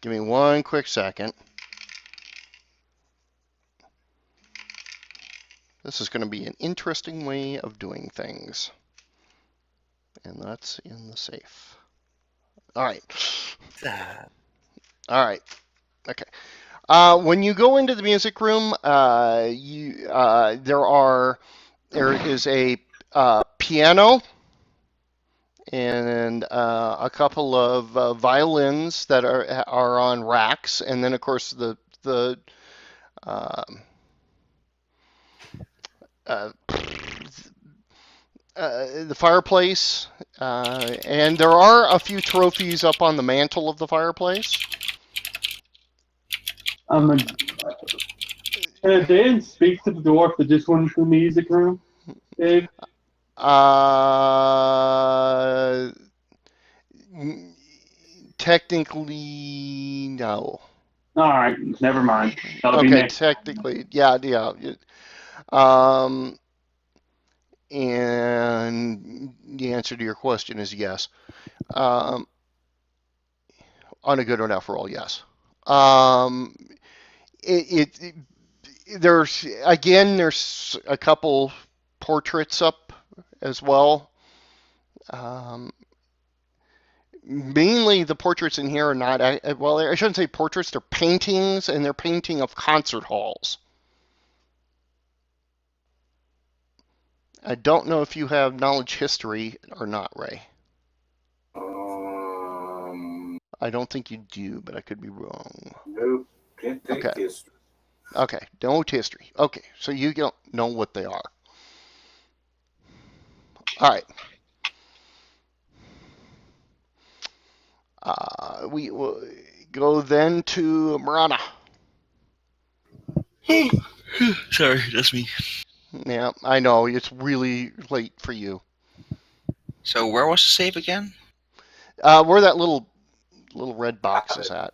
[SPEAKER 1] Give me one quick second. This is going to be an interesting way of doing things. And that's in the safe. All right. All right. Okay. When you go into the music room, there is a piano and a couple of violins that are on racks, and then of course the fireplace, and there are a few trophies up on the mantle of the fireplace.
[SPEAKER 3] Can Dan speak to the dwarf that just went into the music room, Dave?
[SPEAKER 1] Technically, no.
[SPEAKER 3] All right, never mind. That'll be
[SPEAKER 1] Okay,
[SPEAKER 3] next.
[SPEAKER 1] technically, yeah. And the answer to your question is yes. On a good enough roll, yes. There's a couple portraits up as well. Mainly the portraits in here are not, well, I shouldn't say portraits, they're paintings, and they're painting of concert halls. I don't know if you have knowledge history or not, Ray. I don't think you do, but I could be wrong.
[SPEAKER 5] Nope. Didn't take
[SPEAKER 1] Okay.
[SPEAKER 5] history.
[SPEAKER 1] Okay. Don't history. Okay. So you don't know what they are. All right. We will go then to Marana.
[SPEAKER 4] Sorry, that's me.
[SPEAKER 1] Yeah, I know it's really late for you.
[SPEAKER 4] So where was the save again?
[SPEAKER 1] Where that little red box is at.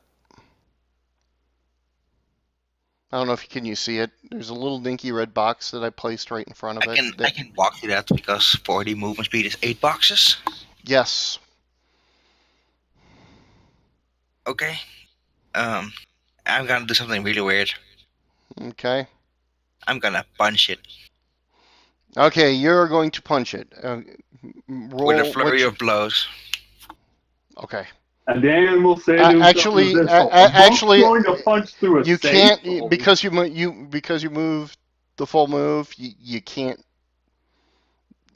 [SPEAKER 1] I don't know if you see it. There's a little dinky red box that I placed right in front of
[SPEAKER 4] I
[SPEAKER 1] it.
[SPEAKER 4] I can walk through that because 40 movement speed is 8 boxes.
[SPEAKER 1] Yes.
[SPEAKER 4] Okay. I'm gonna do something really weird.
[SPEAKER 1] Okay.
[SPEAKER 4] I'm gonna punch it
[SPEAKER 1] Okay, you're going to punch it.
[SPEAKER 4] with a
[SPEAKER 1] Roll
[SPEAKER 4] flurry of blows.
[SPEAKER 1] Okay.
[SPEAKER 3] And Dan will say to himself,
[SPEAKER 1] Actually,
[SPEAKER 3] "Abyssal. A monk's
[SPEAKER 1] actually,
[SPEAKER 3] going to punch through a
[SPEAKER 1] you
[SPEAKER 3] safe?
[SPEAKER 1] can't because you move the full move. You can't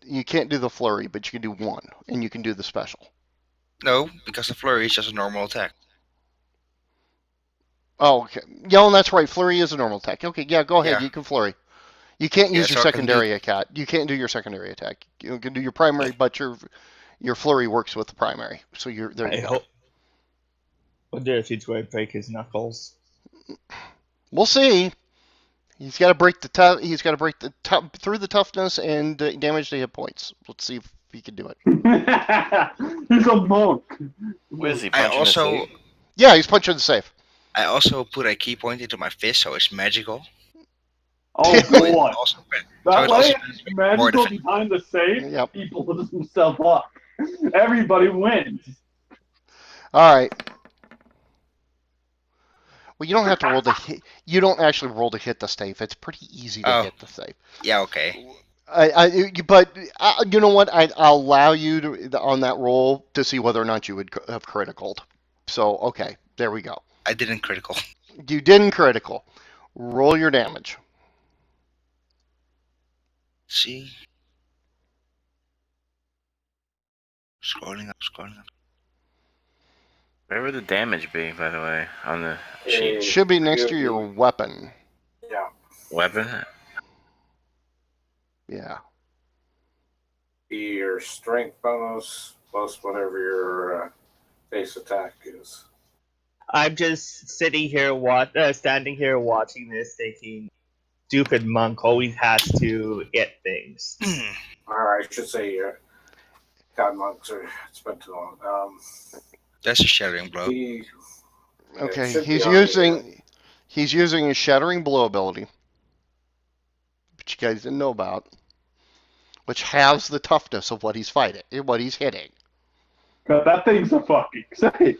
[SPEAKER 1] do the flurry, but you can do one, and you can do the special.
[SPEAKER 4] No, because the flurry is just a normal attack.
[SPEAKER 1] Oh, okay. Yeah, that's right. Flurry is a normal attack. Okay, yeah, go ahead.
[SPEAKER 4] Yeah.
[SPEAKER 1] You can flurry. You can't
[SPEAKER 4] Yeah,
[SPEAKER 1] use your
[SPEAKER 4] so I can do.
[SPEAKER 1] secondary attack. You can't do your secondary attack. You can do your primary, but your flurry works with the primary. So there you go.
[SPEAKER 2] Wonder if he's going to break his knuckles.
[SPEAKER 1] We'll see. He's got to break the tough. He's got to break the through the toughness and damage to hit points. Let's see if he can do it.
[SPEAKER 3] He's a monk.
[SPEAKER 6] What is he
[SPEAKER 4] I
[SPEAKER 6] punching
[SPEAKER 4] also
[SPEAKER 6] the safe?
[SPEAKER 1] Yeah, he's punching the safe.
[SPEAKER 4] I also put a key point into my fist, so it's magical.
[SPEAKER 3] Oh
[SPEAKER 4] So it
[SPEAKER 3] boy.
[SPEAKER 4] also
[SPEAKER 3] That
[SPEAKER 4] it
[SPEAKER 3] way,
[SPEAKER 4] also more
[SPEAKER 3] magical
[SPEAKER 4] defensive.
[SPEAKER 3] behind the safe,
[SPEAKER 1] Yep.
[SPEAKER 3] he blows himself up. Everybody wins.
[SPEAKER 1] All right. Well, you don't have to roll to hit. You don't actually roll to hit the safe. It's pretty easy to hit the safe.
[SPEAKER 4] Yeah, okay.
[SPEAKER 1] But you know what? I'll allow you to on that roll to see whether or not you would have criticaled. So okay, there we go.
[SPEAKER 4] I didn't critical.
[SPEAKER 1] You didn't critical. Roll your damage.
[SPEAKER 4] See? Scrolling up.
[SPEAKER 6] Where would the damage be, by the way, on the sheet?
[SPEAKER 1] Should be next to your weapon.
[SPEAKER 5] Yeah.
[SPEAKER 6] Weapon?
[SPEAKER 1] Yeah.
[SPEAKER 5] Be your strength bonus plus whatever your base attack is.
[SPEAKER 2] I'm just sitting here, standing here watching this, thinking, stupid monk always has to hit things.
[SPEAKER 5] Or I should say, God monks are. It's been too long.
[SPEAKER 4] That's a shattering blow.
[SPEAKER 1] Okay, he's using his shattering blow ability, which you guys didn't know about, which halves the toughness of what he's fighting, what he's hitting.
[SPEAKER 3] God, that thing's a fucking safe.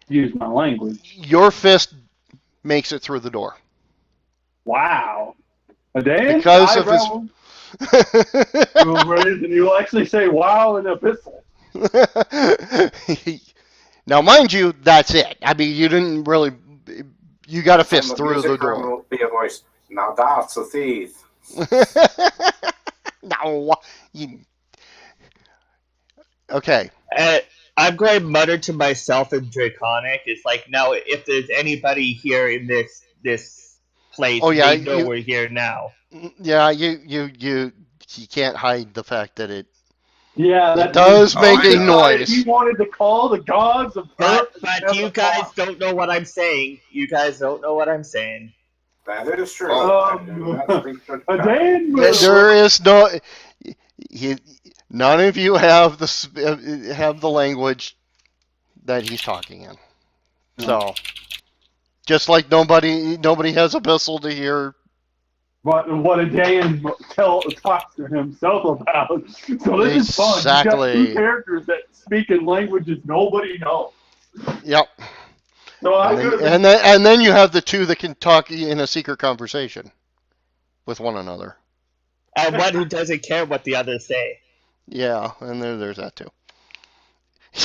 [SPEAKER 3] Use my language.
[SPEAKER 1] Your fist makes it through the door.
[SPEAKER 3] Wow. A Dan?
[SPEAKER 1] Because of his.
[SPEAKER 3] And you actually say wow in Abyssal.
[SPEAKER 1] Now, mind you, that's it. I mean, you didn't really. You got a fist through the door.
[SPEAKER 5] Will be a voice. Now that's a thief.
[SPEAKER 1] No, you. Okay.
[SPEAKER 2] I'm going to mutter to myself in Draconic. It's like, now, if there's anybody here in this place, they know we're here now.
[SPEAKER 1] Yeah, you can't hide the fact that it.
[SPEAKER 3] Yeah,
[SPEAKER 1] that does make a noise.
[SPEAKER 3] He wanted to call the gods of
[SPEAKER 2] But you guys don't know what I'm saying. You guys don't know what I'm saying.
[SPEAKER 5] That is true.
[SPEAKER 1] There is no. None of you have the language that he's talking in. So, just like nobody has Abyssal to hear.
[SPEAKER 3] What a Dan talks to himself about. So this is fun.
[SPEAKER 1] Exactly.
[SPEAKER 3] You got two characters that speak in languages nobody knows.
[SPEAKER 1] Yep.
[SPEAKER 3] So
[SPEAKER 1] and then you have the two that can talk in a secret conversation with one another.
[SPEAKER 2] And one who doesn't care what the others say.
[SPEAKER 1] Yeah, and there's that too.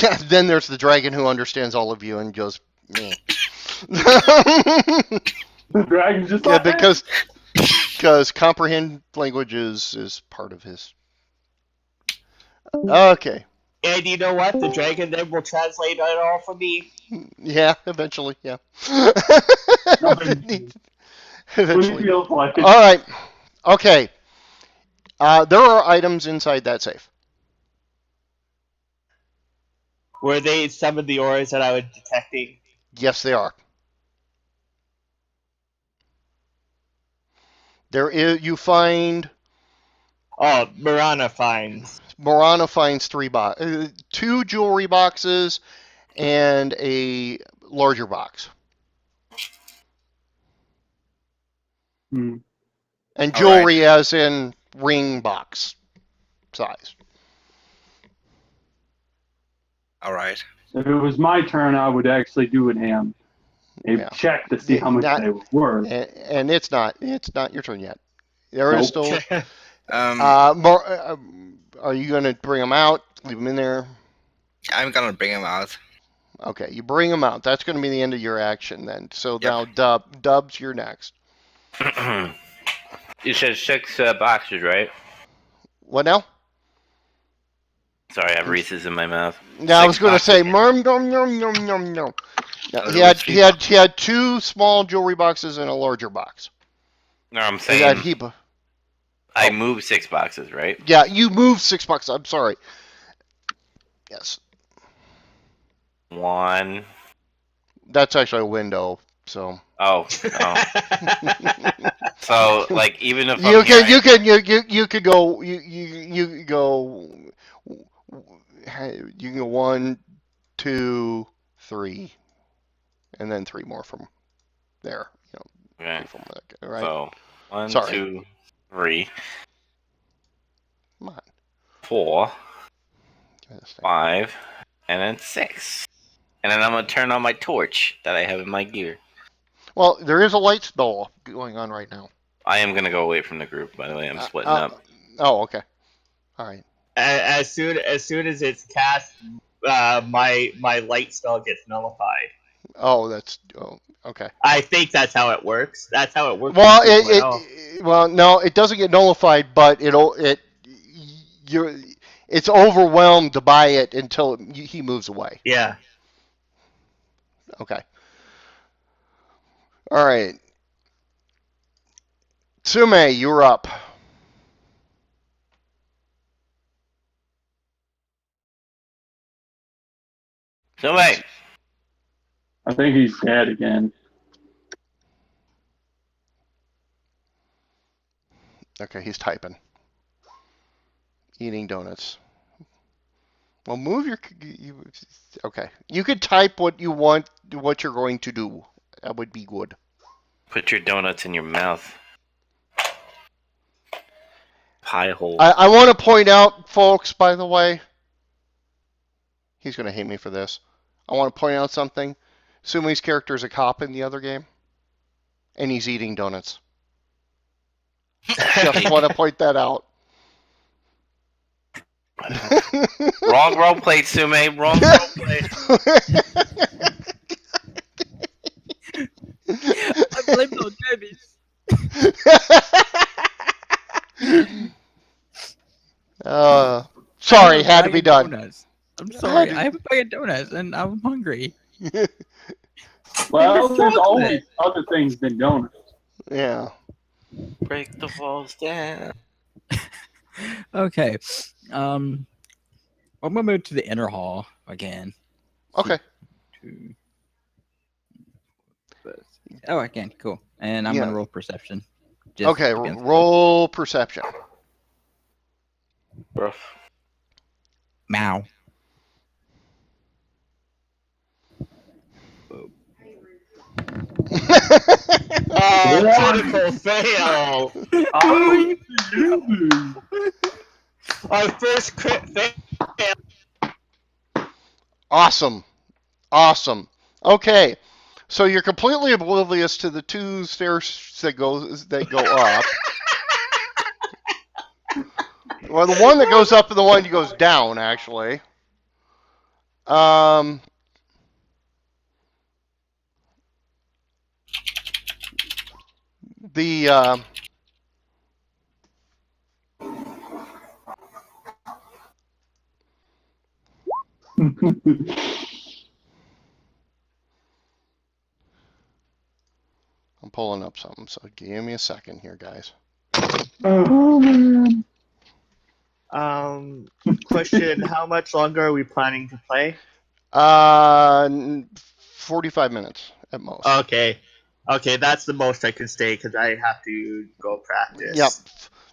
[SPEAKER 1] Yeah, then there's the dragon who understands all of you and goes, meh.
[SPEAKER 3] The dragon's just
[SPEAKER 1] like because comprehend languages is part of his. Okay.
[SPEAKER 2] And you know what? The dragon then will translate it all for me.
[SPEAKER 1] Yeah, eventually, yeah.
[SPEAKER 3] Eventually. When he
[SPEAKER 1] Eventually.
[SPEAKER 3] feels like it.
[SPEAKER 1] All right. Okay. There are items inside that safe.
[SPEAKER 2] Were they some of the auras that I was detecting?
[SPEAKER 1] Yes, they are. There is. You find.
[SPEAKER 2] Oh, Mirana finds.
[SPEAKER 1] Morana finds two jewelry boxes and a larger box.
[SPEAKER 3] Hmm.
[SPEAKER 1] And
[SPEAKER 4] All right.
[SPEAKER 1] jewelry as in ring box size.
[SPEAKER 4] All right.
[SPEAKER 3] If it was my turn, I would actually do a
[SPEAKER 1] Yeah.
[SPEAKER 3] check to see how much
[SPEAKER 1] Not,
[SPEAKER 3] they were worth.
[SPEAKER 1] and it's not your turn yet. There is
[SPEAKER 3] Nope.
[SPEAKER 1] still.
[SPEAKER 4] Um,
[SPEAKER 1] Are you going to bring them out? Leave them in there?
[SPEAKER 4] I'm gonna bring him out.
[SPEAKER 1] Okay, you bring them out. That's going to be the end of your action then. So
[SPEAKER 4] Yep.
[SPEAKER 1] now Dubs, you're next.
[SPEAKER 6] You said 6 boxes, right?
[SPEAKER 1] What now?
[SPEAKER 6] Sorry, I have Reese's in my mouth.
[SPEAKER 1] Now I was
[SPEAKER 4] 6
[SPEAKER 1] going to
[SPEAKER 4] boxes.
[SPEAKER 1] say nom nom nom nom nom nom. No,
[SPEAKER 4] Oh,
[SPEAKER 1] he
[SPEAKER 4] there was
[SPEAKER 1] had
[SPEAKER 4] 3
[SPEAKER 1] he had
[SPEAKER 4] boxes.
[SPEAKER 1] he had two small jewelry boxes and a larger box.
[SPEAKER 6] No, I'm
[SPEAKER 1] Is that
[SPEAKER 6] saying I moved 6 boxes, right?
[SPEAKER 1] Yeah, you moved 6 boxes. I'm sorry. Yes,
[SPEAKER 6] 1.
[SPEAKER 1] that's actually a window. So
[SPEAKER 6] Oh. So, like, even if I'm
[SPEAKER 1] you
[SPEAKER 6] here,
[SPEAKER 1] can you could go you could go you can go 1, 2, 3, and then 3 more from there.
[SPEAKER 6] okay.
[SPEAKER 1] From that, right?
[SPEAKER 6] So 1,
[SPEAKER 1] Sorry.
[SPEAKER 6] 2, 3,
[SPEAKER 1] Come on.
[SPEAKER 6] 4,
[SPEAKER 1] Give me this thing.
[SPEAKER 6] 5, and then 6. And then I'm gonna turn on my torch that I have in my gear.
[SPEAKER 1] Well, there is a light spell going on right now.
[SPEAKER 6] I am gonna go away from the group. By the way, I'm splitting up.
[SPEAKER 1] Oh, okay. All right.
[SPEAKER 2] As soon as it's cast, my light spell gets nullified.
[SPEAKER 1] Oh, okay.
[SPEAKER 2] I think that's how it works. That's how it works.
[SPEAKER 1] Well,
[SPEAKER 2] in 2.0.
[SPEAKER 1] no, it doesn't get nullified, but you're it's overwhelmed by it until he moves away.
[SPEAKER 2] Yeah.
[SPEAKER 1] Okay. All right. Sume, you're up.
[SPEAKER 6] So wait,
[SPEAKER 3] I think he's dead again.
[SPEAKER 1] Okay, he's typing. Eating donuts. Well, move okay. You could type what you want, what you're going to do. That would be good.
[SPEAKER 6] put your donuts in your mouth. Pie hole.
[SPEAKER 1] I want to point out, folks, by the way, he's going to hate me for this. I want to point out something. Sumi's character is a cop in the other game, and he's eating donuts. Just want to point that out.
[SPEAKER 6] Wrong role play, Sume. Wrong role play.
[SPEAKER 7] I blame those babies.
[SPEAKER 1] Sorry, had to be done.
[SPEAKER 7] Donuts. I'm sorry. I have a bag of donuts and I'm hungry.
[SPEAKER 3] Well,
[SPEAKER 7] They're
[SPEAKER 3] there's
[SPEAKER 7] chocolate.
[SPEAKER 3] always other things than donuts.
[SPEAKER 1] Yeah.
[SPEAKER 6] Break the walls down.
[SPEAKER 7] Okay. I'm gonna move to the inner hall again.
[SPEAKER 1] Okay.
[SPEAKER 7] Oh, I can. Cool. And I'm
[SPEAKER 1] Yeah.
[SPEAKER 7] gonna roll perception. Just
[SPEAKER 1] Okay,
[SPEAKER 7] against
[SPEAKER 1] roll perception.
[SPEAKER 6] Rough.
[SPEAKER 7] Meow.
[SPEAKER 2] Critical fail.
[SPEAKER 3] Oh,
[SPEAKER 2] Our first crit fail.
[SPEAKER 1] Awesome. Awesome. Okay. So you're completely oblivious to the two stairs that go up. Well, the one that goes up and the one that goes down, actually. The I'm pulling up something, so give me a second here, guys.
[SPEAKER 3] Oh man.
[SPEAKER 2] Question: how much longer are we planning to play?
[SPEAKER 1] 45 minutes at most.
[SPEAKER 2] Okay, that's the most I can stay because I have to go
[SPEAKER 1] Yep,
[SPEAKER 2] practice.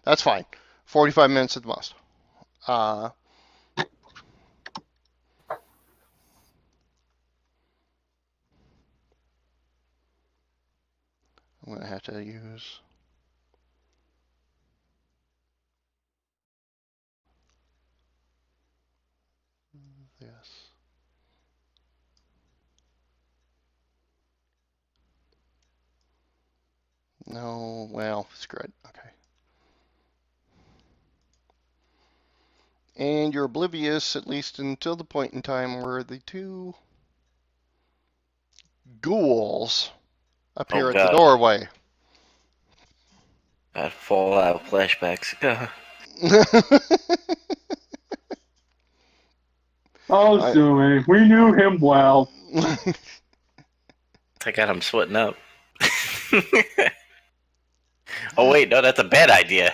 [SPEAKER 1] that's fine. 45 minutes at the most. I'm gonna have to use this. No, well, screw it. Okay. And you're oblivious, at least until the point in time where the two ghouls appear
[SPEAKER 6] Oh
[SPEAKER 1] at the
[SPEAKER 6] god.
[SPEAKER 1] doorway.
[SPEAKER 6] That Fallout flashbacks.
[SPEAKER 3] Oh,
[SPEAKER 1] I,
[SPEAKER 3] Sumi, we knew him well.
[SPEAKER 6] I got him sweating up. Oh wait, no, that's a bad idea.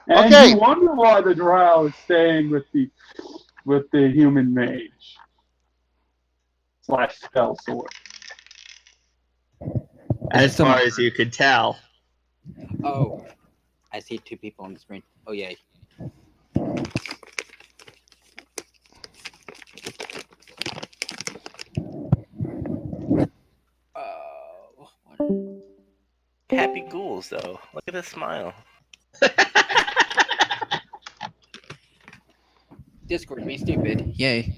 [SPEAKER 3] And
[SPEAKER 1] Okay.
[SPEAKER 3] you wonder why the drow is staying with the human mage / spell sword.
[SPEAKER 2] As far as you could tell.
[SPEAKER 7] Oh, I see two people on the screen. Oh yay. Oh.
[SPEAKER 6] Happy ghouls, though. Look at this smile.
[SPEAKER 7] Discord being stupid. Yay.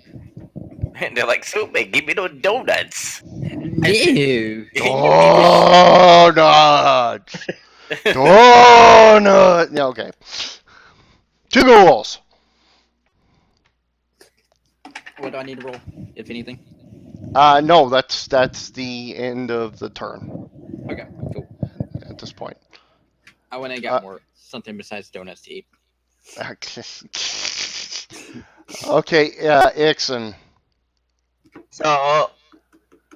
[SPEAKER 6] And they're like, Soup, give me those donuts.
[SPEAKER 7] No.
[SPEAKER 6] You
[SPEAKER 1] Donuts! Donut! Yeah, okay. Two ghouls.
[SPEAKER 7] What do I need to roll, if anything?
[SPEAKER 1] No, that's the end of the turn
[SPEAKER 7] Okay, cool.
[SPEAKER 1] at this point.
[SPEAKER 7] I went and got more something besides donuts to eat.
[SPEAKER 1] Okay, Ixon.
[SPEAKER 2] So,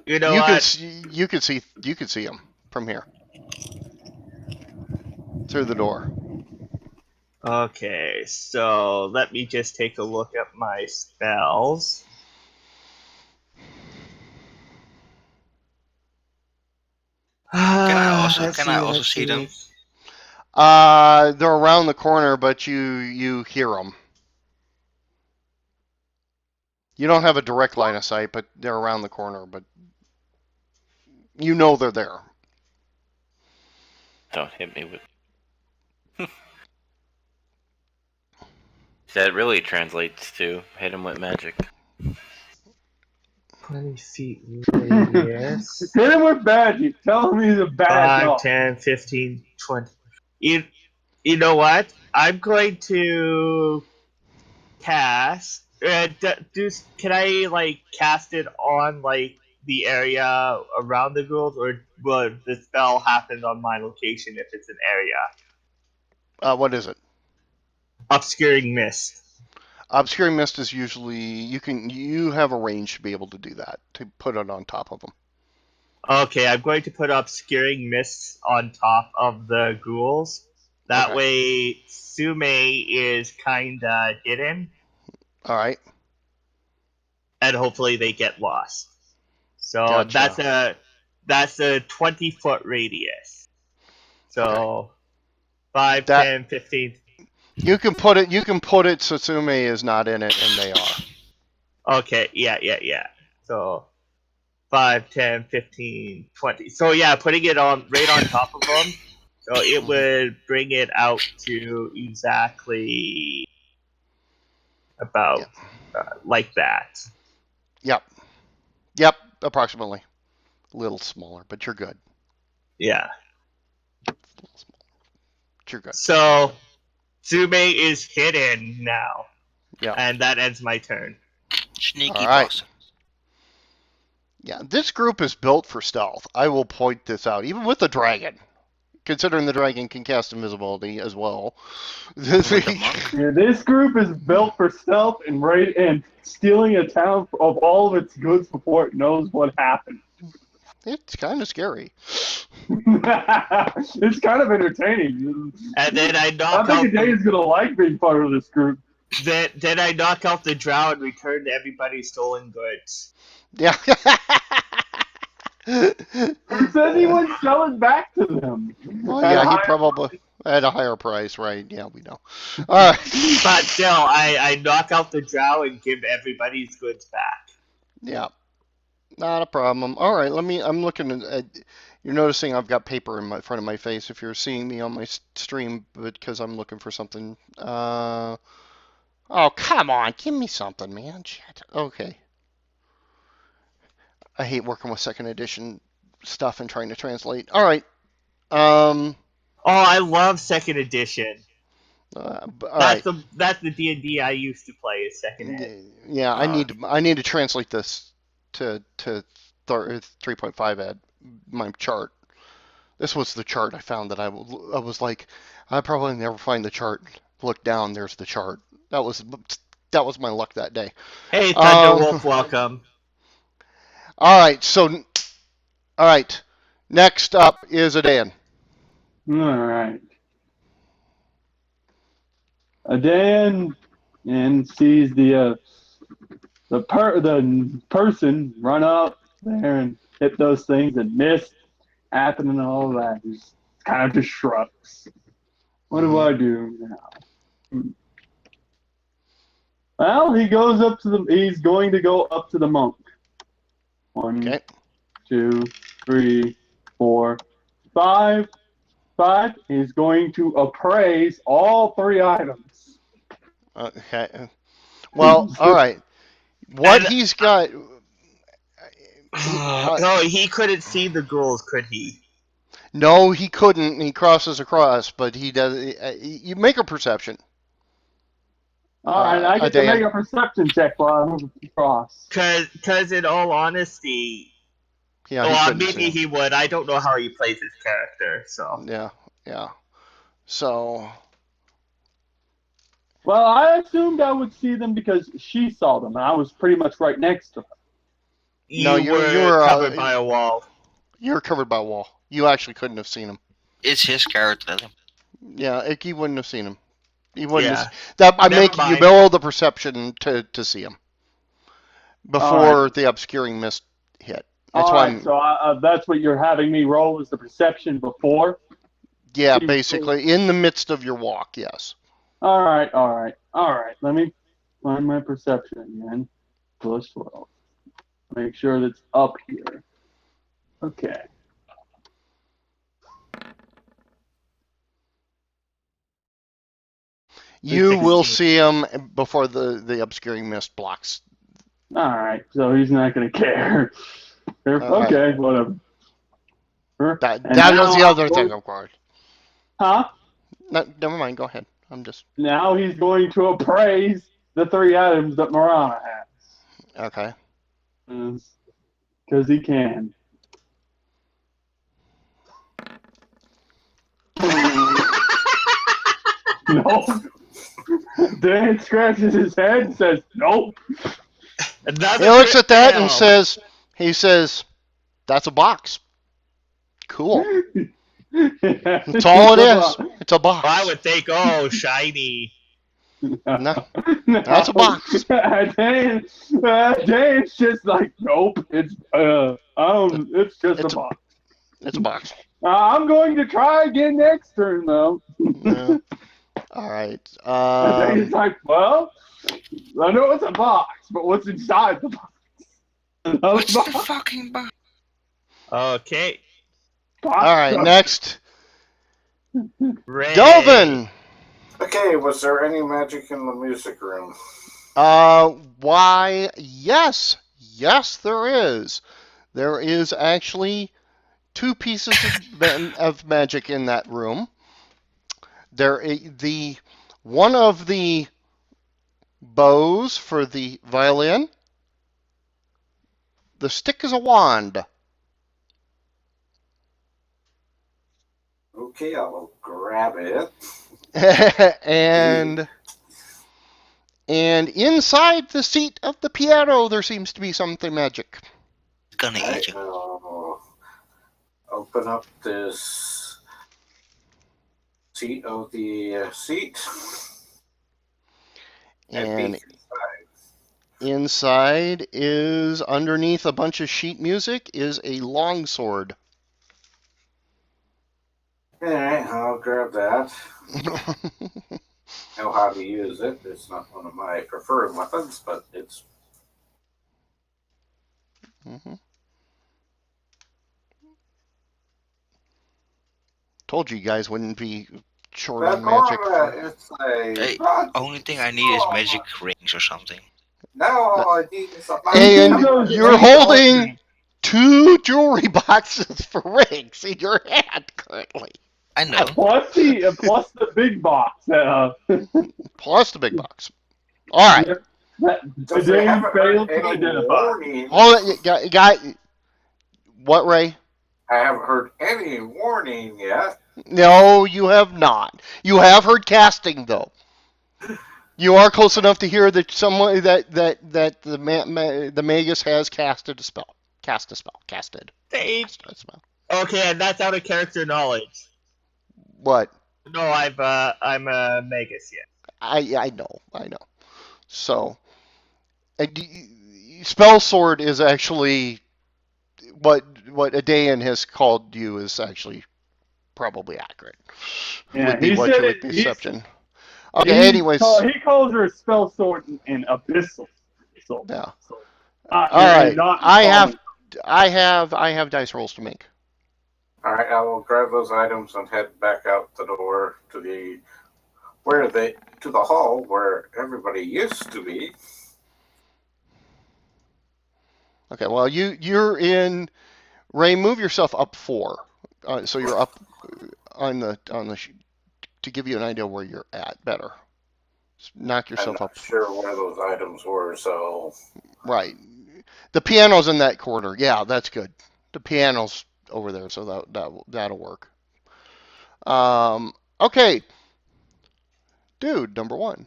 [SPEAKER 2] you know
[SPEAKER 1] You
[SPEAKER 2] what?
[SPEAKER 1] you can see him from here through the door.
[SPEAKER 2] Okay, so let me just take a look at my spells.
[SPEAKER 4] Can I also
[SPEAKER 2] Let's
[SPEAKER 4] can I also
[SPEAKER 2] let's
[SPEAKER 4] see them?
[SPEAKER 1] They're around the corner, but you hear them. You don't have a direct line of sight, but they're around the corner. But you know they're there.
[SPEAKER 6] Don't hit me with. That really translates to hit him with magic.
[SPEAKER 2] 20 feet radius.
[SPEAKER 3] Hit him with magic. Tell him he's a bad
[SPEAKER 2] 5,
[SPEAKER 3] dog.
[SPEAKER 2] 10, 15, 20. You know what? I'm going to cast. Can I like cast it on like the area around the ghouls, or will the spell happen on my location if it's an area?
[SPEAKER 1] What is it?
[SPEAKER 2] Obscuring mist.
[SPEAKER 1] Obscuring mist is usually you have a range to be able to do that, to put it on top of them.
[SPEAKER 2] Okay, I'm going to put obscuring mists on top of the ghouls. That
[SPEAKER 1] Okay.
[SPEAKER 2] way, Sume is kinda hidden,
[SPEAKER 1] All right.
[SPEAKER 2] and hopefully they get lost. So
[SPEAKER 1] Gotcha.
[SPEAKER 2] that's a 20-foot radius. So
[SPEAKER 1] Okay.
[SPEAKER 2] 5,
[SPEAKER 1] That
[SPEAKER 2] 10, 15.
[SPEAKER 1] you can put it. You can put it. Satsume is not in it, and they are.
[SPEAKER 2] Okay, yeah. So 5, 10, 15, 20. So yeah, putting it on right on top of them. So it would bring it out to exactly about like that.
[SPEAKER 1] Yep. Yep. Approximately. A little smaller, but you're good.
[SPEAKER 2] Yeah.
[SPEAKER 1] A little smaller, but you're good.
[SPEAKER 2] So Tsume is hidden now.
[SPEAKER 1] Yeah.
[SPEAKER 2] And that ends my turn.
[SPEAKER 4] Sneaky
[SPEAKER 1] All right.
[SPEAKER 4] boss.
[SPEAKER 1] Yeah. This group is built for stealth. I will point this out, even with the dragon. considering the dragon can cast invisibility as well.
[SPEAKER 4] With the monk?
[SPEAKER 3] Yeah, this group is built for stealth and stealing a town of all of its goods before it knows what happened.
[SPEAKER 1] It's kind of scary.
[SPEAKER 3] It's kind of entertaining.
[SPEAKER 2] And then I
[SPEAKER 3] I
[SPEAKER 2] knock
[SPEAKER 3] think
[SPEAKER 2] out
[SPEAKER 3] Dane's gonna like being part of this group.
[SPEAKER 2] then I knock out the drow and return everybody's stolen goods.
[SPEAKER 1] Yeah.
[SPEAKER 3] He said he would sell it back to them.
[SPEAKER 1] Well,
[SPEAKER 3] At a
[SPEAKER 1] yeah, he
[SPEAKER 3] higher
[SPEAKER 1] probably
[SPEAKER 3] price.
[SPEAKER 1] at a higher price, right? Yeah, we know. All right.
[SPEAKER 2] But still, I knock out the drow and give everybody's goods back.
[SPEAKER 1] Yeah, not a problem. All right, let me. I'm looking at. You're noticing I've got paper in my front of my face. If you're seeing me on my stream, because I'm looking for something. Oh, come on, give me something, man. Shit. Okay. I hate working with second edition stuff and trying to translate. All right. Um.
[SPEAKER 2] Oh, I love second edition.
[SPEAKER 1] All right.
[SPEAKER 2] That's the D&D I used to play is second ed.
[SPEAKER 1] Yeah, I need to translate this to 3.5 ed my chart. This was the chart I found that I was like, I probably never find the chart. Look down, there's the chart. That was my luck that day.
[SPEAKER 2] Hey, Thunderwolf, welcome.
[SPEAKER 1] All right. Next up is Adan.
[SPEAKER 3] All right. Adan and sees the person run up there and hit those things and miss, happening and all that. He's kind of just shrugs. What do I do now? Well, he's going to go up to the monk. 1, 2, 3, 4, 5. He's going to appraise all 3 items.
[SPEAKER 1] Okay. Well, all right. What he's got.
[SPEAKER 2] No, he couldn't see the ghouls, could he?
[SPEAKER 1] No, he couldn't. He crosses across, but he does. You make a perception.
[SPEAKER 3] All right, I get to make a perception check while I move across.
[SPEAKER 2] Because in all honesty,
[SPEAKER 1] Yeah,
[SPEAKER 2] maybe he would. I don't know how he plays his character, so.
[SPEAKER 1] Yeah. So.
[SPEAKER 3] Well, I assumed I would see them because she saw them, and I was pretty much right next to her.
[SPEAKER 2] You were covered by a wall.
[SPEAKER 1] You were covered by a wall. You actually couldn't have seen him.
[SPEAKER 4] It's his character.
[SPEAKER 1] Yeah, you wouldn't have seen him. You
[SPEAKER 2] Yeah.
[SPEAKER 1] wouldn't. I'm making you roll the perception to see him before the obscuring mist hit. That's why.
[SPEAKER 3] So that's what you're having me roll is the perception before.
[SPEAKER 1] Yeah, basically in the midst of your walk. Yes.
[SPEAKER 3] All right. Let me find my perception again. Plus 12. Make sure that's up here. Okay.
[SPEAKER 1] You will see him before the obscuring mist blocks.
[SPEAKER 3] All right, so he's not going to care. Okay, right. Whatever.
[SPEAKER 1] That was the other thing, of course.
[SPEAKER 3] Huh?
[SPEAKER 1] No, never mind. Go ahead. I'm just.
[SPEAKER 3] Now he's going to appraise the 3 items that Marana has.
[SPEAKER 1] Okay.
[SPEAKER 3] Because he can. Nope. Dan scratches his head and says, nope.
[SPEAKER 1] He looks at that and says, that's a box. Cool. That's all it is. It's a box.
[SPEAKER 2] I would think, oh, shiny.
[SPEAKER 1] No, that's a box.
[SPEAKER 3] Dan's just like, nope. It's just a box.
[SPEAKER 1] It's a box.
[SPEAKER 3] I'm going to try again next turn, though.
[SPEAKER 1] Yeah. All right.
[SPEAKER 3] He's like, well, I know it's a box, but what's inside the box?
[SPEAKER 4] What's the fucking box?
[SPEAKER 2] Okay.
[SPEAKER 1] All right, next.
[SPEAKER 2] Ray.
[SPEAKER 1] Delvin!
[SPEAKER 5] Okay, was there any magic in the music room?
[SPEAKER 1] Why, yes. Yes, there is. There is actually 2 pieces of magic in that room. One of the bows for the violin. The stick is a wand.
[SPEAKER 5] Okay, I'll grab it.
[SPEAKER 1] and inside the seat of the piano, there seems to be something magic.
[SPEAKER 4] It's gonna eat
[SPEAKER 5] Alright,
[SPEAKER 4] you.
[SPEAKER 5] I'll open up this seat of the seat and
[SPEAKER 1] And
[SPEAKER 5] peek inside.
[SPEAKER 1] inside is, underneath a bunch of sheet music, is a longsword.
[SPEAKER 5] Alright, I'll grab that. Know how to use it. It's not one of my preferred weapons, but it's
[SPEAKER 1] Mhm. Told you guys wouldn't be short on magic.
[SPEAKER 5] It's a
[SPEAKER 4] Hey,
[SPEAKER 5] magic
[SPEAKER 4] only thing I need is
[SPEAKER 5] sword.
[SPEAKER 4] magic rings or something.
[SPEAKER 5] Now all I need is a
[SPEAKER 1] And
[SPEAKER 5] magic
[SPEAKER 3] those
[SPEAKER 1] you're
[SPEAKER 3] rings
[SPEAKER 1] holding 2 jewelry boxes for rings in your hand currently.
[SPEAKER 4] I know.
[SPEAKER 3] plus the big box.
[SPEAKER 1] Plus the big box. All right.
[SPEAKER 5] Because I
[SPEAKER 3] Today
[SPEAKER 5] haven't heard
[SPEAKER 3] failed to
[SPEAKER 5] any
[SPEAKER 3] identify.
[SPEAKER 5] warnings.
[SPEAKER 1] Hold it, guy. What, Ray?
[SPEAKER 5] I haven't heard any warning yet.
[SPEAKER 1] No, you have not. You have heard casting, though. You are close enough to hear that someone that the magus has casted a spell. Cast a spell. Casted.
[SPEAKER 2] Hey,
[SPEAKER 1] Cast a spell.
[SPEAKER 2] okay, and that's out of character knowledge.
[SPEAKER 1] What?
[SPEAKER 2] No, I'm a magus yet.
[SPEAKER 1] I know. So, spell sword is actually what Adain has called you is actually probably accurate.
[SPEAKER 3] Yeah,
[SPEAKER 1] Would be
[SPEAKER 3] he
[SPEAKER 1] what
[SPEAKER 3] said
[SPEAKER 1] you would
[SPEAKER 3] it.
[SPEAKER 1] perception. Okay. Anyways.
[SPEAKER 3] He calls her spell sword an abyssal. So,
[SPEAKER 1] Yeah.
[SPEAKER 3] so
[SPEAKER 1] All
[SPEAKER 3] and
[SPEAKER 1] right.
[SPEAKER 3] not
[SPEAKER 1] I
[SPEAKER 3] common.
[SPEAKER 1] have dice rolls to make.
[SPEAKER 5] All right, I will grab those items and head back out the door to the hall where everybody used to be.
[SPEAKER 1] Okay. Well, you're in. Ray, move yourself up 4, so you're up on the to give you an idea where you're at better. Knock
[SPEAKER 5] I'm
[SPEAKER 1] yourself
[SPEAKER 5] not
[SPEAKER 1] up.
[SPEAKER 5] sure where those items were, so
[SPEAKER 1] Right. The piano's in that corner. Yeah, that's good. The piano's over there, so that'll work. Okay. Dude, number 1.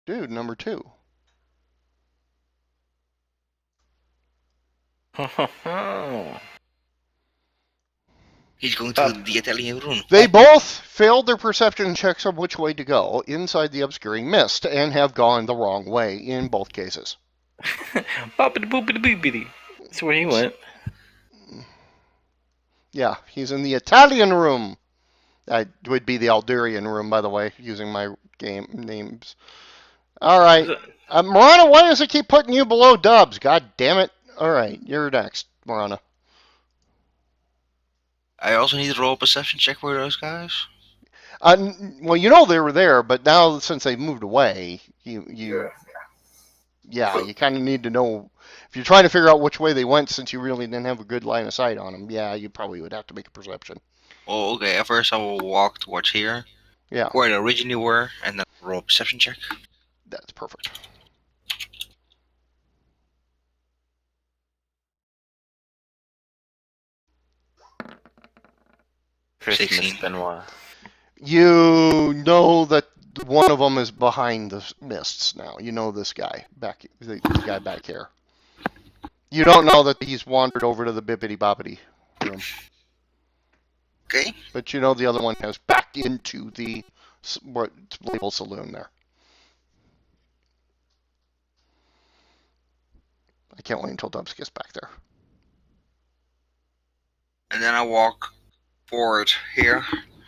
[SPEAKER 1] Dude, number 2.
[SPEAKER 4] He's going to the Italian room.
[SPEAKER 1] They both failed their perception checks on which way to go inside the obscuring mist and have gone the wrong way in both cases.
[SPEAKER 6] Boppity boopity boopity. That's where he went.
[SPEAKER 1] Yeah, he's in the Italian room. That would be the Alderian room, by the way, using my game names. All right. Marana, why does it keep putting you below Dubs? God damn it. All right, you're next, Marana.
[SPEAKER 4] I also need to roll a perception check for those guys.
[SPEAKER 1] Well, you know they were there, but now since they've moved away, you kind of need to know. If you're trying to figure out which way they went, since you really didn't have a good line of sight on them, yeah, you probably would have to make a perception.
[SPEAKER 4] Oh, okay. At first, I will walk towards here,
[SPEAKER 1] Yeah,
[SPEAKER 4] where they originally were, and then roll a perception check.
[SPEAKER 1] that's perfect.
[SPEAKER 6] Christmas
[SPEAKER 4] 16.
[SPEAKER 6] Benoit.
[SPEAKER 1] You know that one of them is behind the mists now. You know this guy the guy back here. You don't know that he's wandered over to the bippity boppity room.
[SPEAKER 4] Okay.
[SPEAKER 1] But you know the other one has back into the what's labeled saloon there. I can't wait until Dubs gets back there.
[SPEAKER 4] And then I walk forward here,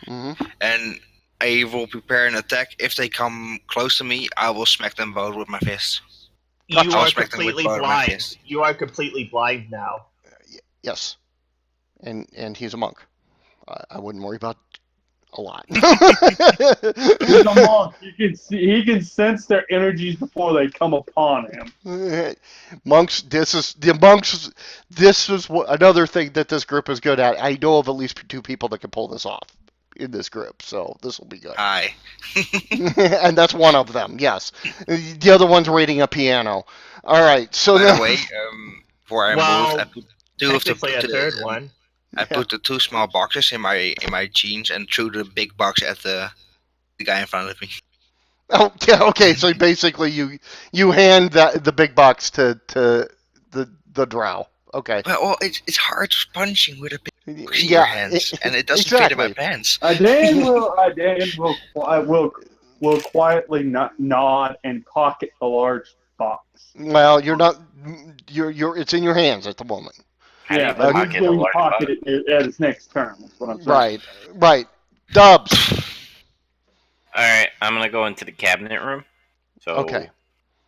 [SPEAKER 1] Mm-hmm.
[SPEAKER 4] and I will prepare an attack. If they come close to me, I will smack them both with my fist.
[SPEAKER 1] Gotcha.
[SPEAKER 2] You
[SPEAKER 4] I'll
[SPEAKER 2] are
[SPEAKER 4] smack them with
[SPEAKER 2] completely
[SPEAKER 4] both of my
[SPEAKER 2] blind.
[SPEAKER 4] fists.
[SPEAKER 2] You are completely blind now.
[SPEAKER 1] Yes. And he's a monk. I wouldn't worry about a lot.
[SPEAKER 3] He's a monk. He can sense their energies before they come upon him.
[SPEAKER 1] Monks. This is another thing that this group is good at. I know of at least 2 people that can pull this off in this group, so this will be good.
[SPEAKER 4] Aye.
[SPEAKER 1] And that's one of them. Yes, the other one's raiding a piano. All right. So
[SPEAKER 4] By
[SPEAKER 1] now,
[SPEAKER 4] the way, before I moved, I put Two of the,
[SPEAKER 2] Technically, a third one.
[SPEAKER 4] I put the 2 small boxes in my jeans and threw the big box at the guy in front of me.
[SPEAKER 1] Oh, yeah, okay. So basically, you hand the big box to the drow. Okay.
[SPEAKER 4] Well, it's hard punching with a big box in your
[SPEAKER 1] Yeah,
[SPEAKER 4] hands, and it doesn't fit in my
[SPEAKER 1] exactly.
[SPEAKER 4] pants.
[SPEAKER 3] Dan will quietly nod and pocket the large box.
[SPEAKER 1] Well, you're not. You're. It's in your hands at the moment.
[SPEAKER 6] How do
[SPEAKER 3] Yeah,
[SPEAKER 6] you
[SPEAKER 3] but he's
[SPEAKER 6] pocket a
[SPEAKER 3] going to
[SPEAKER 6] large
[SPEAKER 3] pocket
[SPEAKER 6] box?
[SPEAKER 3] it at his next turn. That's what I'm saying.
[SPEAKER 1] Right. Right. Dubs.
[SPEAKER 6] All right, I'm gonna go into the cabinet room. So
[SPEAKER 1] Okay.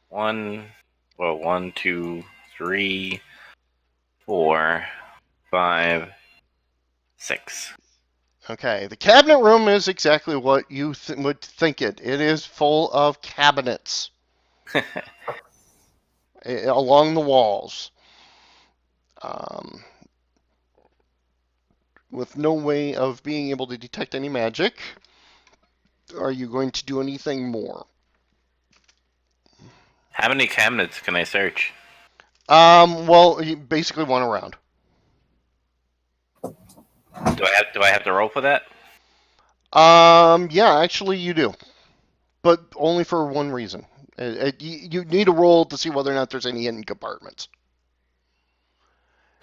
[SPEAKER 6] 1, 2, 3, 4, 5, 6.
[SPEAKER 1] Okay. The cabinet room is exactly what you would think it. It is full of cabinets along the walls. Um, with no way of being able to detect any magic. Are you going to do anything more?
[SPEAKER 6] How many cabinets can I search?
[SPEAKER 1] Well, you basically one around.
[SPEAKER 6] Do I have to roll for that?
[SPEAKER 1] Yeah, actually you do, but only for one reason. You need a roll to see whether or not there's any hidden compartments.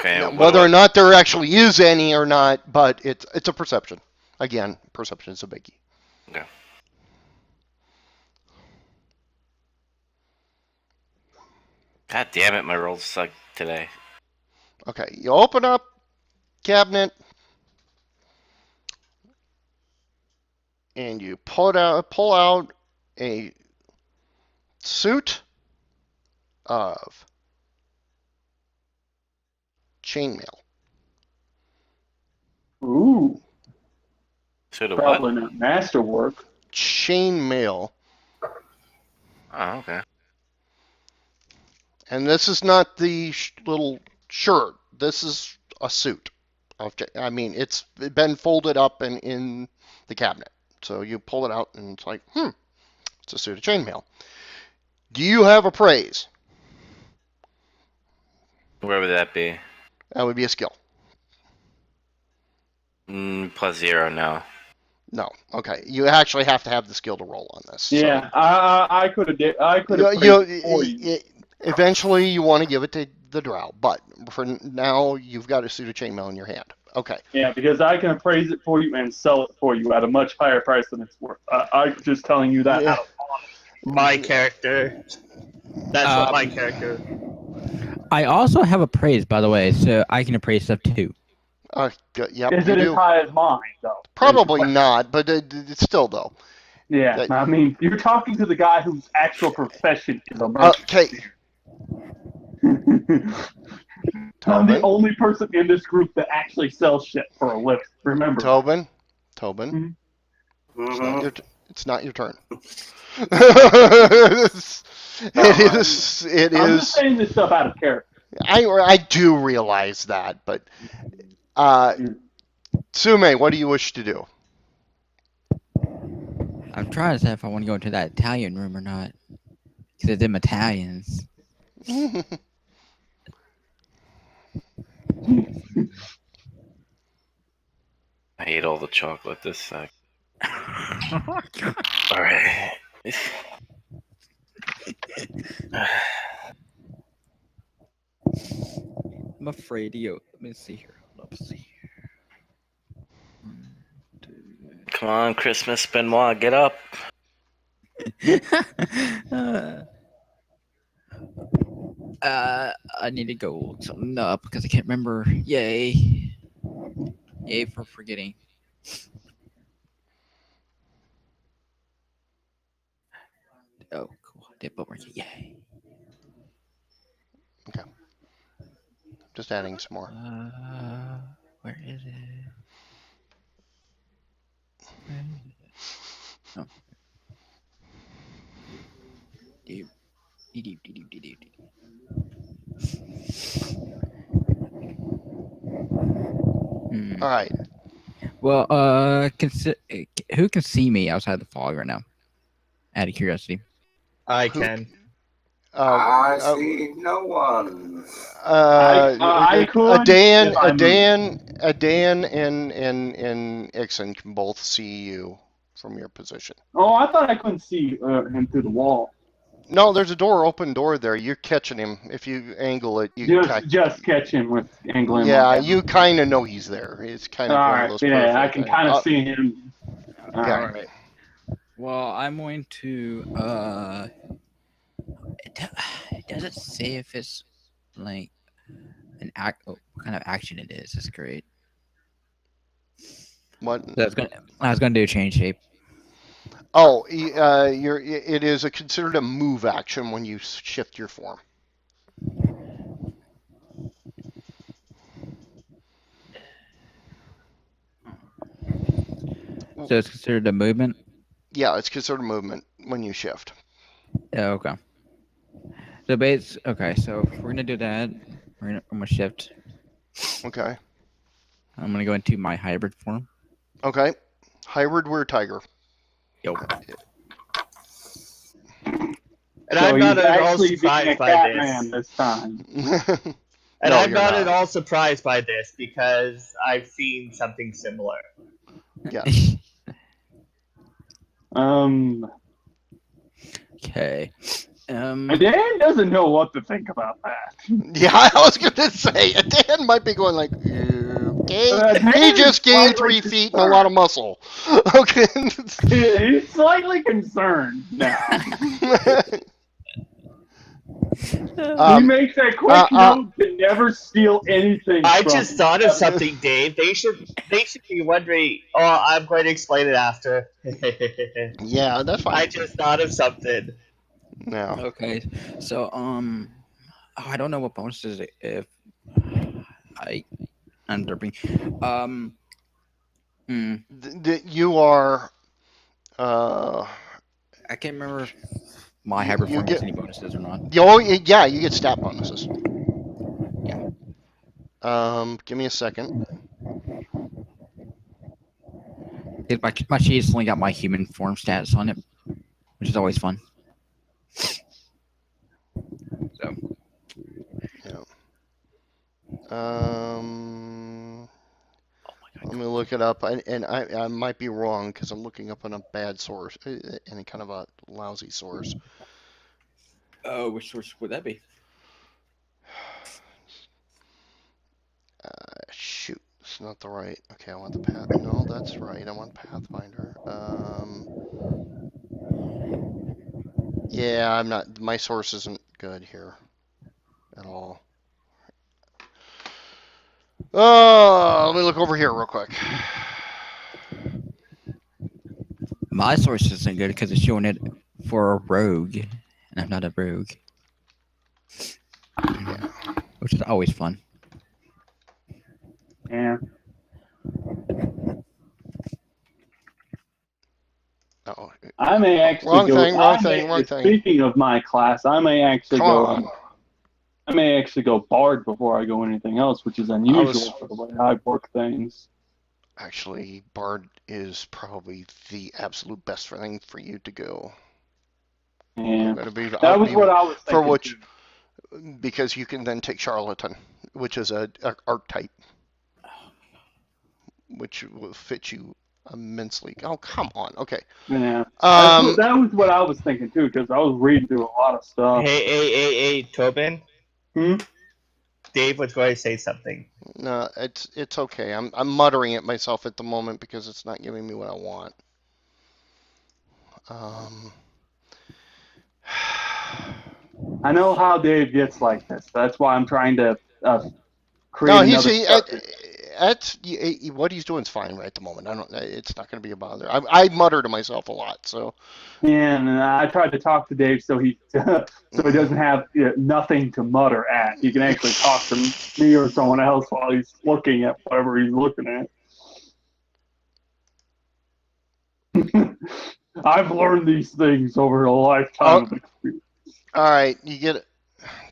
[SPEAKER 6] Okay,
[SPEAKER 1] Now,
[SPEAKER 6] what do
[SPEAKER 1] whether
[SPEAKER 6] I?
[SPEAKER 1] or not there actually is any or not, but it's a perception. Again, perception is a biggie.
[SPEAKER 6] Okay. God damn it, my rolls suck today.
[SPEAKER 1] Okay, you open up cabinet and you pull out a suit of chainmail.
[SPEAKER 3] Ooh,
[SPEAKER 6] So the what?
[SPEAKER 3] probably not masterwork.
[SPEAKER 1] Chainmail.
[SPEAKER 6] Oh, okay.
[SPEAKER 1] And this is not the little shirt. This is a suit. I mean, it's been folded up and in the cabinet. So you pull it out and it's like, it's a suit of chainmail. Do you have appraise?
[SPEAKER 6] Where would that be?
[SPEAKER 1] That would be a skill.
[SPEAKER 6] +0, no.
[SPEAKER 1] No. Okay. You actually have to have the skill to roll on this.
[SPEAKER 3] Yeah,
[SPEAKER 1] So
[SPEAKER 3] I could have praised it for you.
[SPEAKER 1] eventually you want to give it to the drow, but for now you've got a suit of chainmail in your hand. Okay.
[SPEAKER 3] Yeah, because I can appraise it for you and sell it for you at a much higher price than it's worth. I'm just telling you that
[SPEAKER 1] Yeah.
[SPEAKER 3] out of
[SPEAKER 2] My character. That's what my character.
[SPEAKER 7] I also have appraise, by the way, so I can appraise stuff too.
[SPEAKER 1] Yep.
[SPEAKER 3] Is
[SPEAKER 1] You
[SPEAKER 3] it as
[SPEAKER 1] do.
[SPEAKER 3] high as mine, though?
[SPEAKER 1] Probably not, but it's still though.
[SPEAKER 3] Yeah, I mean, you're talking to the guy whose actual profession is a merchant.
[SPEAKER 1] Okay.
[SPEAKER 3] I'm the
[SPEAKER 1] Tobin.
[SPEAKER 3] only person in this group that actually sells shit for a living. Remember that.
[SPEAKER 1] Tobin.
[SPEAKER 5] Mm-hmm.
[SPEAKER 1] It's not your turn. It is.
[SPEAKER 3] I'm just saying this stuff out of character.
[SPEAKER 1] I do realize that, but Sume, what do you wish to do?
[SPEAKER 7] I'm trying to decide if I want to go into that Italian room or not. Because it's them Italians.
[SPEAKER 6] I ate all the chocolate this sucks. Alright.
[SPEAKER 7] I'm afraid to go. Let me see here. Let's see
[SPEAKER 6] Come on, Christmas Benoit, get up.
[SPEAKER 7] here. I need to go look something up because I can't remember. Yay. Yay for forgetting. Oh, cool. Did bookmark it. Yay.
[SPEAKER 1] Okay. Just adding some more.
[SPEAKER 7] Where is it? Oh.
[SPEAKER 1] All right.
[SPEAKER 7] Well, who can see me outside the fog right now? Out of curiosity.
[SPEAKER 2] I
[SPEAKER 1] Who-
[SPEAKER 2] can.
[SPEAKER 5] I see no one.
[SPEAKER 3] I could if I moved.
[SPEAKER 1] Dan, and Ixon can both see you from your position.
[SPEAKER 3] Oh, I thought I couldn't see him through the wall.
[SPEAKER 1] No, there's a open door there. You're catching him. If you angle it, you
[SPEAKER 3] Just catch him with angling
[SPEAKER 1] Yeah,
[SPEAKER 3] my.
[SPEAKER 1] you kind of know he's there. It's kind
[SPEAKER 3] All
[SPEAKER 1] of one of
[SPEAKER 3] right,
[SPEAKER 1] those
[SPEAKER 3] yeah, I
[SPEAKER 1] peripheral
[SPEAKER 3] can
[SPEAKER 1] things.
[SPEAKER 3] kind of see him. All
[SPEAKER 1] Yeah.
[SPEAKER 3] right.
[SPEAKER 7] Well, I'm going to. Does it say if it's like an act? Oh, what kind of action it is? That's great.
[SPEAKER 1] What?
[SPEAKER 7] I was gonna do change shape.
[SPEAKER 1] Oh, it is considered a move action when you shift your form.
[SPEAKER 7] So it's considered a movement.
[SPEAKER 1] Yeah, it's considered a movement when you shift.
[SPEAKER 7] Yeah, okay. So okay. So if we're gonna do that, I'm gonna shift.
[SPEAKER 1] Okay.
[SPEAKER 7] I'm gonna go into my hybrid form.
[SPEAKER 1] Okay. Hybrid were tiger.
[SPEAKER 7] Yo.
[SPEAKER 2] And
[SPEAKER 3] So
[SPEAKER 2] I'm not
[SPEAKER 3] he's
[SPEAKER 2] at all
[SPEAKER 3] actually being a
[SPEAKER 2] surprised by
[SPEAKER 3] cat
[SPEAKER 2] this.
[SPEAKER 3] man this time.
[SPEAKER 2] And
[SPEAKER 1] No,
[SPEAKER 2] I'm
[SPEAKER 1] you're
[SPEAKER 2] not at
[SPEAKER 1] not.
[SPEAKER 2] all surprised by this because I've seen something similar.
[SPEAKER 1] Yes.
[SPEAKER 7] Okay.
[SPEAKER 3] Dan doesn't know what to think about that.
[SPEAKER 1] Yeah, I was gonna say Dan might be going like, okay, he
[SPEAKER 3] Dan is
[SPEAKER 1] just gained
[SPEAKER 3] slightly
[SPEAKER 1] 3 feet and a lot of muscle. Okay.
[SPEAKER 3] He's slightly concerned now. He makes a quick note to never steal anything.
[SPEAKER 2] I
[SPEAKER 3] from
[SPEAKER 2] just
[SPEAKER 3] him.
[SPEAKER 2] thought of something, Dave. They should be wondering. Oh, I'm going to explain it after.
[SPEAKER 1] Yeah, that's fine.
[SPEAKER 2] I just thought of something.
[SPEAKER 1] No.
[SPEAKER 7] Okay. So I don't know what bonuses if I end up being
[SPEAKER 1] You are.
[SPEAKER 7] I can't remember if my hybrid
[SPEAKER 1] You
[SPEAKER 7] form
[SPEAKER 1] get.
[SPEAKER 7] gets any bonuses or not.
[SPEAKER 1] Yeah, you get stat bonuses.
[SPEAKER 7] Yeah.
[SPEAKER 1] Give me a second.
[SPEAKER 7] My sheet's only got my human form stats on it, which is always fun. So.
[SPEAKER 1] Yeah. Let me look it up, and I might be wrong because I'm looking up on a bad source, and kind of a lousy source.
[SPEAKER 7] Oh, which source would that be?
[SPEAKER 1] Shoot, it's not the right. Okay, I want the path. No, that's right. I want Pathfinder. Yeah, I'm not. My source isn't good here at all. Oh, let me look over here real quick.
[SPEAKER 7] My source isn't good because it's showing it for a rogue, and I'm not a rogue.
[SPEAKER 1] Yeah.
[SPEAKER 7] Which is always fun.
[SPEAKER 3] Yeah.
[SPEAKER 1] Uh-oh.
[SPEAKER 3] I may actually
[SPEAKER 1] Wrong
[SPEAKER 3] go.
[SPEAKER 1] thing, wrong thing, wrong thing.
[SPEAKER 3] Speaking of my class, I may actually
[SPEAKER 1] Come
[SPEAKER 3] go.
[SPEAKER 1] on.
[SPEAKER 3] I may actually go bard before I go anything else, which is unusual for the way I work things.
[SPEAKER 1] Actually, Bard is probably the absolute best thing for you to go.
[SPEAKER 3] Yeah. That was what I was thinking.
[SPEAKER 1] For which, because you can then take Charlatan, which is a archetype, which will fit you immensely. Oh, come on. Okay.
[SPEAKER 3] Yeah. That was what I was thinking too, because I was reading through a lot of stuff.
[SPEAKER 2] Hey, Tobin.
[SPEAKER 3] Hmm?
[SPEAKER 2] Dave was going to say something.
[SPEAKER 1] No, it's okay. I'm muttering it myself at the moment because it's not giving me what I want.
[SPEAKER 3] I know how Dave gets like this. That's why I'm trying to create
[SPEAKER 1] No,
[SPEAKER 3] another.
[SPEAKER 1] what he's doing is fine right at the moment. It's not going to be a bother. I mutter to myself a lot, so.
[SPEAKER 3] Yeah, and I tried to talk to Dave so he doesn't have nothing to mutter at. He can actually talk to me or someone else while he's looking at whatever he's looking at. I've learned these things over a lifetime of experience.
[SPEAKER 1] All right, you get it.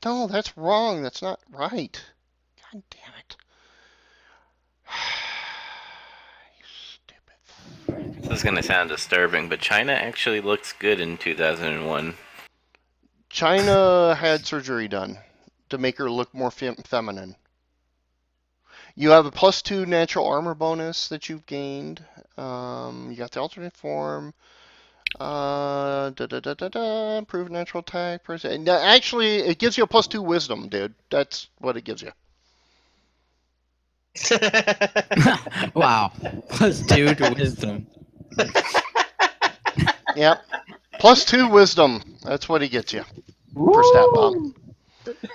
[SPEAKER 1] No, that's wrong. That's not right. God damn it.
[SPEAKER 6] This is going to sound disturbing, but China actually looks good in 2001.
[SPEAKER 1] China had surgery done to make her look more feminine. You have a +2 natural armor bonus that you've gained. You got the alternate form. Improved natural attack. Actually, it gives you a +2 wisdom, dude. That's what it gives you.
[SPEAKER 7] Wow. +2 to wisdom.
[SPEAKER 1] Yep. +2 wisdom. That's what he gets you for stat bomb.
[SPEAKER 3] Woo!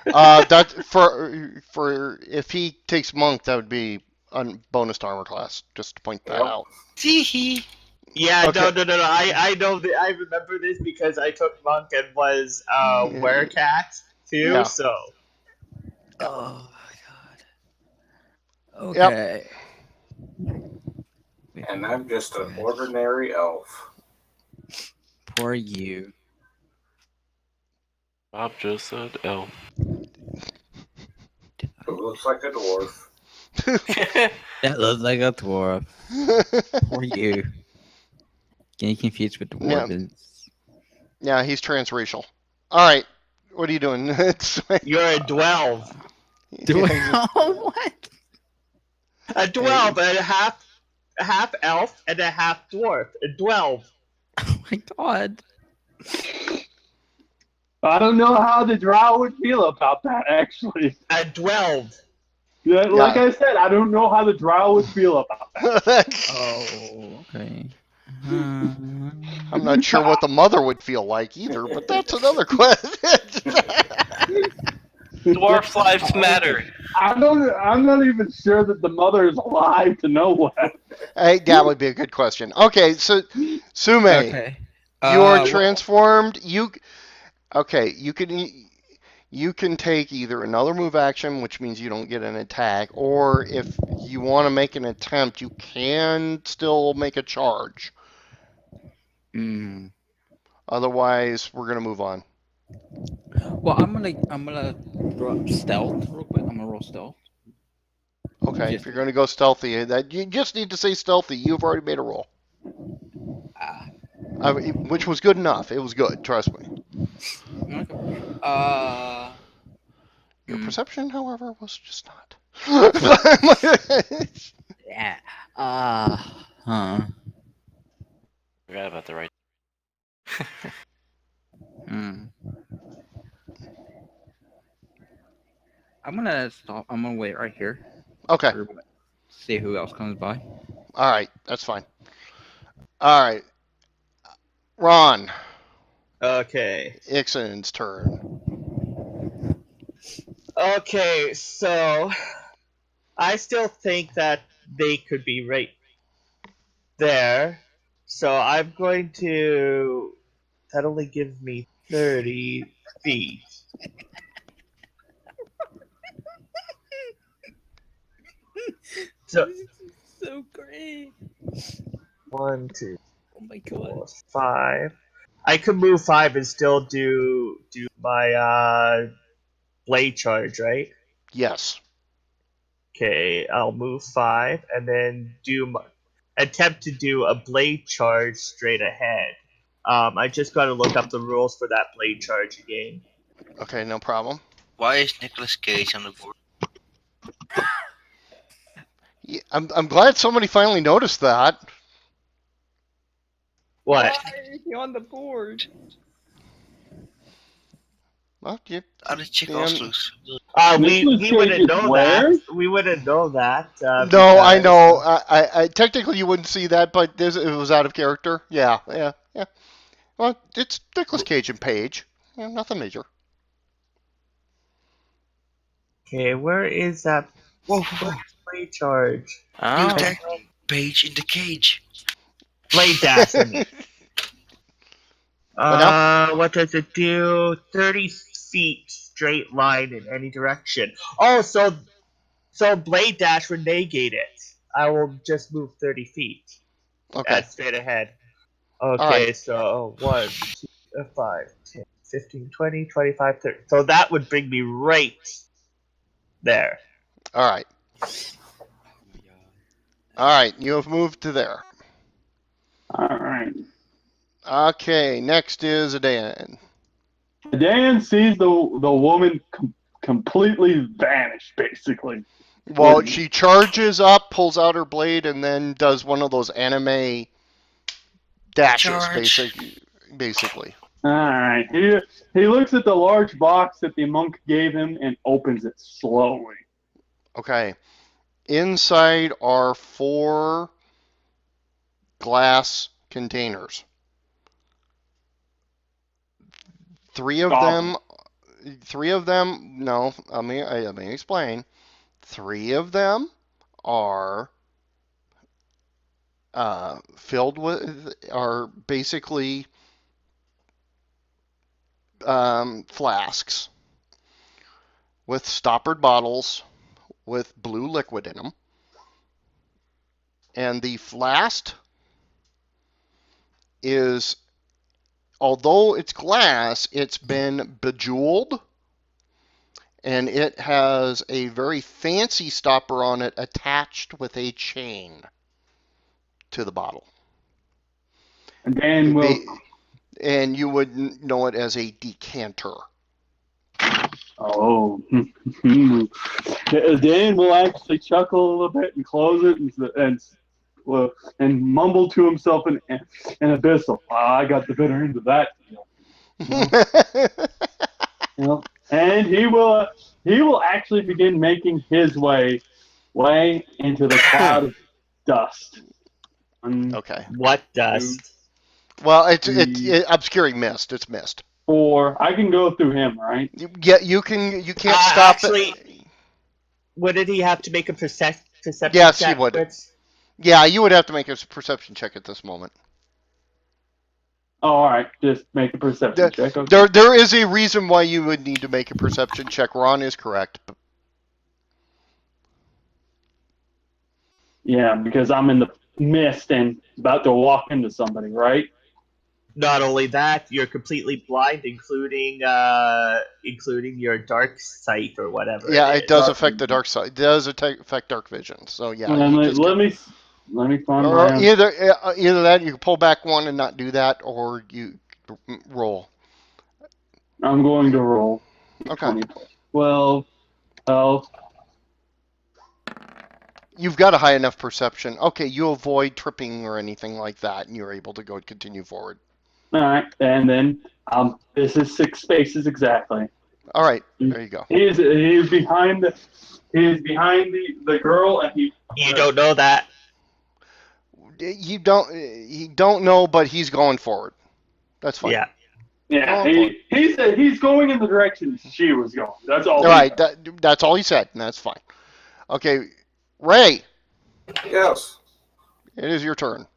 [SPEAKER 1] That for if he takes monk, that would be a bonus to armor class. Just to point that
[SPEAKER 5] Yep.
[SPEAKER 1] out.
[SPEAKER 4] See.
[SPEAKER 2] Yeah,
[SPEAKER 1] Okay.
[SPEAKER 2] no. I know that. I remember this because I took monk and was werecat too.
[SPEAKER 1] Yeah.
[SPEAKER 2] So
[SPEAKER 7] Oh god.
[SPEAKER 1] Yep.
[SPEAKER 7] Okay.
[SPEAKER 5] And I'm just an ordinary elf.
[SPEAKER 7] Poor you.
[SPEAKER 6] Bob just said elf.
[SPEAKER 5] Who looks like a dwarf.
[SPEAKER 7] That looks like a dwarf. Poor you. Getting confused with
[SPEAKER 1] Yeah.
[SPEAKER 7] dwarves.
[SPEAKER 1] Yeah, he's transracial. All right. What are you doing?
[SPEAKER 2] you're a dwelve.
[SPEAKER 7] What?
[SPEAKER 2] A dwelve and a half elf and a half dwarf. A dwelve.
[SPEAKER 7] Oh my god.
[SPEAKER 3] I don't know how the drow would feel about that, actually.
[SPEAKER 2] A dwelve.
[SPEAKER 3] Yeah, like
[SPEAKER 1] Yeah.
[SPEAKER 3] I said, I don't know how the drow would feel about that.
[SPEAKER 7] Oh, okay.
[SPEAKER 1] I'm not sure what the mother would feel like either, but that's another question.
[SPEAKER 6] Dwarf lives matter.
[SPEAKER 3] I'm not even sure that the mother is alive to know that.
[SPEAKER 1] Hey, that would be a good question. Okay, so Sume,
[SPEAKER 7] Okay.
[SPEAKER 1] you are
[SPEAKER 7] Well,
[SPEAKER 1] transformed. You can take either another move action, which means you don't get an attack, or if you want to make an attempt, you can still make a charge.
[SPEAKER 7] mm,
[SPEAKER 1] Otherwise, we're gonna move on.
[SPEAKER 7] well, I'm gonna roll stealth real quick. I'm gonna roll stealth.
[SPEAKER 1] Okay,
[SPEAKER 7] Just-
[SPEAKER 1] if you're gonna go stealthy, that you just need to say stealthy. You've already made a roll, which was good enough. It was good. Trust me.
[SPEAKER 7] Okay.
[SPEAKER 1] Your perception, however, was just not.
[SPEAKER 7] Yeah. Huh.
[SPEAKER 6] Forgot about the right.
[SPEAKER 7] Hmm. I'm gonna stop. I'm gonna wait right here.
[SPEAKER 1] Okay.
[SPEAKER 7] See who else comes by.
[SPEAKER 1] All right. That's fine. All right. Ron,
[SPEAKER 2] Okay.
[SPEAKER 1] Ixon's turn.
[SPEAKER 2] Okay, so I still think that they could be right there. So I'm going to. That only gives me 30 feet. So
[SPEAKER 7] So great.
[SPEAKER 2] 1, 2,
[SPEAKER 7] Oh my god.
[SPEAKER 2] 4, 5. I could move 5 and still do my blade charge, right?
[SPEAKER 1] Yes.
[SPEAKER 2] Okay, I'll move 5 and then attempt to do a blade charge straight ahead. I just got to look up the rules for that blade charge again.
[SPEAKER 1] Okay, no problem.
[SPEAKER 4] Why is Nicolas Cage on the board?
[SPEAKER 1] Yeah, I'm glad somebody finally noticed that.
[SPEAKER 2] What?
[SPEAKER 7] is he on the board?
[SPEAKER 1] Well,
[SPEAKER 4] How did Chick
[SPEAKER 1] Damn.
[SPEAKER 4] loose?
[SPEAKER 2] We
[SPEAKER 3] Nicolas
[SPEAKER 2] wouldn't
[SPEAKER 3] Cage
[SPEAKER 2] know
[SPEAKER 3] is where?
[SPEAKER 2] that. We wouldn't know that.
[SPEAKER 1] No, I
[SPEAKER 2] because-
[SPEAKER 1] know. I technically you wouldn't see that, but it was out of character. Yeah. Well, it's Nicolas Cage and Paige. Yeah, nothing major.
[SPEAKER 2] Okay, where is that
[SPEAKER 4] Whoa, whoa, whoa.
[SPEAKER 2] blade charge?
[SPEAKER 6] Oh.
[SPEAKER 4] You attacked Page in the cage.
[SPEAKER 2] Blade dash. I mean.
[SPEAKER 1] What now?
[SPEAKER 2] What does it do? 30 feet straight line in any direction. Oh, so blade dash would negate it. I will just move 30 feet.
[SPEAKER 1] Okay.
[SPEAKER 2] That's straight ahead.
[SPEAKER 1] All
[SPEAKER 2] Okay,
[SPEAKER 1] right.
[SPEAKER 2] so 1, 2, 5, 10, 15, 20, 25, 30. So that would bring me right there.
[SPEAKER 1] All right. All right. You have moved to there.
[SPEAKER 3] All right.
[SPEAKER 1] Okay. Next is Adan.
[SPEAKER 3] Dan sees the woman completely vanish, basically.
[SPEAKER 1] Well, she charges up, pulls out her blade, and then does one of those anime dashes, basically.
[SPEAKER 3] All right. He looks at the large box that the monk gave him and opens it slowly.
[SPEAKER 1] Okay. Inside are 4 glass containers. 3 of them. No, let me explain. 3 of them are filled with, are basically flasks with stoppered bottles with blue liquid in them. And the last is, although it's glass, it's been bejeweled, and it has a very fancy stopper on it attached with a chain to the bottle. And you would know it as a decanter.
[SPEAKER 3] Oh. Dan will actually chuckle a little bit and close it and mumble to himself in abyssal. I got the bitter end of that deal. And he will actually begin making his way into the cloud of dust.
[SPEAKER 1] Okay.
[SPEAKER 2] What dust?
[SPEAKER 1] Well, it's obscuring mist. It's mist.
[SPEAKER 3] 4. I can go through him, right?
[SPEAKER 1] Yeah, you can. You can't stop
[SPEAKER 2] actually,
[SPEAKER 1] it.
[SPEAKER 2] Wouldn't he have to make a perception
[SPEAKER 1] Yes,
[SPEAKER 2] check?
[SPEAKER 1] he would. Yeah, you would have to make a perception check at this moment.
[SPEAKER 3] Oh, all right, just make a perception check. Okay.
[SPEAKER 1] There is a reason why you would need to make a perception check. Ron is correct.
[SPEAKER 3] Yeah, because I'm in the mist and about to walk into somebody, right?
[SPEAKER 2] Not only that, you're completely blind, including your dark sight or whatever.
[SPEAKER 1] Yeah, it does affect the dark side. It does affect dark vision. So yeah,
[SPEAKER 3] let me find
[SPEAKER 1] or
[SPEAKER 3] my
[SPEAKER 1] either that you can pull back 1 and not do that, or you roll.
[SPEAKER 3] I'm going to roll.
[SPEAKER 1] Okay.
[SPEAKER 3] 12, 12.
[SPEAKER 1] You've got a high enough perception. Okay, you avoid tripping or anything like that, and you're able to continue forward.
[SPEAKER 3] All right, and then this is 6 spaces exactly.
[SPEAKER 1] All right, there you go.
[SPEAKER 3] He is behind the girl, and he.
[SPEAKER 2] You don't know that.
[SPEAKER 1] You don't know, but he's going forward. That's fine.
[SPEAKER 3] Yeah, he's going in the direction she was going. That's all.
[SPEAKER 1] All right, that's all he said, and that's fine. Okay, Ray.
[SPEAKER 5] Yes.
[SPEAKER 1] It is your turn.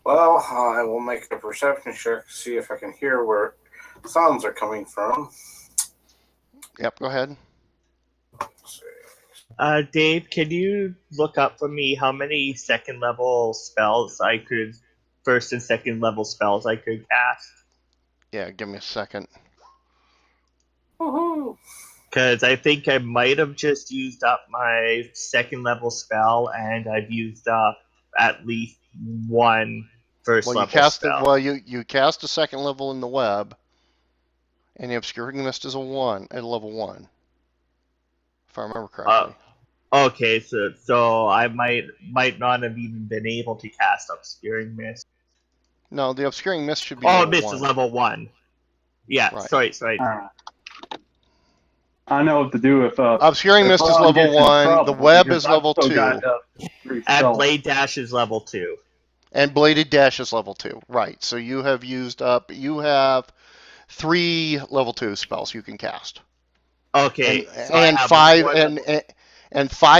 [SPEAKER 5] Well, I will make a perception check to see if I can hear where sounds are coming from.
[SPEAKER 1] Yep, go ahead.
[SPEAKER 2] Dave, can you look up for me how many first and second level spells I could cast?
[SPEAKER 1] Yeah, give me a second.
[SPEAKER 5] Woohoo!
[SPEAKER 2] Because I think I might have just used up my second level spell, and I've used up at least one first level spell.
[SPEAKER 1] You cast a second level in the web, and the obscuring mist is a 1 at level 1, if I remember correctly.
[SPEAKER 2] Okay, so I might not have even been able to cast obscuring mist.
[SPEAKER 1] No, the obscuring mist should be.
[SPEAKER 2] Mist is level 1. Yeah, right. Sorry.
[SPEAKER 3] I know what to do if
[SPEAKER 1] obscuring mist is level 1. The web is level 2.
[SPEAKER 2] And blade dash is level 2.
[SPEAKER 1] And bladed dash is level 2. Right. So you have used up. You have 3 level 2 spells you can cast.
[SPEAKER 2] Okay.
[SPEAKER 1] And 5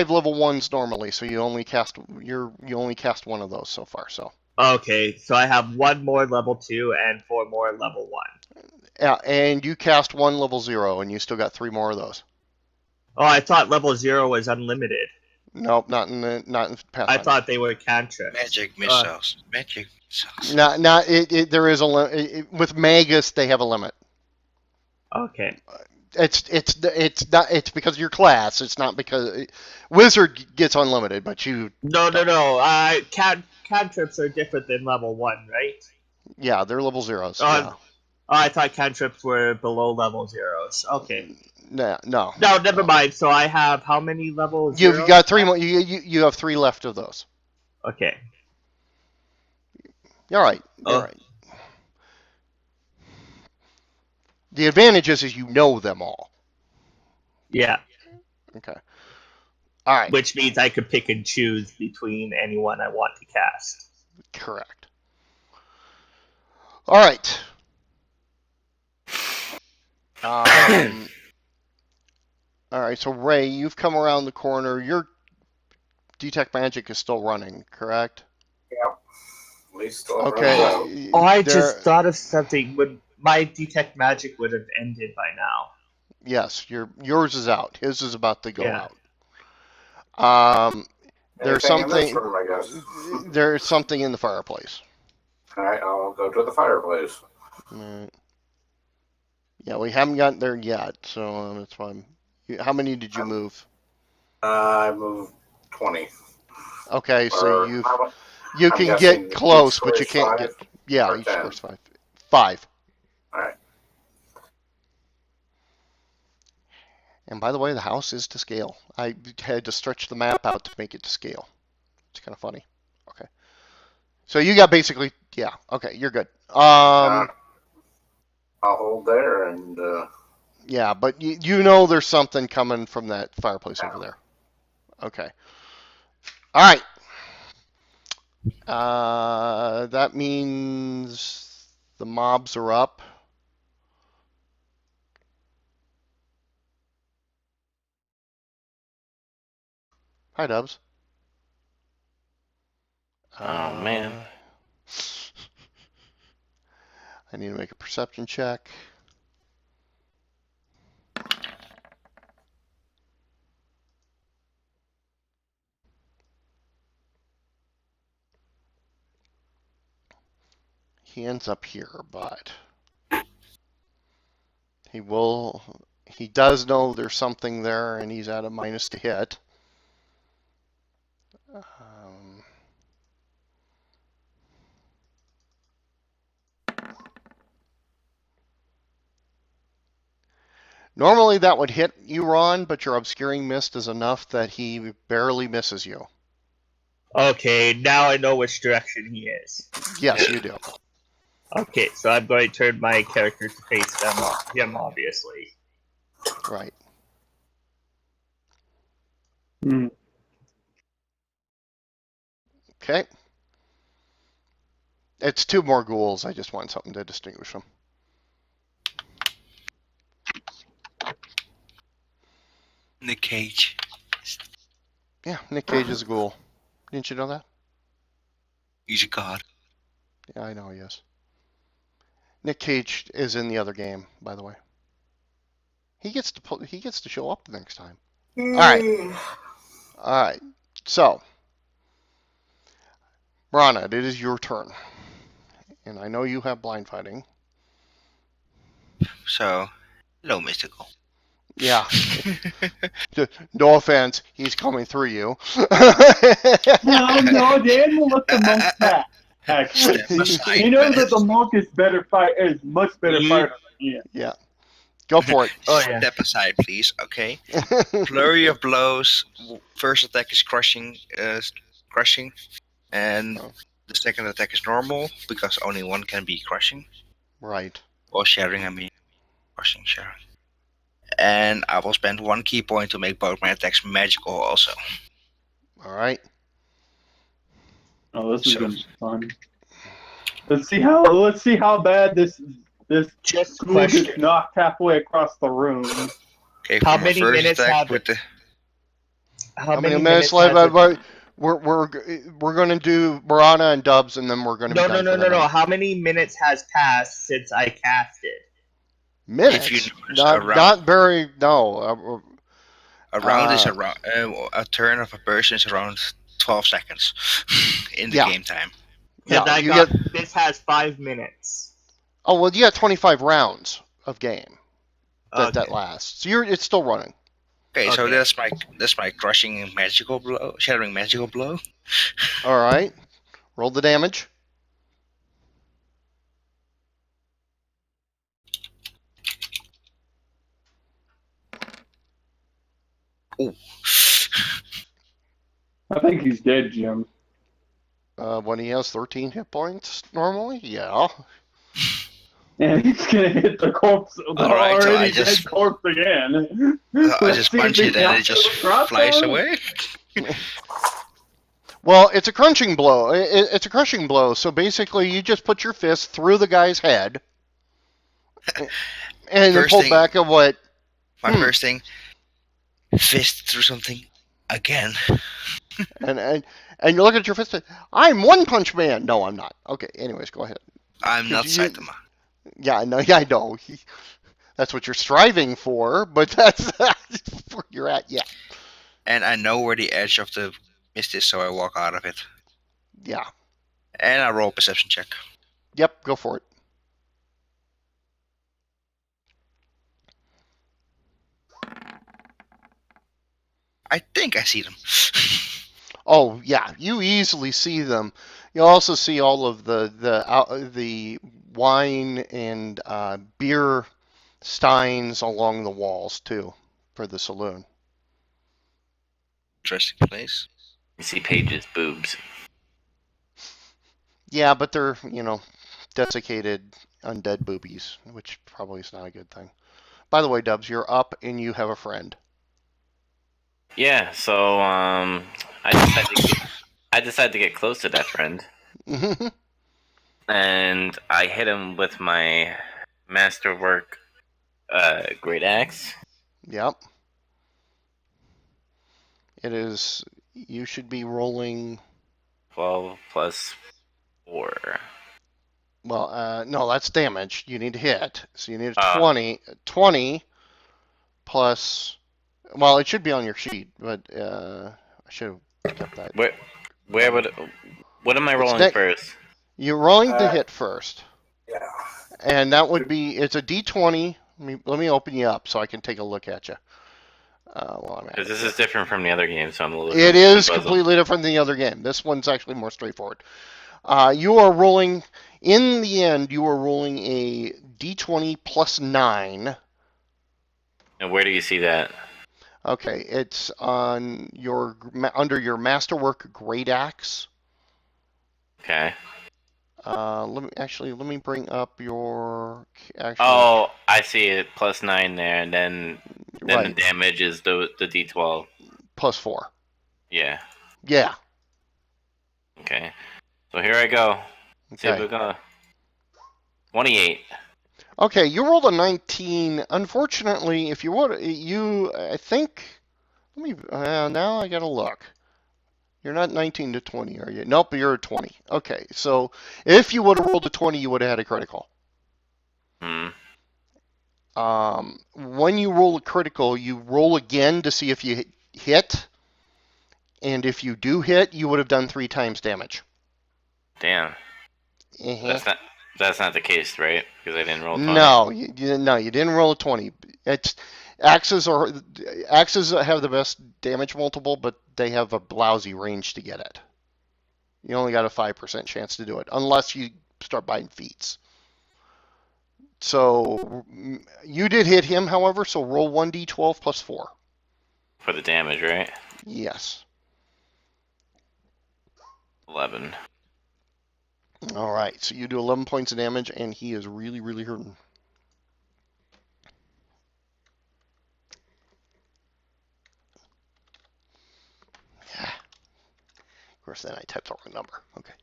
[SPEAKER 1] level 1s normally. So you only cast one of those so far. So.
[SPEAKER 2] Okay, so I have 1 more level 2 and 4 more level 1.
[SPEAKER 1] Yeah, and you cast 1 level 0, and you still got 3 more of those.
[SPEAKER 2] Oh, I thought level 0 was unlimited.
[SPEAKER 1] Nope, not in Pathfinder.
[SPEAKER 2] I thought they were cantrips.
[SPEAKER 4] Magic missiles. Magic missiles.
[SPEAKER 1] There is a limit. With Magus, they have a limit.
[SPEAKER 2] Okay.
[SPEAKER 1] It's not. It's because of your class. It's not because Wizard gets unlimited, but you.
[SPEAKER 2] No. Cantrips are different than level 1, right?
[SPEAKER 1] Yeah, they're level 0s. Yeah.
[SPEAKER 2] Oh, I thought cantrips were below level zeros. Okay.
[SPEAKER 1] No, no.
[SPEAKER 2] No, never mind. So I have how many level
[SPEAKER 1] You've
[SPEAKER 2] zeros?
[SPEAKER 1] got 3 more. You have 3 left of those.
[SPEAKER 2] Okay.
[SPEAKER 1] You're right. You're
[SPEAKER 2] Oh,
[SPEAKER 1] right. The advantage is you know them all.
[SPEAKER 2] yeah.
[SPEAKER 1] Okay. All right.
[SPEAKER 2] Which means I could pick and choose between anyone I want to cast.
[SPEAKER 1] Correct. All right. All right. So Ray, you've come around the corner. Your detect magic is still running, correct?
[SPEAKER 5] Yep. At least still runs out.
[SPEAKER 1] Okay.
[SPEAKER 2] Oh, I
[SPEAKER 1] There.
[SPEAKER 2] just thought of something. My detect magic would have ended by now.
[SPEAKER 1] Yes. Yours is out. His is about to go
[SPEAKER 2] Yeah.
[SPEAKER 1] out. There's
[SPEAKER 5] Anything in this
[SPEAKER 1] something.
[SPEAKER 5] room, I guess.
[SPEAKER 1] There's something in the fireplace.
[SPEAKER 5] All right, I'll go to the fireplace.
[SPEAKER 1] Right. Yeah, we haven't gotten there yet, so that's fine. How many did you move?
[SPEAKER 5] I moved 20.
[SPEAKER 1] Okay, so
[SPEAKER 5] Or
[SPEAKER 1] you
[SPEAKER 5] I'm
[SPEAKER 1] can
[SPEAKER 5] guessing
[SPEAKER 1] get
[SPEAKER 5] each
[SPEAKER 1] close, but you
[SPEAKER 5] square's
[SPEAKER 1] can't
[SPEAKER 5] 5
[SPEAKER 1] get. Yeah,
[SPEAKER 5] or
[SPEAKER 1] each
[SPEAKER 5] 10.
[SPEAKER 1] square's 5. 5.
[SPEAKER 5] All right.
[SPEAKER 1] And by the way, the house is to scale. I had to stretch the map out to make it to scale. It's kind of funny. Okay. So you got basically, yeah. Okay, you're good.
[SPEAKER 5] I'll hold there and.
[SPEAKER 1] Yeah, but you know there's something coming from that fireplace
[SPEAKER 5] Yeah.
[SPEAKER 1] over there. Okay. All right. That means the mobs are up. Hi, Dubs.
[SPEAKER 6] Oh man.
[SPEAKER 1] I need to make a perception check. He ends up here, but he does know there's something there, and he's at a minus to hit. Normally that would hit you, Ron, but your obscuring mist is enough that he barely misses you.
[SPEAKER 2] Okay, now I know which direction he is.
[SPEAKER 1] Yes, you do.
[SPEAKER 2] Okay, so I'm going to turn my character to face him, obviously.
[SPEAKER 1] Right. Okay. It's 2 more ghouls. I just want something to distinguish them.
[SPEAKER 4] Nick Cage.
[SPEAKER 1] Yeah, Nick Cage is a ghoul. Didn't you know that?
[SPEAKER 4] He's a god.
[SPEAKER 1] Yeah, I know he is. Nick Cage is in the other game, by the way. He gets to show up the next time. All right. All right. So, Brana, it is your turn. And I know you have blind fighting.
[SPEAKER 4] So, hello, Mystical.
[SPEAKER 1] Yeah. No offense, he's coming through you.
[SPEAKER 3] No, Dan will let the monk pass. Actually,
[SPEAKER 4] Step aside,
[SPEAKER 3] he knows
[SPEAKER 4] man.
[SPEAKER 3] that the monk is much better fighter than he is.
[SPEAKER 1] Yeah. Go for it.
[SPEAKER 2] Oh, yeah.
[SPEAKER 4] Step aside, please. Okay. Flurry of blows. First attack is crushing, and
[SPEAKER 1] Oh.
[SPEAKER 4] the second attack is normal because only one can be crushing
[SPEAKER 1] Right.
[SPEAKER 4] or shattering. I mean, crushing, shattering. And I will spend 1 key point to make both my attacks magical. Also.
[SPEAKER 1] All right.
[SPEAKER 3] Oh, this is gonna be fun. Let's see how bad this
[SPEAKER 2] Just
[SPEAKER 3] ghoul gets
[SPEAKER 2] question.
[SPEAKER 3] knocked halfway across the room.
[SPEAKER 4] Okay.
[SPEAKER 2] How
[SPEAKER 4] For my
[SPEAKER 2] many
[SPEAKER 4] first
[SPEAKER 2] minutes
[SPEAKER 4] attack
[SPEAKER 2] have
[SPEAKER 4] with the
[SPEAKER 2] How
[SPEAKER 1] many
[SPEAKER 2] many
[SPEAKER 1] minutes
[SPEAKER 2] minutes
[SPEAKER 1] left?
[SPEAKER 2] has it?
[SPEAKER 1] We're going to do Brana and Dubs, and then we're going to be
[SPEAKER 2] No,
[SPEAKER 1] done
[SPEAKER 2] no,
[SPEAKER 1] for
[SPEAKER 2] no,
[SPEAKER 1] the
[SPEAKER 2] no, no.
[SPEAKER 1] night.
[SPEAKER 2] How many minutes has passed since I casted?
[SPEAKER 4] if you
[SPEAKER 1] Minutes?
[SPEAKER 4] notice
[SPEAKER 1] Not very. No.
[SPEAKER 4] a round is around a turn of a person is around 12 seconds in the
[SPEAKER 1] Yeah.
[SPEAKER 4] game time.
[SPEAKER 2] Because
[SPEAKER 1] Yeah.
[SPEAKER 2] I
[SPEAKER 1] You
[SPEAKER 2] got
[SPEAKER 1] get.
[SPEAKER 2] this has 5 minutes.
[SPEAKER 1] Oh well, you got 25 rounds of game that
[SPEAKER 2] Okay.
[SPEAKER 1] lasts. So it's still running.
[SPEAKER 4] Okay, so
[SPEAKER 2] Okay.
[SPEAKER 4] that's my crushing magical blow, shattering magical blow.
[SPEAKER 1] All right. Roll the damage.
[SPEAKER 4] Ooh.
[SPEAKER 3] I think he's dead, Jim.
[SPEAKER 1] When he has 13 hit points normally, yeah.
[SPEAKER 3] And he's gonna hit the corpse, the
[SPEAKER 4] Alright, so
[SPEAKER 3] already dead corpse again.
[SPEAKER 4] I
[SPEAKER 3] Let's
[SPEAKER 4] just
[SPEAKER 3] see if
[SPEAKER 4] punch
[SPEAKER 3] he
[SPEAKER 4] it and it
[SPEAKER 3] counts
[SPEAKER 4] just
[SPEAKER 3] as a
[SPEAKER 4] flies
[SPEAKER 3] crossbow.
[SPEAKER 4] away.
[SPEAKER 1] Well, it's a crunching blow. It's a crushing blow. So basically, you just put your fist through the guy's head, and then
[SPEAKER 4] First
[SPEAKER 1] pull
[SPEAKER 4] thing,
[SPEAKER 1] back of what?
[SPEAKER 4] my first thing, fist through something again.
[SPEAKER 1] And you look at your fist. I'm One Punch Man. No, I'm not. Okay. Anyways, go ahead.
[SPEAKER 4] I'm not
[SPEAKER 1] You,
[SPEAKER 4] Saitama.
[SPEAKER 1] yeah, I know. Yeah, I know. That's what you're striving for, but that's where you're at. Yeah.
[SPEAKER 4] And I know where the edge of the mist is, so I walk out of it.
[SPEAKER 1] Yeah.
[SPEAKER 4] And I roll a perception check.
[SPEAKER 1] Yep. Go for it.
[SPEAKER 4] I think I see them.
[SPEAKER 1] Oh yeah, you easily see them. You also see all of the wine and beer steins along the walls too for the saloon.
[SPEAKER 4] Interesting place.
[SPEAKER 6] You see Paige's boobs.
[SPEAKER 1] Yeah, but they're desiccated undead boobies, which probably is not a good thing. By the way, Dubs, you're up and you have a friend.
[SPEAKER 6] Yeah, so I decided to get close to that friend, and I hit him with my masterwork great axe.
[SPEAKER 1] Yep. It is. You should be rolling.
[SPEAKER 6] 12 plus 4.
[SPEAKER 1] Well, no, that's damage. You need to hit. So you need a
[SPEAKER 6] Uh,
[SPEAKER 1] 20. 20 plus. Well, it should be on your sheet, but I should have kept that.
[SPEAKER 6] where would what am I
[SPEAKER 1] It's
[SPEAKER 6] rolling first?
[SPEAKER 1] You're rolling to hit first,
[SPEAKER 5] Yeah.
[SPEAKER 1] and that would be. It's a D20. Let me open you up so I can take a look at you. While I'm at
[SPEAKER 6] Because
[SPEAKER 1] it
[SPEAKER 6] this
[SPEAKER 1] here.
[SPEAKER 6] is different from the other game, so I'm a little
[SPEAKER 1] It
[SPEAKER 6] confused and
[SPEAKER 1] is
[SPEAKER 6] puzzled.
[SPEAKER 1] completely different than the other game. This one's actually more straightforward. You are rolling. In the end, you are rolling a D20 plus 9.
[SPEAKER 6] And where do you see that?
[SPEAKER 1] Okay, it's on your under your masterwork great axe.
[SPEAKER 6] Okay.
[SPEAKER 1] Let me bring up your actual.
[SPEAKER 6] Oh, I see it. Plus 9 there, and then the
[SPEAKER 1] Right,
[SPEAKER 6] damage is the D12.
[SPEAKER 1] plus 4.
[SPEAKER 6] Yeah.
[SPEAKER 1] Yeah.
[SPEAKER 6] Okay. So here I go. See if
[SPEAKER 1] Okay.
[SPEAKER 6] we're gonna 28.
[SPEAKER 1] Okay, you rolled a 19. Unfortunately, if you would, I think. Let me. Now I gotta look. You're not 19 to 20, are you? Nope, you're a 20. Okay, so if you would have rolled a 20, you would have had a critical.
[SPEAKER 6] Hmm.
[SPEAKER 1] When you roll a critical, you roll again to see if you hit, and if you do hit, you would have done 3 times damage.
[SPEAKER 6] Damn.
[SPEAKER 1] Uh-huh.
[SPEAKER 6] That's not the case, right? Because I didn't roll 20.
[SPEAKER 1] No, you didn't roll a 20. It's axes have the best damage multiple, but they have a lousy range to get it. You only got a 5% chance to do it, unless you start buying feats. So you did hit him, however, so roll 1d12 plus 4.
[SPEAKER 6] For the damage, right?
[SPEAKER 1] Yes.
[SPEAKER 6] 11.
[SPEAKER 1] All right, so you do 11 points of damage, and he is really, really hurting. Yeah. Of course, then I typed the wrong number. Okay.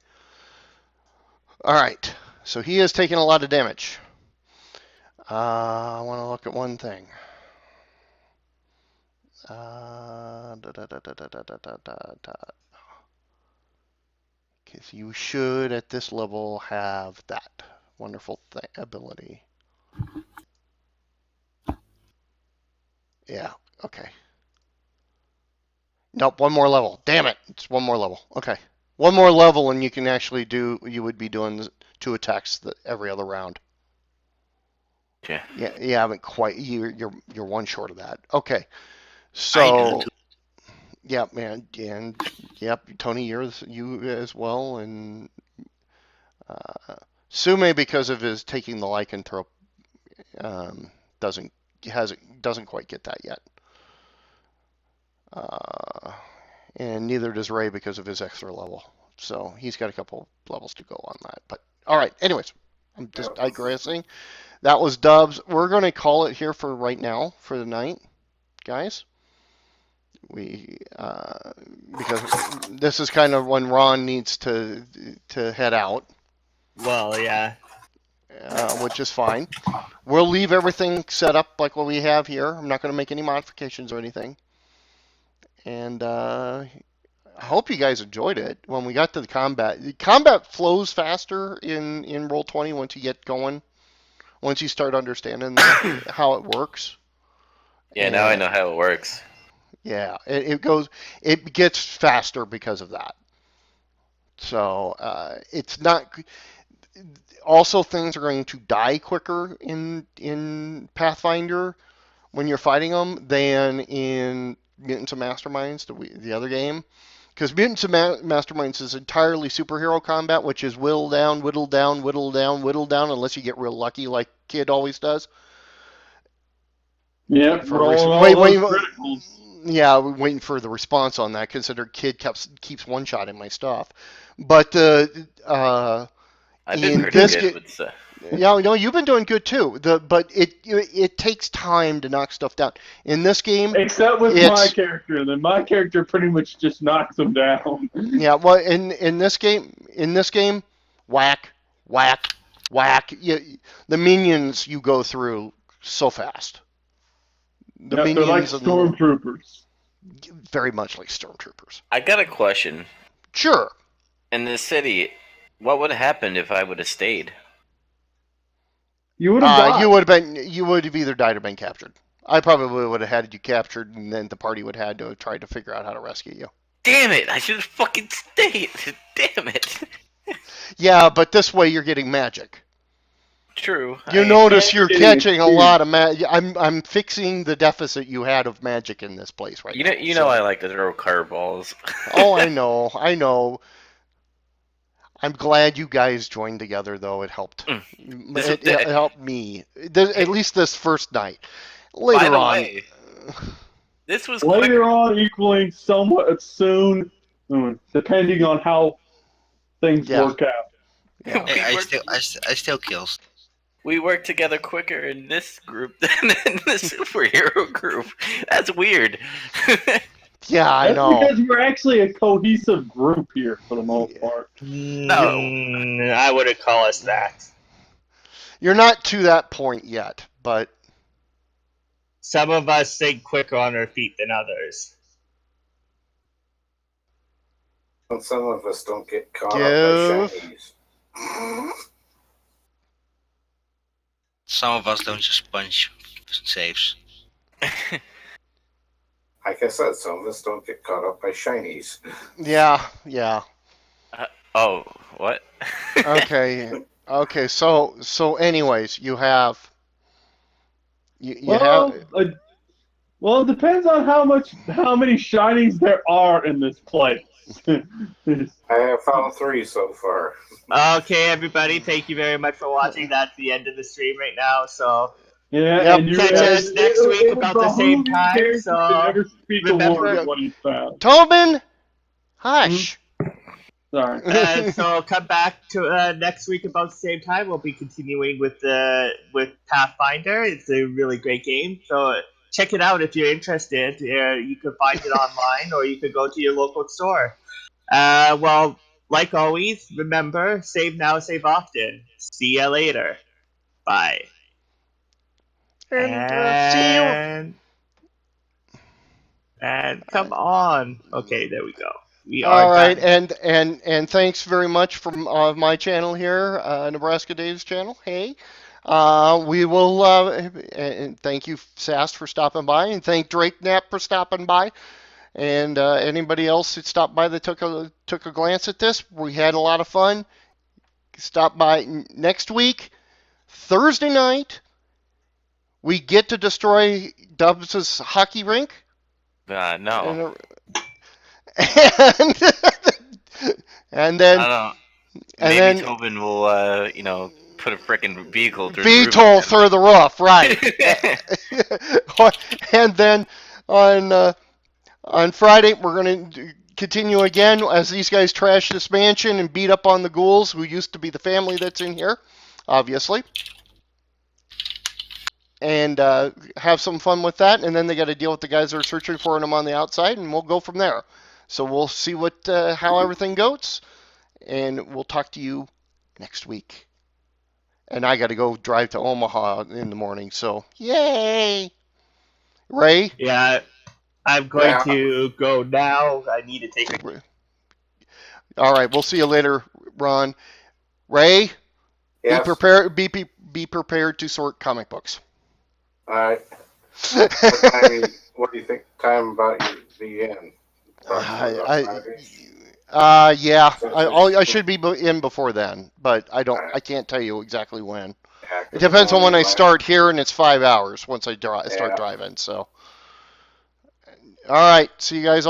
[SPEAKER 1] All right, so he is taking a lot of damage. I want to look at one thing. Because you should, at this level, have that wonderful ability. Yeah, okay. Nope, one more level. Damn it, it's one more level. Okay. One more level and you can actually you would be doing 2 attacks every other round.
[SPEAKER 6] Yeah.
[SPEAKER 1] Yeah, you haven't quite, you're one short of that. Okay, so, yeah, man, and, yep, Tony, you as well, and Sume, because of his taking the lycanthrope, doesn't quite get that yet. Uh, and neither does Ray because of his extra level. So he's got a couple levels to go on that. But all right, anyways, I'm just
[SPEAKER 5] Yep.
[SPEAKER 1] digressing. That was Dubs. We're going to call it here for right now for the night, guys. We because this is kind of when Ron needs to head out,
[SPEAKER 2] Well, yeah.
[SPEAKER 1] which is fine. We'll leave everything set up like what we have here. I'm not going to make any modifications or anything. And I hope you guys enjoyed it. When we got to the combat flows faster in Roll20 once you get going. Once you start understanding how it works.
[SPEAKER 6] Yeah, now I know how it works.
[SPEAKER 1] Yeah, it gets faster because of that. So it's not. Also, things are going to die quicker in Pathfinder when you're fighting them than in Mutants and Masterminds, the other game. Because Mutants and Masterminds is entirely superhero combat, which is whittle down, whittle down, whittle down, whittle down, unless you get real lucky, like Kid always does.
[SPEAKER 3] Yep,
[SPEAKER 1] For
[SPEAKER 3] rolling all
[SPEAKER 1] wait,
[SPEAKER 3] those
[SPEAKER 1] wait,
[SPEAKER 3] criticals.
[SPEAKER 1] yeah, we're waiting for the response on that. Consider Kid keeps one shot in my stuff, but
[SPEAKER 6] I've been
[SPEAKER 1] in
[SPEAKER 6] pretty
[SPEAKER 1] this
[SPEAKER 6] good
[SPEAKER 1] game,
[SPEAKER 6] with stuff.
[SPEAKER 1] yeah, no, you've been doing good too. But it takes time to knock stuff down. In this game,
[SPEAKER 3] Except with my
[SPEAKER 1] it's
[SPEAKER 3] character, then my character pretty much just knocks them down.
[SPEAKER 1] yeah. Well, in this game, whack, whack, whack. The minions you go through so fast. The
[SPEAKER 3] Yep, they're like
[SPEAKER 1] minions and
[SPEAKER 3] stormtroopers.
[SPEAKER 1] very much like stormtroopers.
[SPEAKER 6] I got a question.
[SPEAKER 1] Sure.
[SPEAKER 6] In this city, what would have happened if I would have stayed?
[SPEAKER 3] You would have died.
[SPEAKER 1] You would have either died or been captured. I probably would have had you captured, and then the party would have had to have tried to figure out how to rescue you.
[SPEAKER 6] Damn it! I should have fucking stayed. Damn it.
[SPEAKER 1] Yeah, but this way you're getting magic.
[SPEAKER 6] True.
[SPEAKER 1] You
[SPEAKER 6] I-
[SPEAKER 1] notice you're
[SPEAKER 3] getting
[SPEAKER 1] catching a
[SPEAKER 3] experience.
[SPEAKER 1] lot of magic. I'm fixing the deficit you had of magic in this place right
[SPEAKER 6] You
[SPEAKER 1] now.
[SPEAKER 6] know, you
[SPEAKER 1] so-
[SPEAKER 6] know, I like to throw curveballs.
[SPEAKER 1] Oh, I know. I'm glad you guys joined together, though. It helped. It helped me. At least this first night. Later
[SPEAKER 6] By the
[SPEAKER 1] on.
[SPEAKER 6] way, this was
[SPEAKER 3] Later
[SPEAKER 6] quicker.
[SPEAKER 3] on, equaling somewhat soon, depending on how things
[SPEAKER 1] Yeah.
[SPEAKER 3] work out.
[SPEAKER 1] Yeah.
[SPEAKER 4] Hey, I still kills.
[SPEAKER 6] We work together quicker in this group than in the superhero group. That's weird.
[SPEAKER 1] Yeah, I
[SPEAKER 3] That's
[SPEAKER 1] know.
[SPEAKER 3] because we're actually a cohesive group here for the most part.
[SPEAKER 2] I wouldn't call us that.
[SPEAKER 1] You're not to that point yet, but
[SPEAKER 2] Some of us think quicker on our feet than others.
[SPEAKER 5] And some of us don't get caught up
[SPEAKER 1] Give.
[SPEAKER 5] by shinies.
[SPEAKER 4] Some of us don't just punch saves.
[SPEAKER 5] Like I said, some of us don't get caught up by shinies.
[SPEAKER 1] yeah.
[SPEAKER 6] Oh, what?
[SPEAKER 1] Okay. So, anyways, you have. You
[SPEAKER 3] Well,
[SPEAKER 1] have.
[SPEAKER 3] well, it depends on how many shinies there are in this place.
[SPEAKER 5] I have found 3 so far.
[SPEAKER 2] Okay, everybody, thank you very much for watching. That's the end of the stream right now. So
[SPEAKER 3] Yeah,
[SPEAKER 1] Yep.
[SPEAKER 3] and
[SPEAKER 2] Catch us next week about the same time,
[SPEAKER 3] To
[SPEAKER 2] so
[SPEAKER 3] never speak
[SPEAKER 2] remember-
[SPEAKER 3] a word what he found.
[SPEAKER 1] Tobin, hush.
[SPEAKER 3] Sorry.
[SPEAKER 2] so come back to next week about the same time. We'll be continuing with Pathfinder. It's a really great game. So check it out if you're interested. You can find it online, or you could go to your local store. Well, like always, remember, save now, save often. See ya later. Bye.
[SPEAKER 1] And see you.
[SPEAKER 2] And come on. Okay, there we go. We
[SPEAKER 1] All
[SPEAKER 2] are
[SPEAKER 1] right,
[SPEAKER 2] done.
[SPEAKER 1] and thanks very much from my channel here, Nebraska Dave's channel. Hey, we will and thank you, Sass, for stopping by, and thank Drake Knapp for stopping by, and anybody else that stopped by that took a glance at this. We had a lot of fun. Stop by next week, Thursday night. We get to destroy Dubs' hockey rink.
[SPEAKER 6] No.
[SPEAKER 1] And, and then
[SPEAKER 6] I don't know.
[SPEAKER 1] and
[SPEAKER 6] Maybe
[SPEAKER 1] then
[SPEAKER 6] Tobin will, put a freaking vehicle through the
[SPEAKER 1] VTOL
[SPEAKER 6] roof.
[SPEAKER 1] through the roof, right? And then on On Friday, we're going to continue again as these guys trash this mansion and beat up on the ghouls who used to be the family that's in here, obviously. And have some fun with that. And then they got to deal with the guys that are searching for them on the outside, and we'll go from there. So we'll see how everything goes, and we'll talk to you next week. And I got to go drive to Omaha in the morning, so yay! Ray?
[SPEAKER 2] Yeah, I'm going to go now. I need to take a.
[SPEAKER 1] All right, we'll see you later, Ron. Ray?
[SPEAKER 5] Yes.
[SPEAKER 1] Be prepared to sort comic books.
[SPEAKER 5] All right. What do you think time about you be in?
[SPEAKER 1] Yeah, I should be in before then, but I can't tell you exactly when.
[SPEAKER 5] Yeah,
[SPEAKER 1] it depends on when I start here, and it's 5 hours once I start driving. So, all right, see you guys.